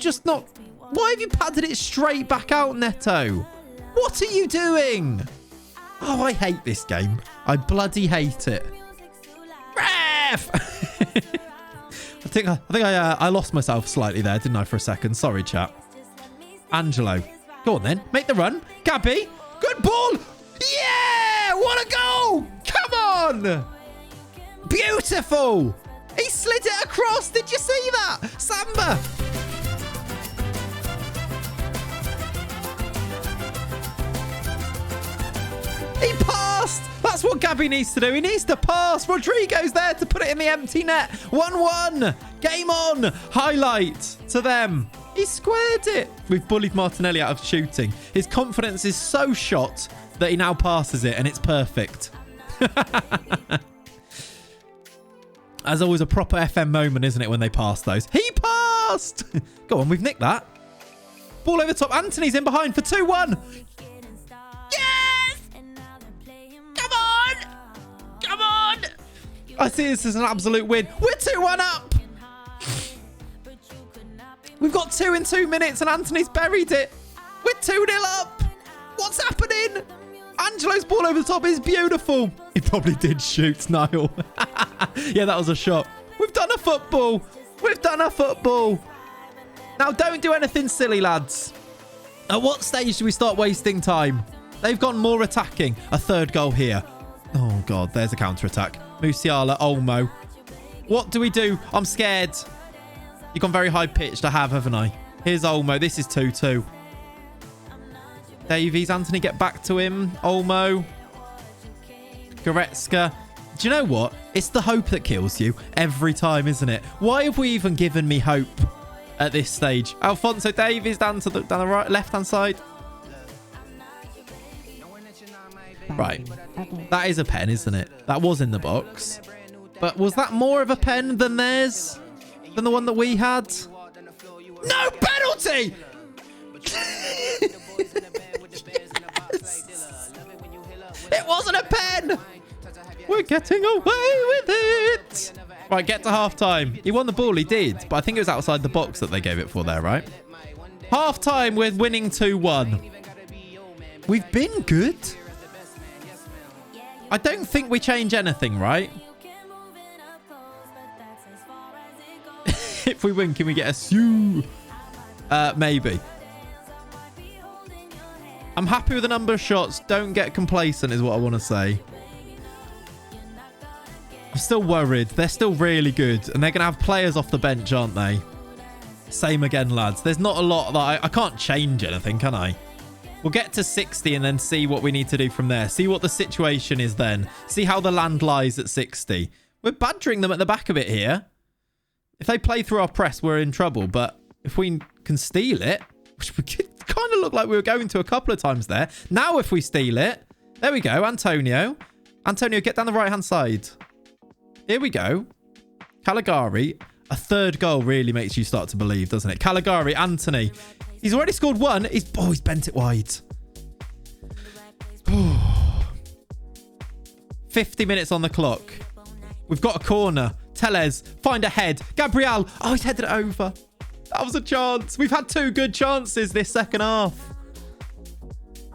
padded it straight back out, Neto? What are you doing? Oh, I hate this game. I bloody hate it. Ref! I think I lost myself slightly there, didn't I, for a second? Sorry, chat. Angelo. Go on then. Make the run. Gabby. Good ball. Yeah! What a goal! Come on! Beautiful! He slid it across. Did you see that? Samba. He passed. That's That's what Gabby needs to do. He needs to pass. Rodrigo's there to put it in the empty net. 1-1. Game on. Highlight to them. He squared it. We've bullied Martinelli out of shooting. His confidence is so shot that he now passes it, and it's perfect. As always, a proper FM moment, isn't it, when they pass those? He passed! Go on, we've nicked that. Ball over top. Anthony's in behind for 2-1. Yes! Come on! Come on! I see this as an absolute win. We're 2-1 up! We've got 2 in 2 minutes and Anthony's buried it. We're 2-0 up. What's happening? Angelo's ball over the top is beautiful. He probably did shoot, Niall. Yeah, that was a shot. We've done a football. We've done a football. Now, don't do anything silly, lads. At what stage do we start wasting time? They've gone more attacking. A third goal here. Oh, God. There's a counter-attack. Musiala, Olmo. What do we do? I'm scared. You've gone very high-pitched. I have, haven't I? Here's Olmo. This is 2-2. Davies, Anthony, get back to him. Olmo. Goretzka. Do you know what? It's the hope that kills you every time, isn't it? Why have we even given me hope at this stage? Alphonso Davies down the right, left-hand side. Right. That is a pen, isn't it? That was in the box. But was that more of a pen than theirs? Than the one that we had? No penalty! It wasn't a pen! We're getting away with it! Right, get to half-time. He won the ball, he did. But I think it was outside the box that they gave it for there, right? Half-time, we're winning 2-1. We've been good. I don't think we change anything, right? If we win, can we get a sue? Maybe. I'm happy with the number of shots. Don't get complacent is what I want to say. I'm still worried. They're still really good. And they're going to have players off the bench, aren't they? Same again, lads. There's not a lot that I can't change anything, can I? We'll get to 60 and then see what we need to do from there. See what the situation is then. See how the land lies at 60. We're badgering them at the back of it here. If they play through our press, we're in trouble. But if we can steal it, which we kind of look like we were going to a couple of times there. Now if we steal it, there we go. Antonio, get down the right-hand side. Here we go. Caligari. A third goal really makes you start to believe, doesn't it? Caligari, Anthony. He's already scored one. He's bent it wide. 50 minutes on the clock. We've got a corner. Tellez, find a head. Gabriel. Oh, he's headed it over. That was a chance. We've had 2 good chances this second half.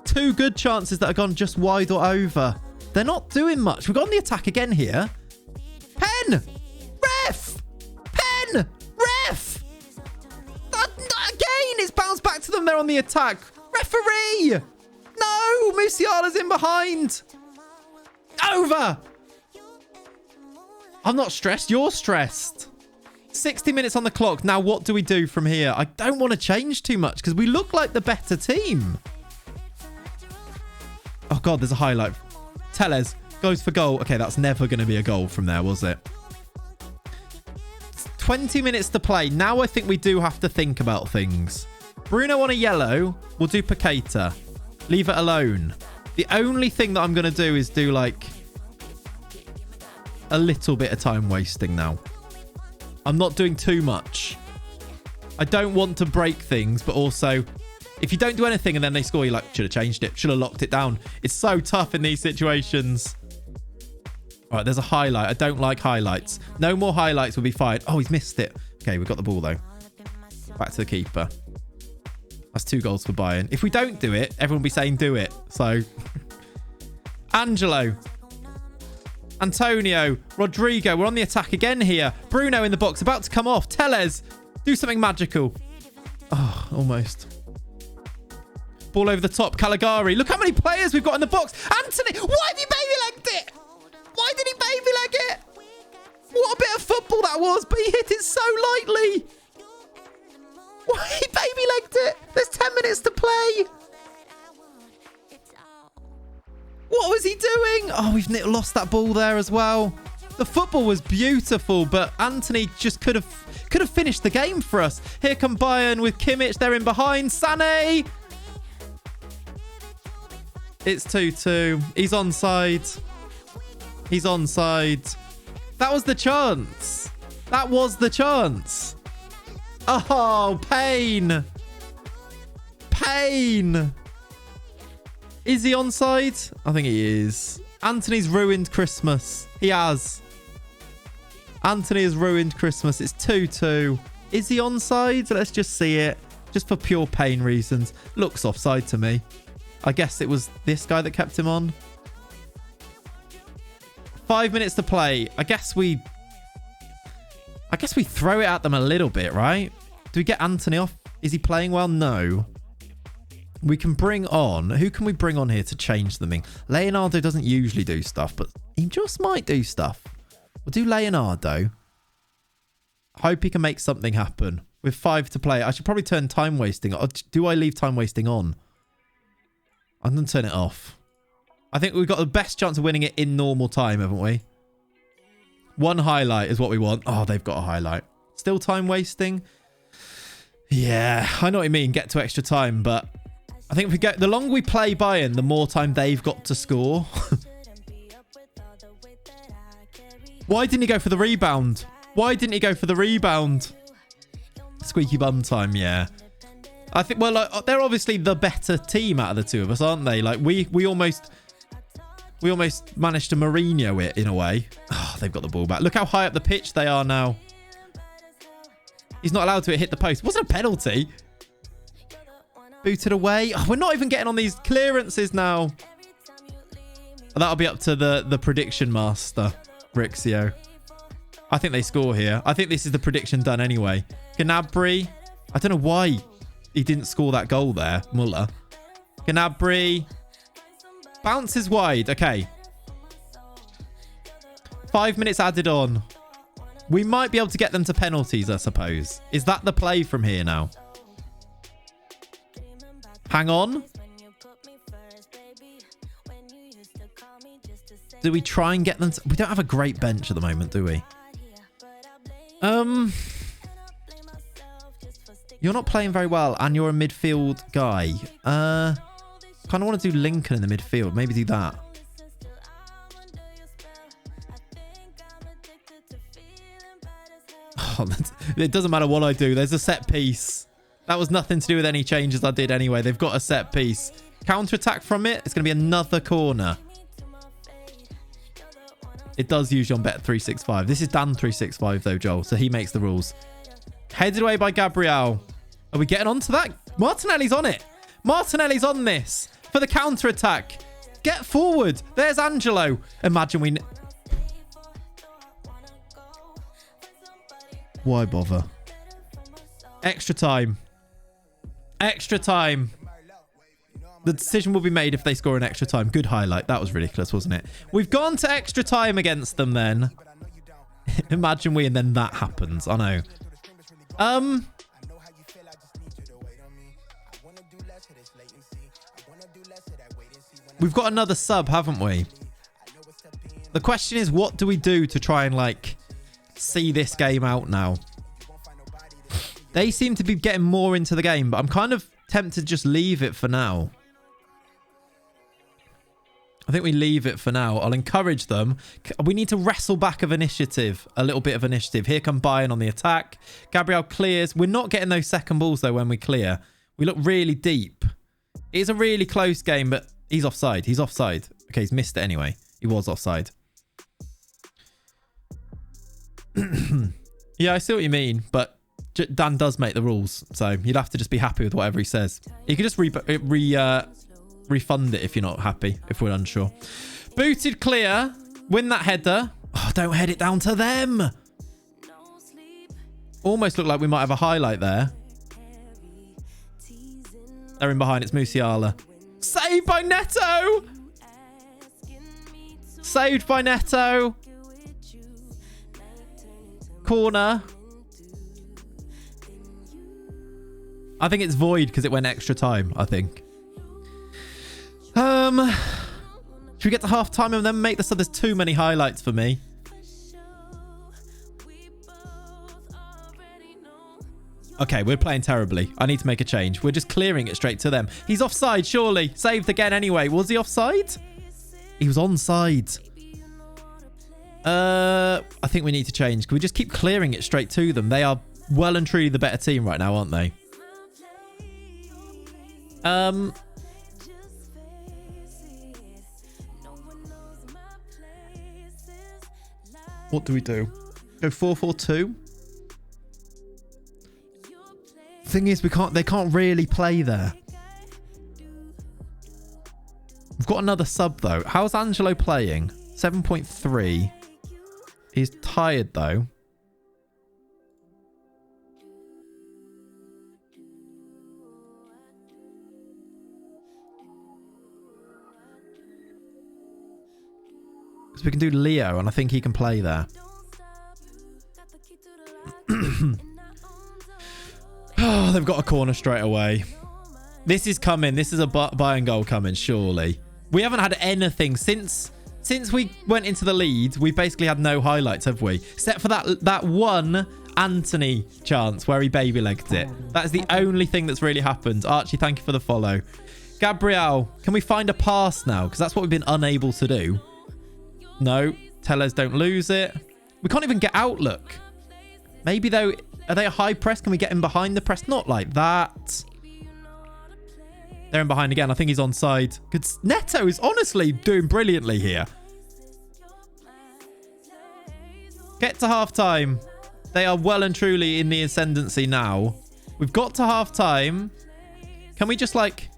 2 good chances that have gone just wide or over. They're not doing much. We've got on the attack again here. Pen! Ref! Pen! Ref! Again, it's bounced back to them. They're on the attack. Referee! No! Musiala's in behind. Over! I'm not stressed. You're stressed. 60 minutes on the clock. Now, what do we do from here? I don't want to change too much because we look like the better team. Oh, God, there's a highlight. Tellez goes for goal. Okay, that's never going to be a goal from there, was it? 20 minutes to play. Now I think we do have to think about things. Bruno on a yellow. We'll do Paqueta. Leave it alone. The only thing that I'm going to do is do, like, a little bit of time wasting now. I'm not doing too much. I don't want to break things, but also, if you don't do anything and then they score, you're like, should have changed it. Should have locked it down. It's so tough in these situations. All right, there's a highlight. I don't like highlights. No more highlights will be fine. Oh, he's missed it. Okay, we've got the ball, though. Back to the keeper. That's 2 goals for Bayern. If we don't do it, everyone will be saying do it. So, Angelo. Antonio. Rodrigo. We're on the attack again here. Bruno in the box. About to come off. Tellez. Do something magical. Oh, almost. Ball over the top. Caligari. Look how many players we've got in the box. Anthony. Why have you baby-legged it? Why did he baby-leg it? What a bit of football that was, but he hit it so lightly. Why he baby-legged it? There's 10 minutes to play. What was he doing? Oh, we've lost that ball there as well. The football was beautiful, but Anthony just could have finished the game for us. Here come Bayern with Kimmich. They're in behind. Sané. It's 2-2. He's onside. He's onside. That was the chance. That was the chance. Oh, pain. Pain. Is he onside? I think he is. Anthony's ruined Christmas. He has. Anthony has ruined Christmas. It's 2-2. Is he onside? Let's just see it. Just for pure pain reasons. Looks offside to me. I guess it was this guy that kept him on. 5 minutes to play. I guess we throw it at them a little bit, right? Do we get Anthony off? Is he playing well? No. We can bring on... Who can we bring on here to change something? Leonardo doesn't usually do stuff, but he just might do stuff. We'll do Leonardo. Hope he can make something happen. With 5 to play, I should probably turn time wasting. Or do I leave time wasting on? I'm going to turn it off. I think we've got the best chance of winning it in normal time, haven't we? 1 highlight is what we want. Oh, they've got a highlight. Still time wasting? Yeah, I know what you mean. Get to extra time, but I think if we get... The longer we play Bayern, the more time they've got to score. Why didn't he go for the rebound? Why didn't he go for the rebound? Squeaky bum time, yeah. I think, well, like, they're obviously the better team out of the two of us, aren't they? Like, we almost managed to Mourinho it in a way. Oh, they've got the ball back. Look how high up the pitch they are now. He's not allowed to hit the post. Wasn't a penalty. Booted away. Oh, we're not even getting on these clearances now. That'll be up to the prediction master, Rixio. I think they score here. I think this is the prediction done anyway. Gnabry. I don't know why he didn't score that goal there. Muller. Gnabry. Bounces wide. Okay. 5 minutes added on. We might be able to get them to penalties, I suppose. Is that the play from here now? Hang on. Do we try and get them to... We don't have a great bench at the moment, do we? You're not playing very well and you're a midfield guy. Kind of want to do Lincoln in the midfield. Maybe do that. Oh, it doesn't matter what I do. There's a set piece. That was nothing to do with any changes I did anyway. They've got a set piece. Counter-attack from it. It's going to be another corner. It does usually on Bet365. This is Dan365 though, Joel. So he makes the rules. Headed away by Gabriel. Are we getting onto that? Martinelli's on it. Martinelli's on this. For the counter-attack. Get forward. There's Angelo. Imagine we... Why bother? Extra time. Extra time. The decision will be made if they score an extra time. Good highlight. That was ridiculous, wasn't it? We've gone to extra time against them then. Imagine we and then that happens. I know. We've got another sub, haven't we? The question is, what do we do to try and, like, see this game out now? They seem to be getting more into the game, but I'm kind of tempted to just leave it for now. I think we leave it for now. I'll encourage them. We need to wrestle back of initiative. A little bit of initiative. Here come Bayern on the attack. Gabriel clears. We're not getting those second balls, though, when we clear. We look really deep. It's a really close game, but he's offside. He's offside. Okay, he's missed it anyway. He was offside. Yeah, I see what you mean, but Dan does make the rules, so you'd have to just be happy with whatever he says. You could just refund it if you're not happy, if we're unsure. Booted clear. Win that header. Oh, don't head it down to them. Almost looked like we might have a highlight there. They're in behind. It's Musiala. Saved by Neto. Saved by Neto. Corner. I think it's void because it went extra time, I think. Should we get to half time and then make the sub? There's too many highlights for me. Okay, we're playing terribly. I need to make a change. We're just clearing it straight to them. He's offside, surely. Saved again anyway. Was he offside? He was onside. I think we need to change. Can we just keep clearing it straight to them? They are well and truly the better team right now, aren't they? What do we do? Go 4-4-2? Thing is, they can't really play there. We've got another sub though. How's Angelo playing? 7.3. He's tired though. Because we can do Leo and I think he can play there. Oh, they've got a corner straight away. This is coming. This is a Bayern goal coming, surely. We haven't had anything since we went into the lead. We basically had no highlights, have we? Except for that one Anthony chance where he baby-legged it. That is the only thing that's really happened. Archie, thank you for the follow. Gabriel, can we find a pass now? Because that's what we've been unable to do. No. Tellers don't lose it. We can't even get out, look. Maybe, though... Are they a high press? Can we get him behind the press? Not like that. They're in behind again. I think he's onside. Because Neto is honestly doing brilliantly here. Get to half-time. They are well and truly in the ascendancy now. We've got to half-time. Can we just, like,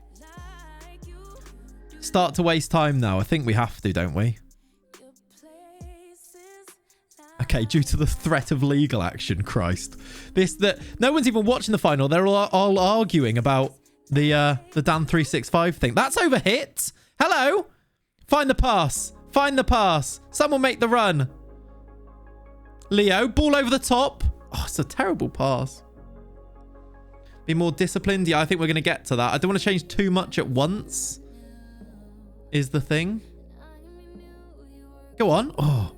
start to waste time now? I think we have to, don't we? Okay, due to the threat of legal action, Christ. No one's even watching the final. They're all arguing about the Dan 365 thing. That's overhit. Hello. Find the pass. Find the pass. Someone make the run. Leo, ball over the top. Oh, it's a terrible pass. Be more disciplined. Yeah, I think we're going to get to that. I don't want to change too much at once. Is the thing. Go on. Oh.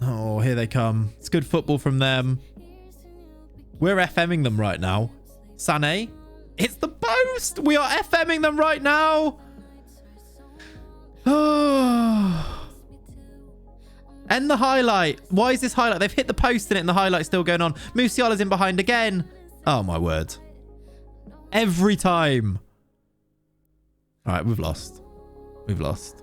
Oh, here they come. It's good football from them. We're FMing them right now. Sané. It's the post. We are FMing them right now. End the highlight. Why is this highlight? They've hit the post in it and the highlight's still going on. Musiala's in behind again. Oh, my word. Every time. All right, we've lost. We've lost.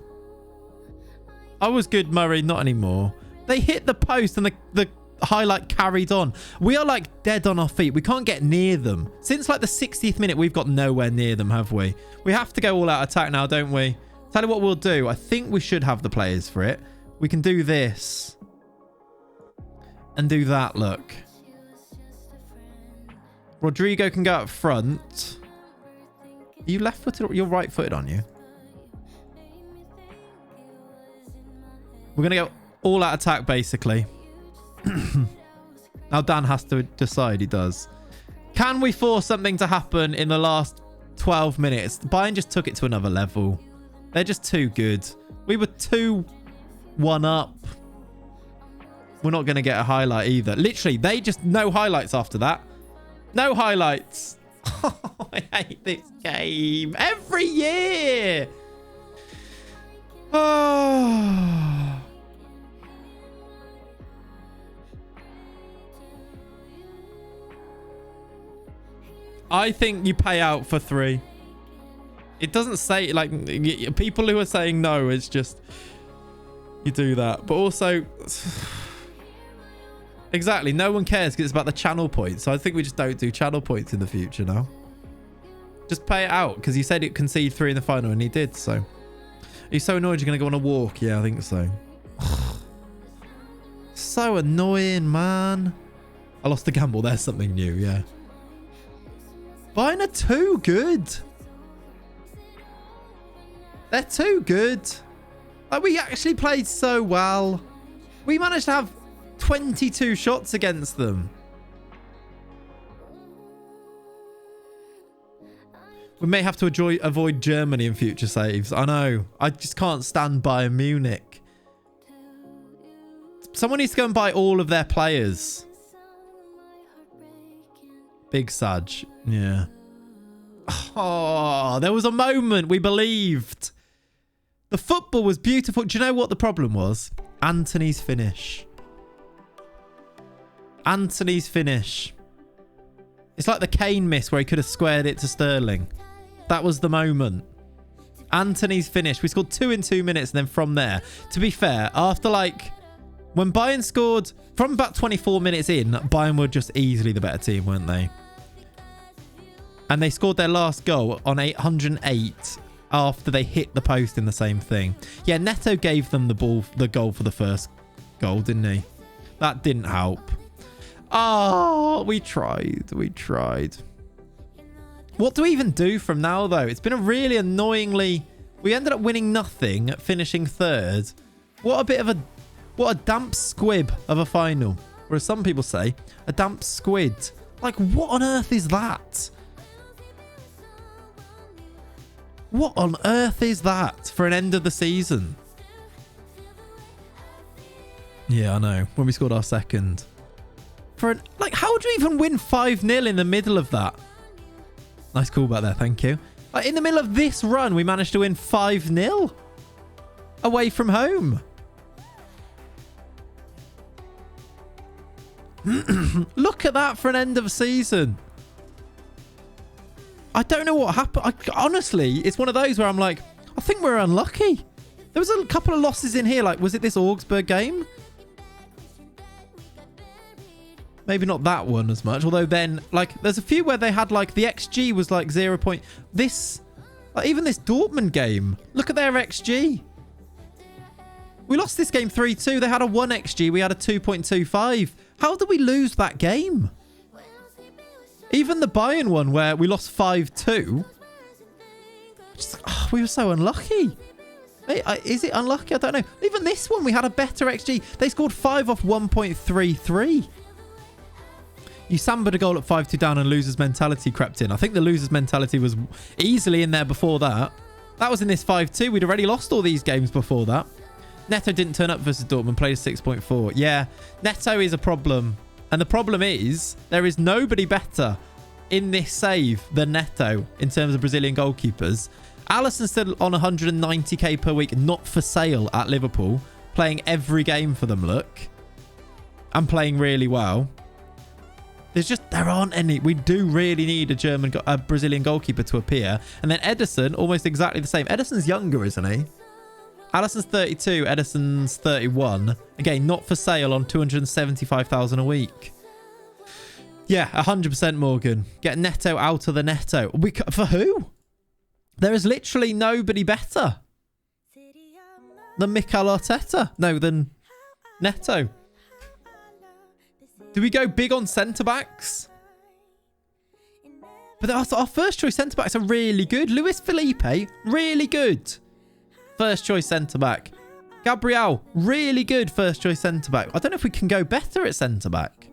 I was good, Murray. Not anymore. They hit the post and the highlight carried on. We are like dead on our feet. We can't get near them. Since like the 60th minute, we've got nowhere near them, have we? We have to go all out attack now, don't we? Tell you what we'll do. I think we should have the players for it. We can do this. And do that, look. Rodrigo can go up front. Are you left-footed or you're right-footed, aren't you? We're going to go all out attack, basically. Now Dan has to decide. He does. Can we force something to happen in the last 12 minutes? Bayern just took it to another level. They're just too good. We were 2-1 up. We're not going to get a highlight either. Literally, they just... No highlights after that. No highlights. Oh, I hate this game. Every year. Oh... I think you pay out for 3. It doesn't say, like, people who are saying no, it's just, you do that. But also, exactly, no one cares because it's about the channel points. So I think we just don't do channel points in the future now. Just pay it out because you said it conceded 3 in the final and he did, so. Are you so annoyed you're going to go on a walk? Yeah, I think so. So annoying, man. I lost the gamble. There's something new, yeah. Bayern are too good. They're too good. Like, we actually played so well. We managed to have 22 shots against them. We may have to avoid Germany in future saves. I know. I just can't stand Bayern Munich. Someone needs to go and buy all of their players. Big Saj. Yeah. Oh, there was a moment we believed. The football was beautiful. Do you know what the problem was? Anthony's finish. Anthony's finish. It's like the Kane miss where he could have squared it to Sterling. That was the moment. Anthony's finish. We scored 2 in 2 minutes, and then from there, to be fair, after like when Bayern scored from about 24 minutes in, Bayern were just easily the better team, weren't they? And they scored their last goal on 808 after they hit the post in the same thing. Yeah, Neto gave them the goal for the first goal, didn't he? That didn't help. Oh, we tried. We tried. What do we even do from now, though? It's been a really annoyingly... We ended up winning nothing, finishing third. What a damp squib of a final. Or as some people say, a damp squid. Like, what on earth is that? What on earth is that for an end of the season? Yeah, I know. When we scored our second. Like, how do we even win 5-0 in the middle of that? Nice call back there, thank you. Like, in the middle of this run, we managed to win 5-0 away from home. Look at that for an end of season. I don't know what happened. Honestly, it's one of those where I'm like, I think we're unlucky. There was a couple of losses in here. Like, was it this Augsburg game? Maybe not that one as much. Although then, like, there's a few where they had, like, the XG was, like, 0. Like, even this Dortmund game. Look at their XG. We lost this game 3-2. They had a 1 XG. We had a 2.25. How did we lose that game? Even the Bayern one where we lost 5-2. We were so unlucky. Is it unlucky? I don't know. Even this one, we had a better XG. They scored 5 off 1.33. You sambered a goal at 5-2 down and loser's mentality crept in. I think the loser's mentality was easily in there before that. That was in this 5-2. We'd already lost all these games before that. Neto didn't turn up versus Dortmund, played a 6.4. Yeah, Neto is a problem. And the problem is there is nobody better in this save than Neto in terms of Brazilian goalkeepers. Alisson's still on 190k per week, not for sale at Liverpool. Playing every game for them, look. And playing really well. There aren't any. We do really need a Brazilian goalkeeper to appear. And then Ederson, almost exactly the same. Ederson's younger, isn't he? Alisson's 32, Ederson's 31. Again, not for sale on 275,000 a week. Yeah, 100% Morgan. Get Neto out of the Neto. For who? There is literally nobody better than Mikel Arteta. No, than Neto. Do we go big on centre-backs? But our first choice centre-backs are really good. Luis Felipe, really good. First choice centre-back. Gabriel, really good first choice centre-back. I don't know if we can go better at centre-back.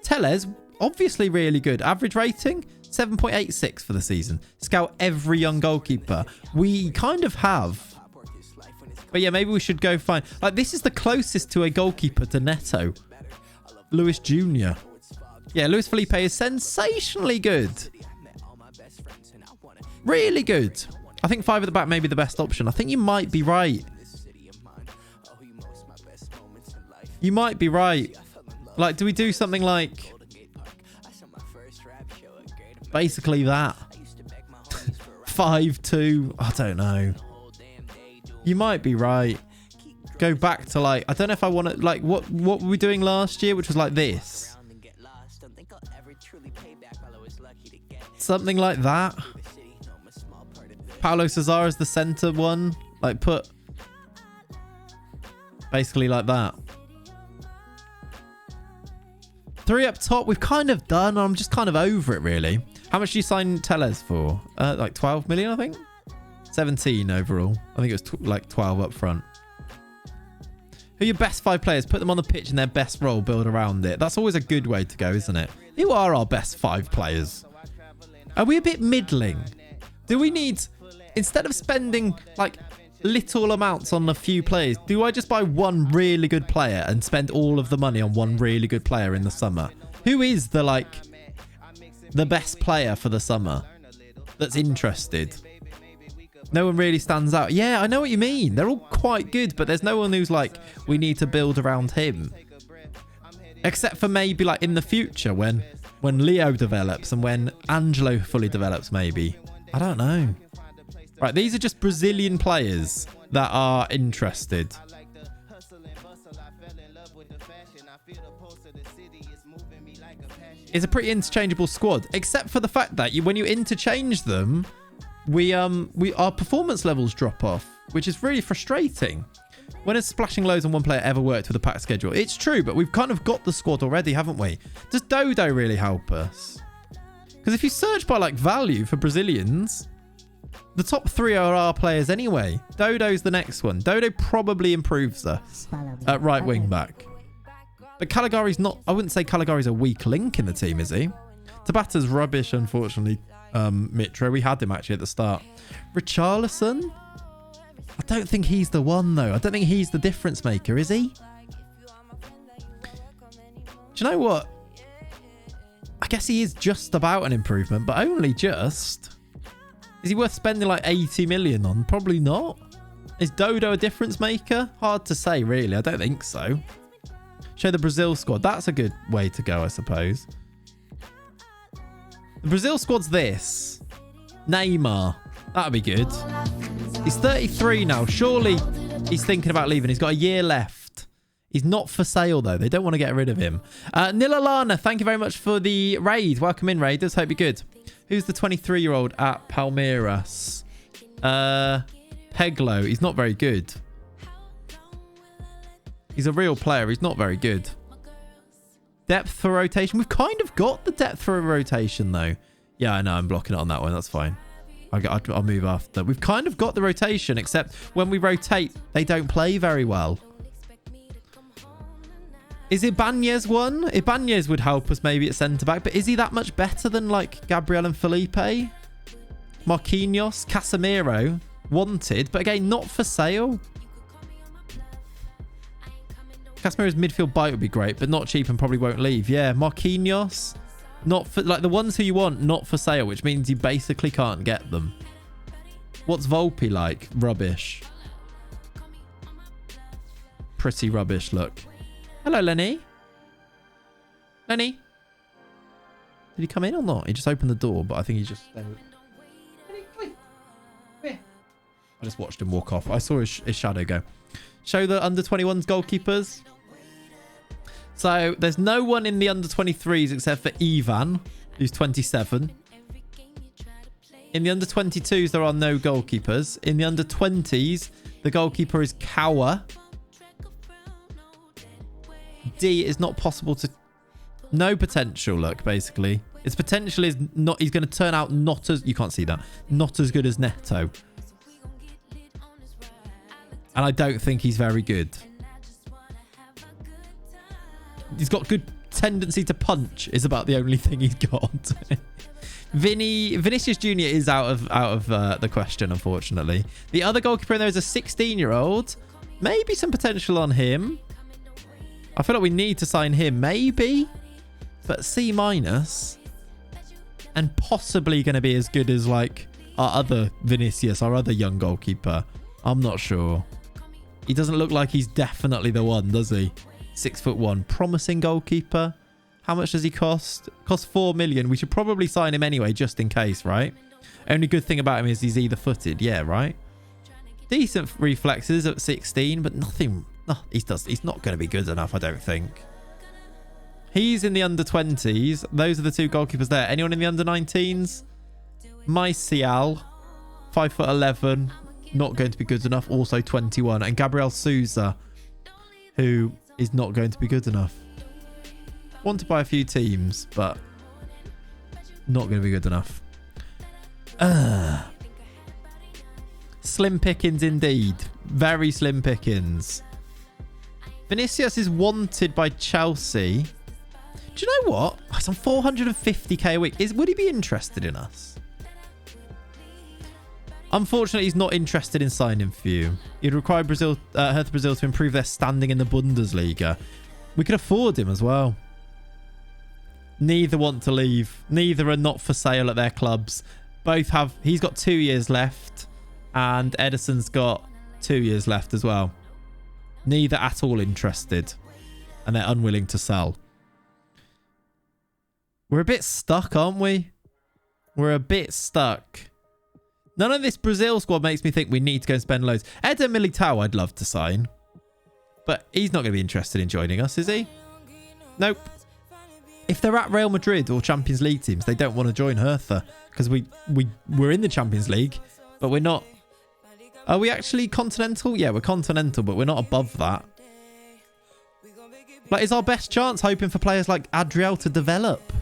Tellez, obviously really good. Average rating, 7.86 for the season. Scout every young goalkeeper. We kind of have. But yeah, maybe we should go find... Like, this is the closest to a goalkeeper to Neto. Luis Jr. Yeah, Luis Felipe is sensationally good. Really good. I think 5 at the back may be the best option. I think you might be right. You might be right. Like, do we do something like... basically that? 5-2. I don't know. You might be right. Go back to, like... I don't know if I want to... Like, what were we doing last year? Which was like this. Something like that. Paulo Cesar is the centre one. Like, put... basically like that. 3 up top, we've kind of done. I'm just kind of over it, really. How much do you sign Tellez for? Like 12 million, I think? 17 overall. I think it was like 12 up front. Who are your best 5 players? Put them on the pitch in their best role, build around it. That's always a good way to go, isn't it? Who are our best 5 players? Are we a bit middling? Do we need, instead of spending like little amounts on a few players, do I just buy one really good player and spend all of the money on one really good player in the summer? Who is the best player for the summer that's interested? No one really stands out. Yeah, I know what you mean. They're all quite good, but there's no one who's like, we need to build around him. Except for maybe like in the future when Leo develops and when Angelo fully develops, maybe. I don't know. Right, these are just Brazilian players that are interested. It's a pretty interchangeable squad, except for the fact that when you interchange them, our performance levels drop off, which is really frustrating. When has splashing loads on one player ever worked with a packed schedule? It's true, but we've kind of got the squad already, haven't we? Does Dodo really help us? Because if you search by like value for Brazilians, the top 3 are our players anyway. Dodo's the next one. Dodo probably improves us at right wing back. But Caligari's not, I wouldn't say Caligari's a weak link in the team, is he? Tabata's rubbish, unfortunately. Mitro, we had him actually at the start. Richarlison? I don't think he's the one though. I don't think he's the difference maker, is he? Do you know what? I guess he is just about an improvement, but only just. Is he worth spending like 80 million on? Probably not. Is Dodo a difference maker? Hard to say, really. I don't think so. Show the Brazil squad. That's a good way to go, I suppose. The Brazil squad's this. Neymar. That'd be good. He's 33 now. Surely he's thinking about leaving. He's got a year left. He's not for sale, though. They don't want to get rid of him. Nilalana, thank you very much for the raid. Welcome in, Raiders. Hope you're good. Who's the 23-year-old at Palmeiras? Peglo. He's not very good. He's a real player. He's not very good. Depth for rotation. We've kind of got the depth for a rotation, though. Yeah, I know. I'm blocking it on that one. That's fine. I'll move after. We've kind of got the rotation, except when we rotate, they don't play very well. Is Ibanez one? Ibanez would help us maybe at centre-back, but is he that much better than, like, Gabriel and Felipe? Marquinhos, Casemiro, wanted, but again, not for sale. Casemiro's midfield bite would be great, but not cheap and probably won't leave. Yeah, Marquinhos, not for, like, the ones who you want, not for sale, which means you basically can't get them. What's Volpe like? Rubbish. Pretty rubbish, look. Hello, Lenny. Lenny? Did he come in or not? He just opened the door, but I think he just... I just watched him walk off. I saw his shadow go. Show the under-21s goalkeepers. So, there's no one in the under-23s except for Ivan, who's 27. In the under-22s, there are no goalkeepers. In the under-20s, the goalkeeper is Kawa. D is not possible to... No potential, look, basically. Its potential is not... He's going to turn out not as... You can't see that. Not as good as Neto. And I don't think he's very good. He's got good tendency to punch is about the only thing he's got. Vinicius Jr. is out of the question, unfortunately. The other goalkeeper in there is a 16-year-old. Maybe some potential on him. I feel like we need to sign him, maybe. But C-. And possibly going to be as good as, like, our other Vinicius, our other young goalkeeper. I'm not sure. He doesn't look like he's definitely the one, does he? 6'1". Promising goalkeeper. How much does he cost? Cost 4 million. We should probably sign him anyway, just in case, right? Only good thing about him is he's either-footed. Yeah, right? Decent reflexes at 16, but nothing... No, he's not going to be good enough, I don't think. He's in the under-20s. Those are the two goalkeepers there. Anyone in the under-19s? Maicial, 5'11", not going to be good enough. Also 21. And Gabriel Souza, who is not going to be good enough. Wanted by a few teams, but not going to be good enough. Slim pickings indeed. Very slim pickings. Vinicius is wanted by Chelsea. Do you know what? He's on 450k a week. Would he be interested in us? Unfortunately, he's not interested in signing for you. He'd require Hertha Brazil to improve their standing in the Bundesliga. We could afford him as well. Neither want to leave. Neither are not for sale at their clubs. Both have... He's got 2 years left. And Edison's got 2 years left as well. Neither at all interested. And they're unwilling to sell. We're a bit stuck, aren't we? We're a bit stuck. None of this Brazil squad makes me think we need to go and spend loads. Eder Militao I'd love to sign. But he's not going to be interested in joining us, is he? Nope. If they're at Real Madrid or Champions League teams, they don't want to join Hertha. Because we're in the Champions League, but we're not... Are we actually continental? Yeah, we're continental, but we're not above that. Like, it's our best chance hoping for players like Adriel to develop.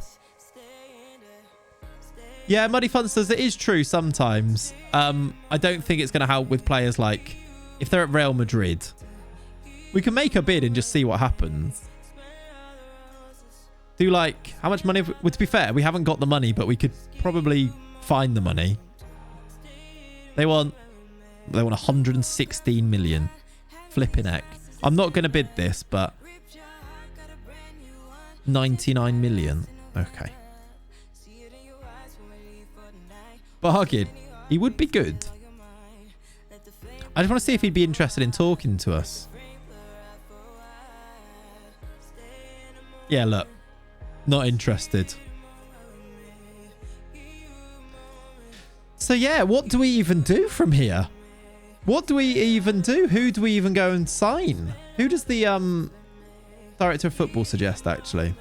Yeah, Muddy Funsters, it is true sometimes. I don't think it's going to help with players like... If they're at Real Madrid, we can make a bid and just see what happens. Do like... How much money... Well, to be fair, we haven't got the money, but we could probably find the money. They want 116 million. Flipping heck. I'm not going to bid this, but... 99 million. Okay. Bargain. He would be good. I just want to see if he'd be interested in talking to us. Yeah, look. Not interested. So yeah, what do we even do from here? What do we even do? Who do we even go and sign? Who does the director of football suggest, actually?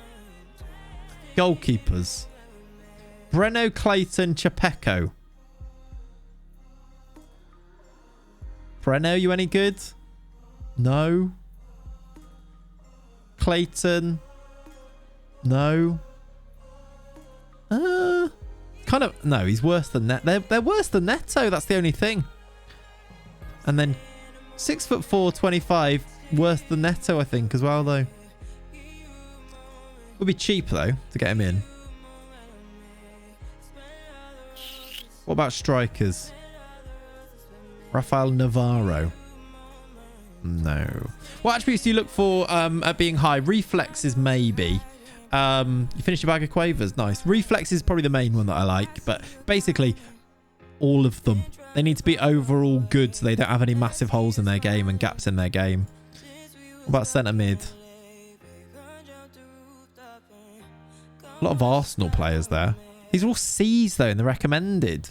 Goalkeepers. Breno, Clayton, Chapeko. Breno, you any good? No. Clayton. No. Kind of... No, he's worse than Net. They're worse than Neto. That's the only thing. And then 6'4", 25. Worse than Neto, I think, as well, though. Would be cheap, though, to get him in. What about strikers? Rafael Navarro. No. What attributes do you look for at being high? Reflexes, maybe. You finished your bag of quavers. Nice. Reflex is probably the main one that I like. But basically, all of them. They need to be overall good so they don't have any massive holes in their game and gaps in their game. What about centre mid? A lot of Arsenal players there. These are all C's, though, in the recommended.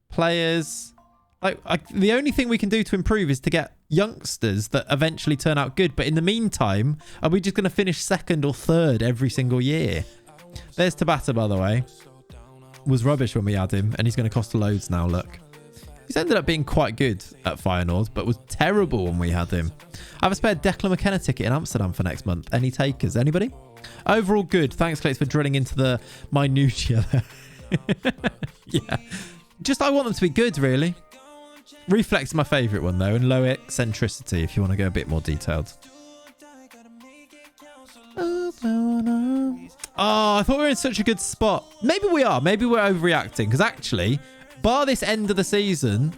Players... the only thing we can do to improve is to get youngsters that eventually turn out good. But in the meantime, are we just going to finish second or third every single year? There's Tabata, by the way. Was rubbish when we had him, and he's going to cost loads now, look. He's ended up being quite good at Feyenoord, but was terrible when we had him. I have a spare Declan McKenna ticket in Amsterdam for next month. Any takers? Anybody? Overall good. Thanks, Clates, for drilling into the minutiae there. Yeah. Just, I want them to be good, really. Reflex is my favourite one, though, and low eccentricity, if you want to go a bit more detailed. Oh, I thought we were in such a good spot. Maybe we are. Maybe we're overreacting. Because actually, bar this end of the season,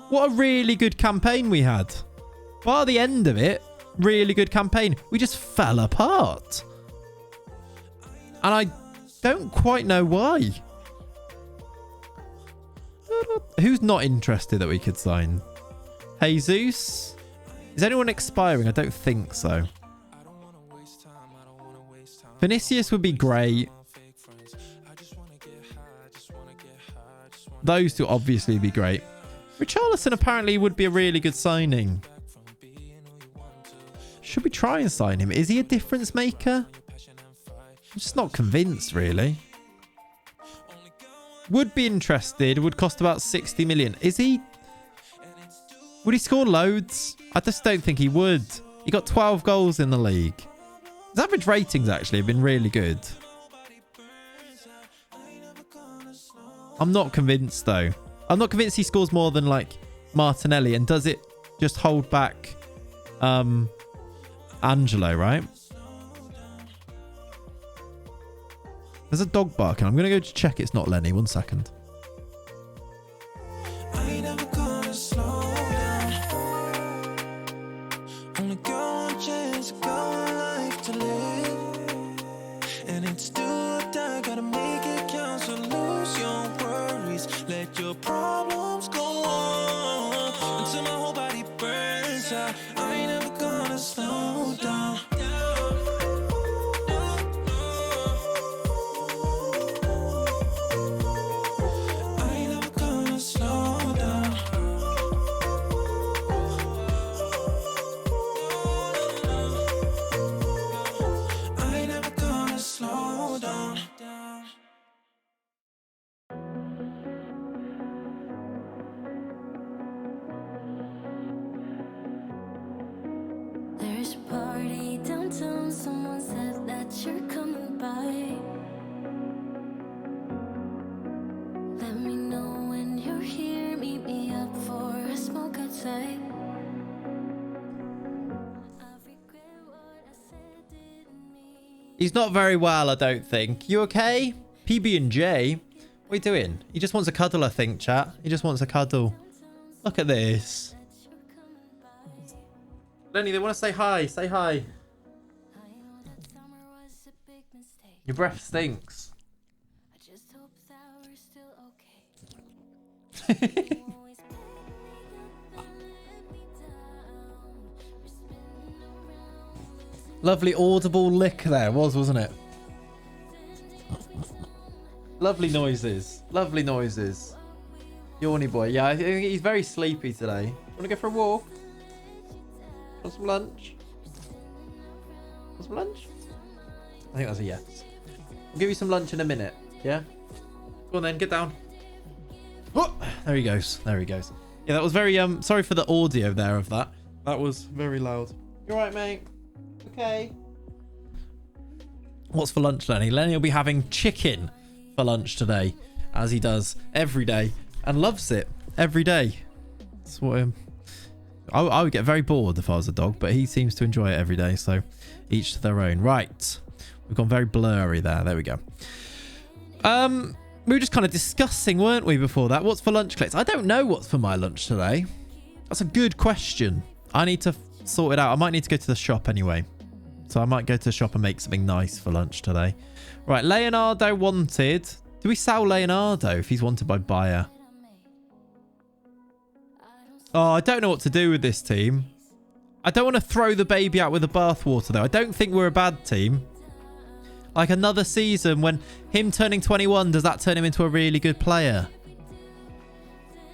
what a really good campaign we had. Bar the end of it, really good campaign. We just fell apart. And I don't quite know why. Who's not interested that we could sign? Jesus? Is anyone expiring? I don't think so. Vinicius would be great. Those two obviously would be great. Richarlison apparently would be a really good signing. Should we try and sign him? Is he a difference maker? I'm just not convinced, really. Would be interested. Would cost about 60 million. Is he... Would he score loads? I just don't think he would. He got 12 goals in the league. His average ratings actually have been really good. I'm not convinced, though. I'm not convinced he scores more than, like, Martinelli. And does it just hold back Angelo, right? There's a dog barking. I'm going to go check it's not Lenny. 1 second. party downtown. Someone said that you're coming by. Let me know when you're here. Meet me up for a smoke outside. I regret what I said, didn't mean. He's not very well, I don't think. You okay? PB&J? What are you doing? He just wants a cuddle, I think, chat. He just wants a cuddle. Look at this. Lenny, they want to say hi. Say hi. I know that summer was a big mistake. Your breath stinks. I just hope that we're still okay. You always pick me up and let me down. We're spinning around, losing Lovely audible lick there wasn't it? Lovely noises. Lovely noises. Yawny boy. Yeah, I think he's very sleepy today. Want to go for a walk? Want some lunch? Want some lunch? I think that's a yes. I'll give you some lunch in a minute. Yeah? Go on then, get down. Oh, there he goes. There he goes. Yeah, that was very sorry for the audio there of that. That was very loud. You alright, mate? Okay. What's for lunch, Lenny? Lenny will be having chicken for lunch today, as he does every day, and loves it every day. That's what I would get very bored if I was a dog, but he seems to enjoy it every day, so each to their own. Right, we've gone very blurry there. There we go. We were just kind of discussing, weren't we, before that? What's for lunch, Clits? I don't know what's for my lunch today. That's a good question. I need to sort it out. I might need to go to the shop anyway, so I might go to the shop and make something nice for lunch today. Right, Leonardo wanted. Do we sell Leonardo if he's wanted by buyer? Oh, I don't know what to do with this team. I don't want to throw the baby out with the bathwater, though. I don't think we're a bad team. Like another season when him turning 21, does that turn him into a really good player?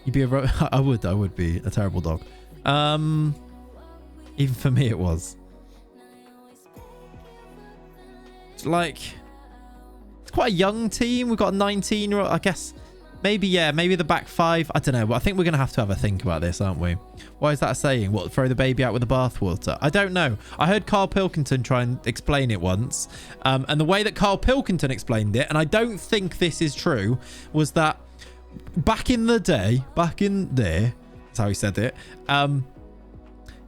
You'd be a... I would be a terrible dog. Even for me, it was. It's like... quite a young team. We've got a 19-year-old, I guess. Maybe, yeah, maybe the back five. I don't know, but I think we're going to have a think about this, aren't we? Why is that saying? What, throw the baby out with the bathwater? I don't know. I heard Carl Pilkington try and explain it once. And the way that Carl Pilkington explained it, and I don't think this is true, was that back in there, that's how he said it,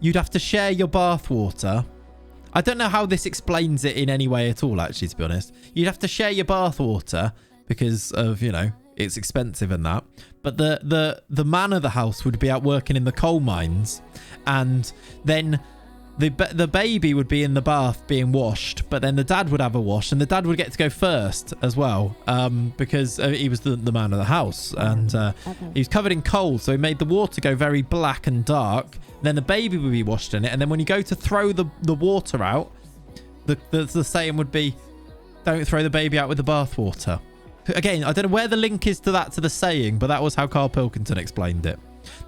you'd have to share your bathwater. I don't know how this explains it in any way at all, actually, to be honest. You'd have to share your bathwater because of, you know, it's expensive and that. But the man of the house would be out working in the coal mines, and then the baby would be in the bath being washed, but then the dad would have a wash, and the dad would get to go first as well, because he was the man of the house, and he was covered in coal, so he made the water go very black and dark. Then the baby would be washed in it, and then when you go to throw the water out, the saying would be, don't throw the baby out with the bathwater. Again, I don't know where the link is to that, to the saying, but that was how Carl Pilkington explained it.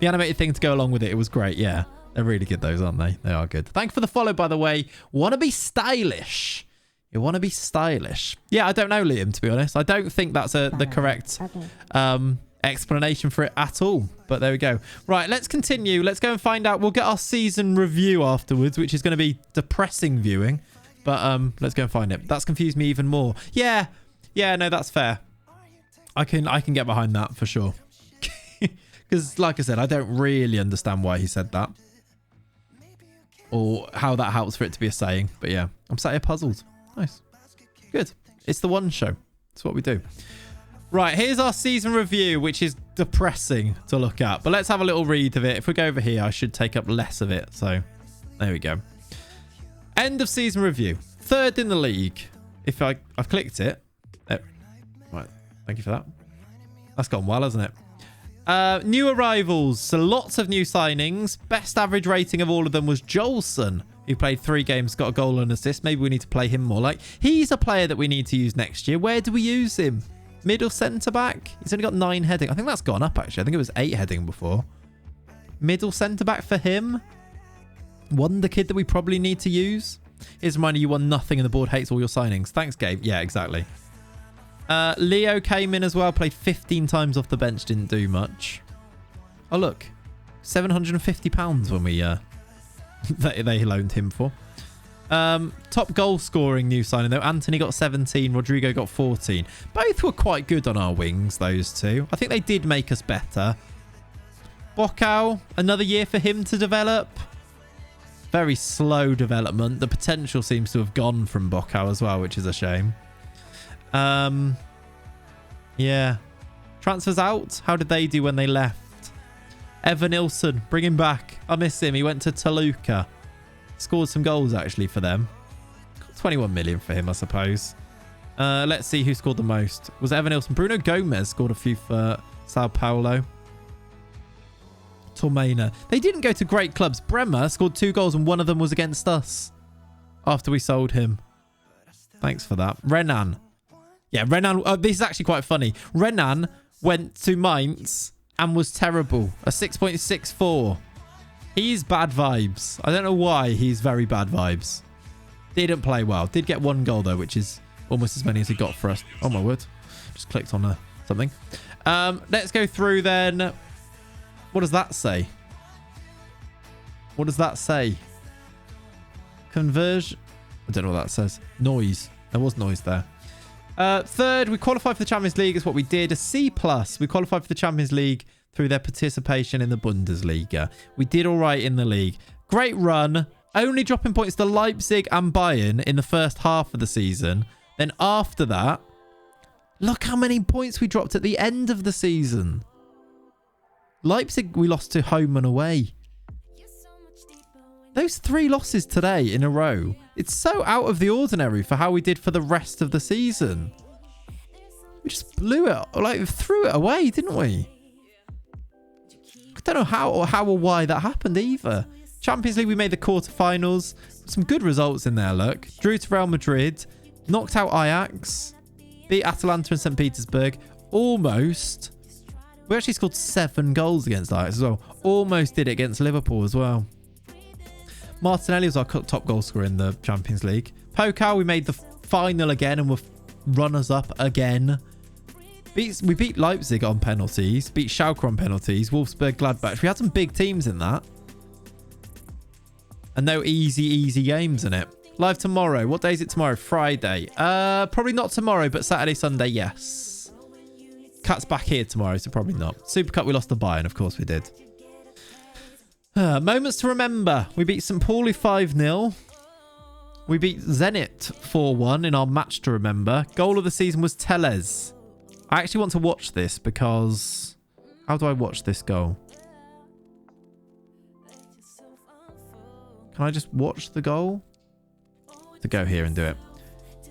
The animated thing to go along with it, it was great. Yeah, they're really good, those, aren't they? They are good. Thanks for the follow, by the way. Want to be stylish? You want to be stylish? Yeah, I don't know, Liam, to be honest. I don't think that's the correct explanation for it at all. But there we go. Right, let's continue. Let's go and find out. We'll get our season review afterwards, which is going to be depressing viewing. But let's go and find it. That's confused me even more. Yeah, no, that's fair. I can get behind that for sure. Because, like I said, I don't really understand why he said that, or how that helps for it to be a saying. But yeah, I'm sat here puzzled. Nice. Good. It's the one show. It's what we do. Right, here's our season review, which is depressing to look at. But let's have a little read of it. If we go over here, I should take up less of it. So there we go. End of season review. Third in the league. If I've clicked it. Right. Thank you for that. That's gone well, hasn't it? New arrivals. So lots of new signings. Best average rating of all of them was Jolson, who played 3 games, got a goal and assist. Maybe we need to play him more. Like, he's a player that we need to use next year. Where do we use him? Middle centre back. He's only got 9 heading. I think that's gone up, actually. I think it was 8 heading before. Middle centre back for him. Wonder kid that we probably need to use. Here's a reminder, you won nothing and the board hates all your signings. Thanks, Gabe. Yeah, exactly. Leo came in as well, played 15 times off the bench, didn't do much. Oh, look. £750 when we they loaned him for. Top goal scoring new signing though. Anthony got 17. Rodrigo got 14. Both were quite good on our wings, those two. I think they did make us better. Bocau, another year for him to develop. Very slow development. The potential seems to have gone from Bocau as well, which is a shame. Yeah. Transfers out. How did they do when they left? Evan Nilsson, bring him back. I miss him. He went to Toluca. Scored some goals actually for them. 21 million for him, I suppose. Let's see who scored the most. Was it Evan Nilsson? Bruno Gomez scored a few for Sao Paulo. Tormena. They didn't go to great clubs. Bremer scored 2 goals and one of them was against us after we sold him. Thanks for that. Renan. Yeah, Renan. This is actually quite funny. Renan went to Mainz and was terrible. A 6.64. He's bad vibes. I don't know why he's very bad vibes. Didn't play well. Did get 1 goal though, which is almost as many as he got for us. Oh my word. Just clicked on something. Let's go through then. What does that say? What does that say? Conversion. I don't know what that says. Noise. There was noise there. Third, we qualified for the Champions League. Is what we did. A C+. We qualified for the Champions League through their participation in the Bundesliga. We did all right in the league. Great run. Only dropping points to Leipzig and Bayern in the first half of the season. Then after that, look how many points we dropped at the end of the season. Leipzig we lost to home and away. Those 3 losses today in a row. It's so out of the ordinary for how we did for the rest of the season. We just blew it, like threw it away, didn't we? I don't know how or why that happened either. Champions League, we made the quarterfinals. Some good results in there, look. Drew to Real Madrid. Knocked out Ajax. Beat Atalanta and St. Petersburg. Almost. We actually scored 7 goals against Ajax as well. Almost did it against Liverpool as well. Martinelli was our top goal scorer in the Champions League. Pokal, we made the final again and were runners-up again. We beat Leipzig on penalties. Beat Schalke on penalties. Wolfsburg, Gladbach. We had some big teams in that. And no easy games in it. Live tomorrow. What day is it tomorrow? Friday. Probably not tomorrow, but Saturday, Sunday, yes. Cat's back here tomorrow, so probably not. Super Cup, we lost to Bayern. Of course we did. Moments to remember. We beat St. Pauli 5-0. We beat Zenit 4-1 in our match to remember. Goal of the season was Tellez. I actually want to watch this because... How do I watch this goal? Can I just watch the goal? To go here and do it.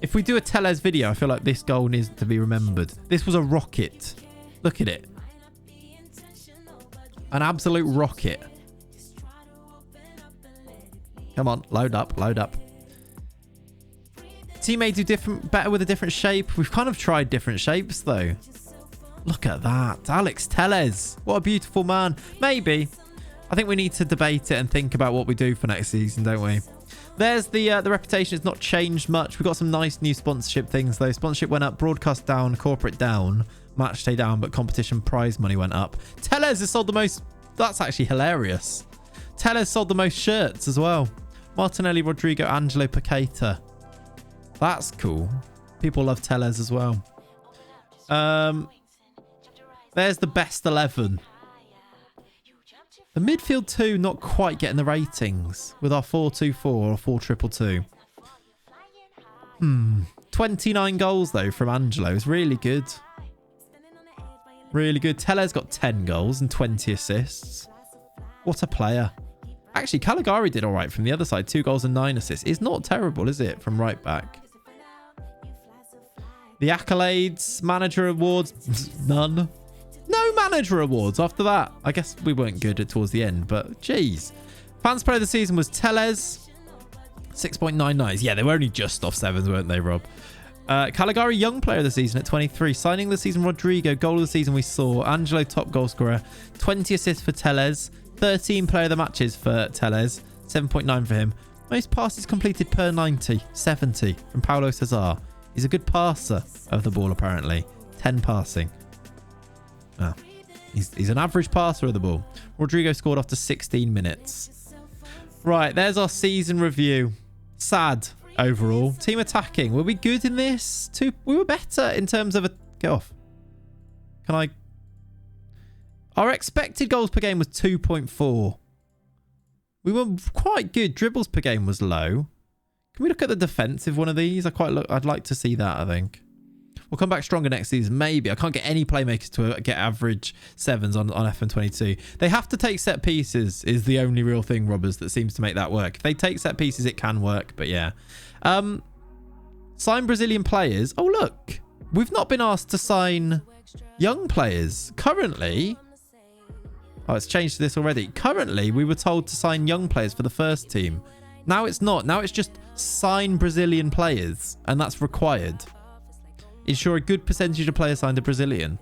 If we do a Tellez video, I feel like this goal needs to be remembered. This was a rocket. Look at it. An absolute rocket. Come on, load up, load up. Teammate do better with a different shape. We've kind of tried different shapes though. Look at that. Alex Tellez. What a beautiful man. Maybe. I think we need to debate it and think about what we do for next season, don't we? There's the reputation. It's not changed much. We've got some nice new sponsorship things though. Sponsorship went up, broadcast down, corporate down, match day down, but competition prize money went up. Tellez has sold the most. That's actually hilarious. Tellez sold the most shirts as well. Martinelli, Rodrigo, Angelo, Paqueta. That's cool. People love Tellez as well. There's the best 11. The midfield 2 not quite getting the ratings with our 4-2-4 or 4-2-2. 29 goals though from Angelo is really good. Really good. Tellez got 10 goals and 20 assists. What a player. Actually, Caligari did all right from the other side. 2 goals and 9 assists. It's not terrible, is it? From right back. The accolades, manager awards, none. No manager awards after that. I guess we weren't good towards the end, but geez. Fans player of the season was Tellez. 6.99. Yeah, they were only just off 7s, weren't they, Rob? Caligari, young player of the season at 23. Signing of the season, Rodrigo. Goal of the season, we saw. Angelo, top goal scorer. 20 assists for Tellez. 13 player of the matches for Tellez. 7.9 for him. Most passes completed per 90. 70 from Paulo Cesar. He's a good passer of the ball, apparently. 10 passing. Ah, he's an average passer of the ball. Rodrigo scored after 16 minutes. Right, there's our season review. Sad overall. Team attacking. Were we good in this? We were better in terms of get off. Can I? Our expected goals per game was 2.4. We were quite good. Dribbles per game was low. Can we look at the defensive one of these? I'd like to see that, I think. We'll come back stronger next season, maybe. I can't get any playmakers to get average 7s on FM22. They have to take set pieces is the only real thing, Robbers, that seems to make that work. If they take set pieces, it can work, but yeah. Sign Brazilian players. Oh, look. We've not been asked to sign young players. Currently... Oh, it's changed to this already. Currently, we were told to sign young players for the first team. Now it's not. Now it's just sign Brazilian players, and that's required. Ensure a good percentage of players signed are Brazilian.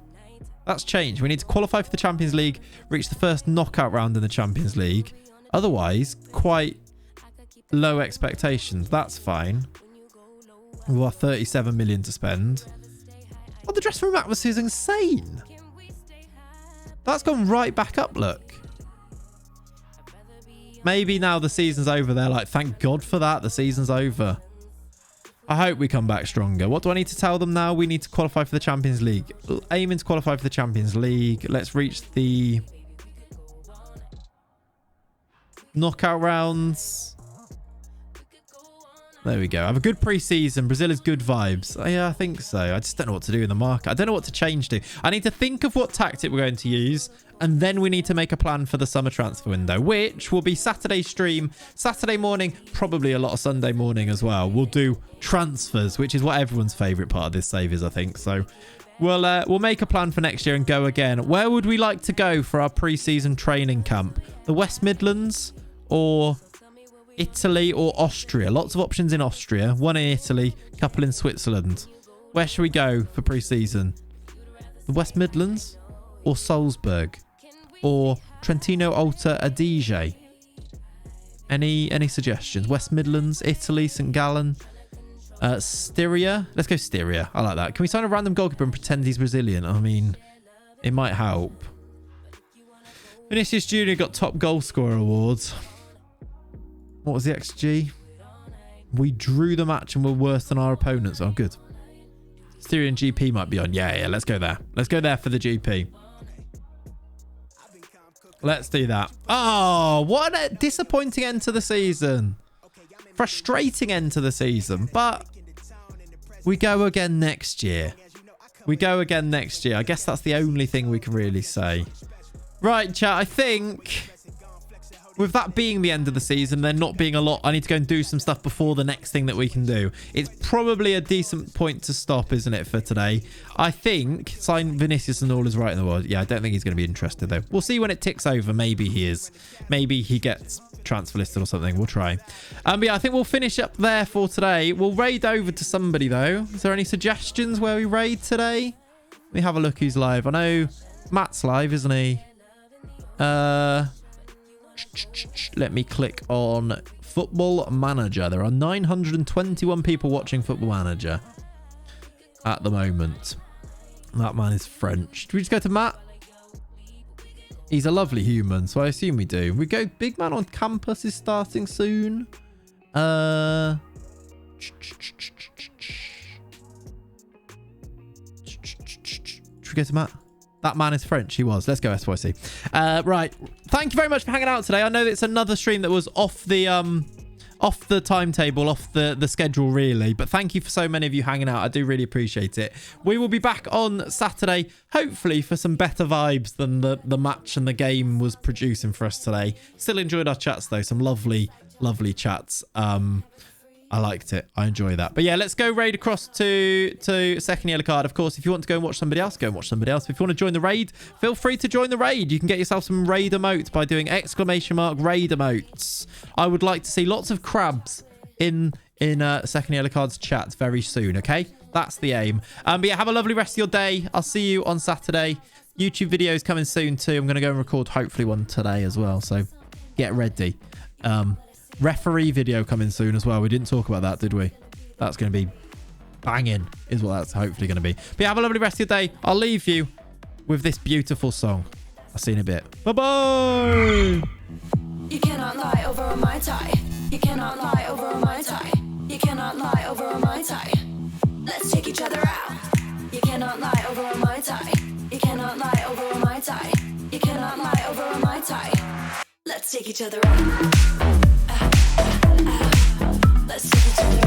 That's changed. We need to qualify for the Champions League, reach the first knockout round in the Champions League. Otherwise, quite low expectations. That's fine. We've got 37 million to spend. Oh, the dressing room atmosphere is insane. That's gone right back up, look. Maybe now the season's over, they're like, thank God for that. The season's over. I hope we come back stronger. What do I need to tell them now? We need to qualify for the Champions League. Aiming to qualify for the Champions League. Let's reach the knockout rounds. There we go. Have a good pre-season. Brazil is good vibes. Oh, yeah, I think so. I just don't know what to do in the market. I don't know what to change to. I need to think of what tactic we're going to use. And then we need to make a plan for the summer transfer window, which will be Saturday stream, Saturday morning, probably a lot of Sunday morning as well. We'll do transfers, which is what everyone's favourite part of this save is, I think. So we'll make a plan for next year and go again. Where would we like to go for our pre-season training camp? The West Midlands or Italy or Austria? Lots of options in Austria. One in Italy, a couple in Switzerland. Where should we go for pre-season? The West Midlands or Salzburg? Or Trentino Alta Adige? Any suggestions? West Midlands, Italy, St. Gallen, Styria. Let's go Styria. I like that. Can we sign a random goalkeeper and pretend he's Brazilian? I mean, it might help. Vinicius Jr. got top goal scorer awards. What was the XG? We drew the match and were worse than our opponents. Oh, good. Styrian GP might be on. Yeah, let's go there. Let's go there for the GP. Let's do that. Oh, what a disappointing end to the season. Frustrating end to the season. But we go again next year. We go again next year. I guess that's the only thing we can really say. Right, chat. I think with that being the end of the season, there not being a lot, I need to go and do some stuff before the next thing that we can do. It's probably a decent point to stop, isn't it, for today? I think sign Vinicius and all is right in the world. Yeah, I don't think he's going to be interested, though. We'll see when it ticks over. Maybe he is. Maybe he gets transfer listed or something. We'll try. But yeah, I think we'll finish up there for today. We'll raid over to somebody, though. Is there any suggestions where we raid today? Let me have a look who's live. I know Matt's live, isn't he? Let me click on Football Manager. There are 921 people watching Football Manager at the moment. That man is French. Do we just go to Matt? He's a lovely human, so I assume we do. We go Big Man on Campus is starting soon. Should we go to Matt? That man is French. He was. Let's go SYC. Right. Thank you very much for hanging out today. I know it's another stream that was off the timetable, off the schedule, really. But thank you for so many of you hanging out. I do really appreciate it. We will be back on Saturday, hopefully for some better vibes than the match and the game was producing for us today. Still enjoyed our chats, though. Some lovely, lovely chats. I liked it. I enjoy that. But yeah, let's go raid across to second yellow card. Of course, if you want to go and watch somebody else, go and watch somebody else. If you want to join the raid, feel free to join the raid. You can get yourself some raid emotes by doing ! Raid emotes. I would like to see lots of crabs in second yellow card's chat very soon. Okay, that's the aim. But yeah, have a lovely rest of your day. I'll see you on Saturday. YouTube videos coming soon too. I'm going to go and record hopefully one today as well. So get ready. Referee video coming soon as well. We didn't talk about that, did we? That's going to be banging is what that's hopefully going to be. But yeah, have a lovely rest of your day. I'll leave you with this beautiful song. I'll see you in a bit. Bye-bye. You cannot lie over a Mai Tai. You cannot lie over a Mai Tai. Let's take each other out. Let's take each other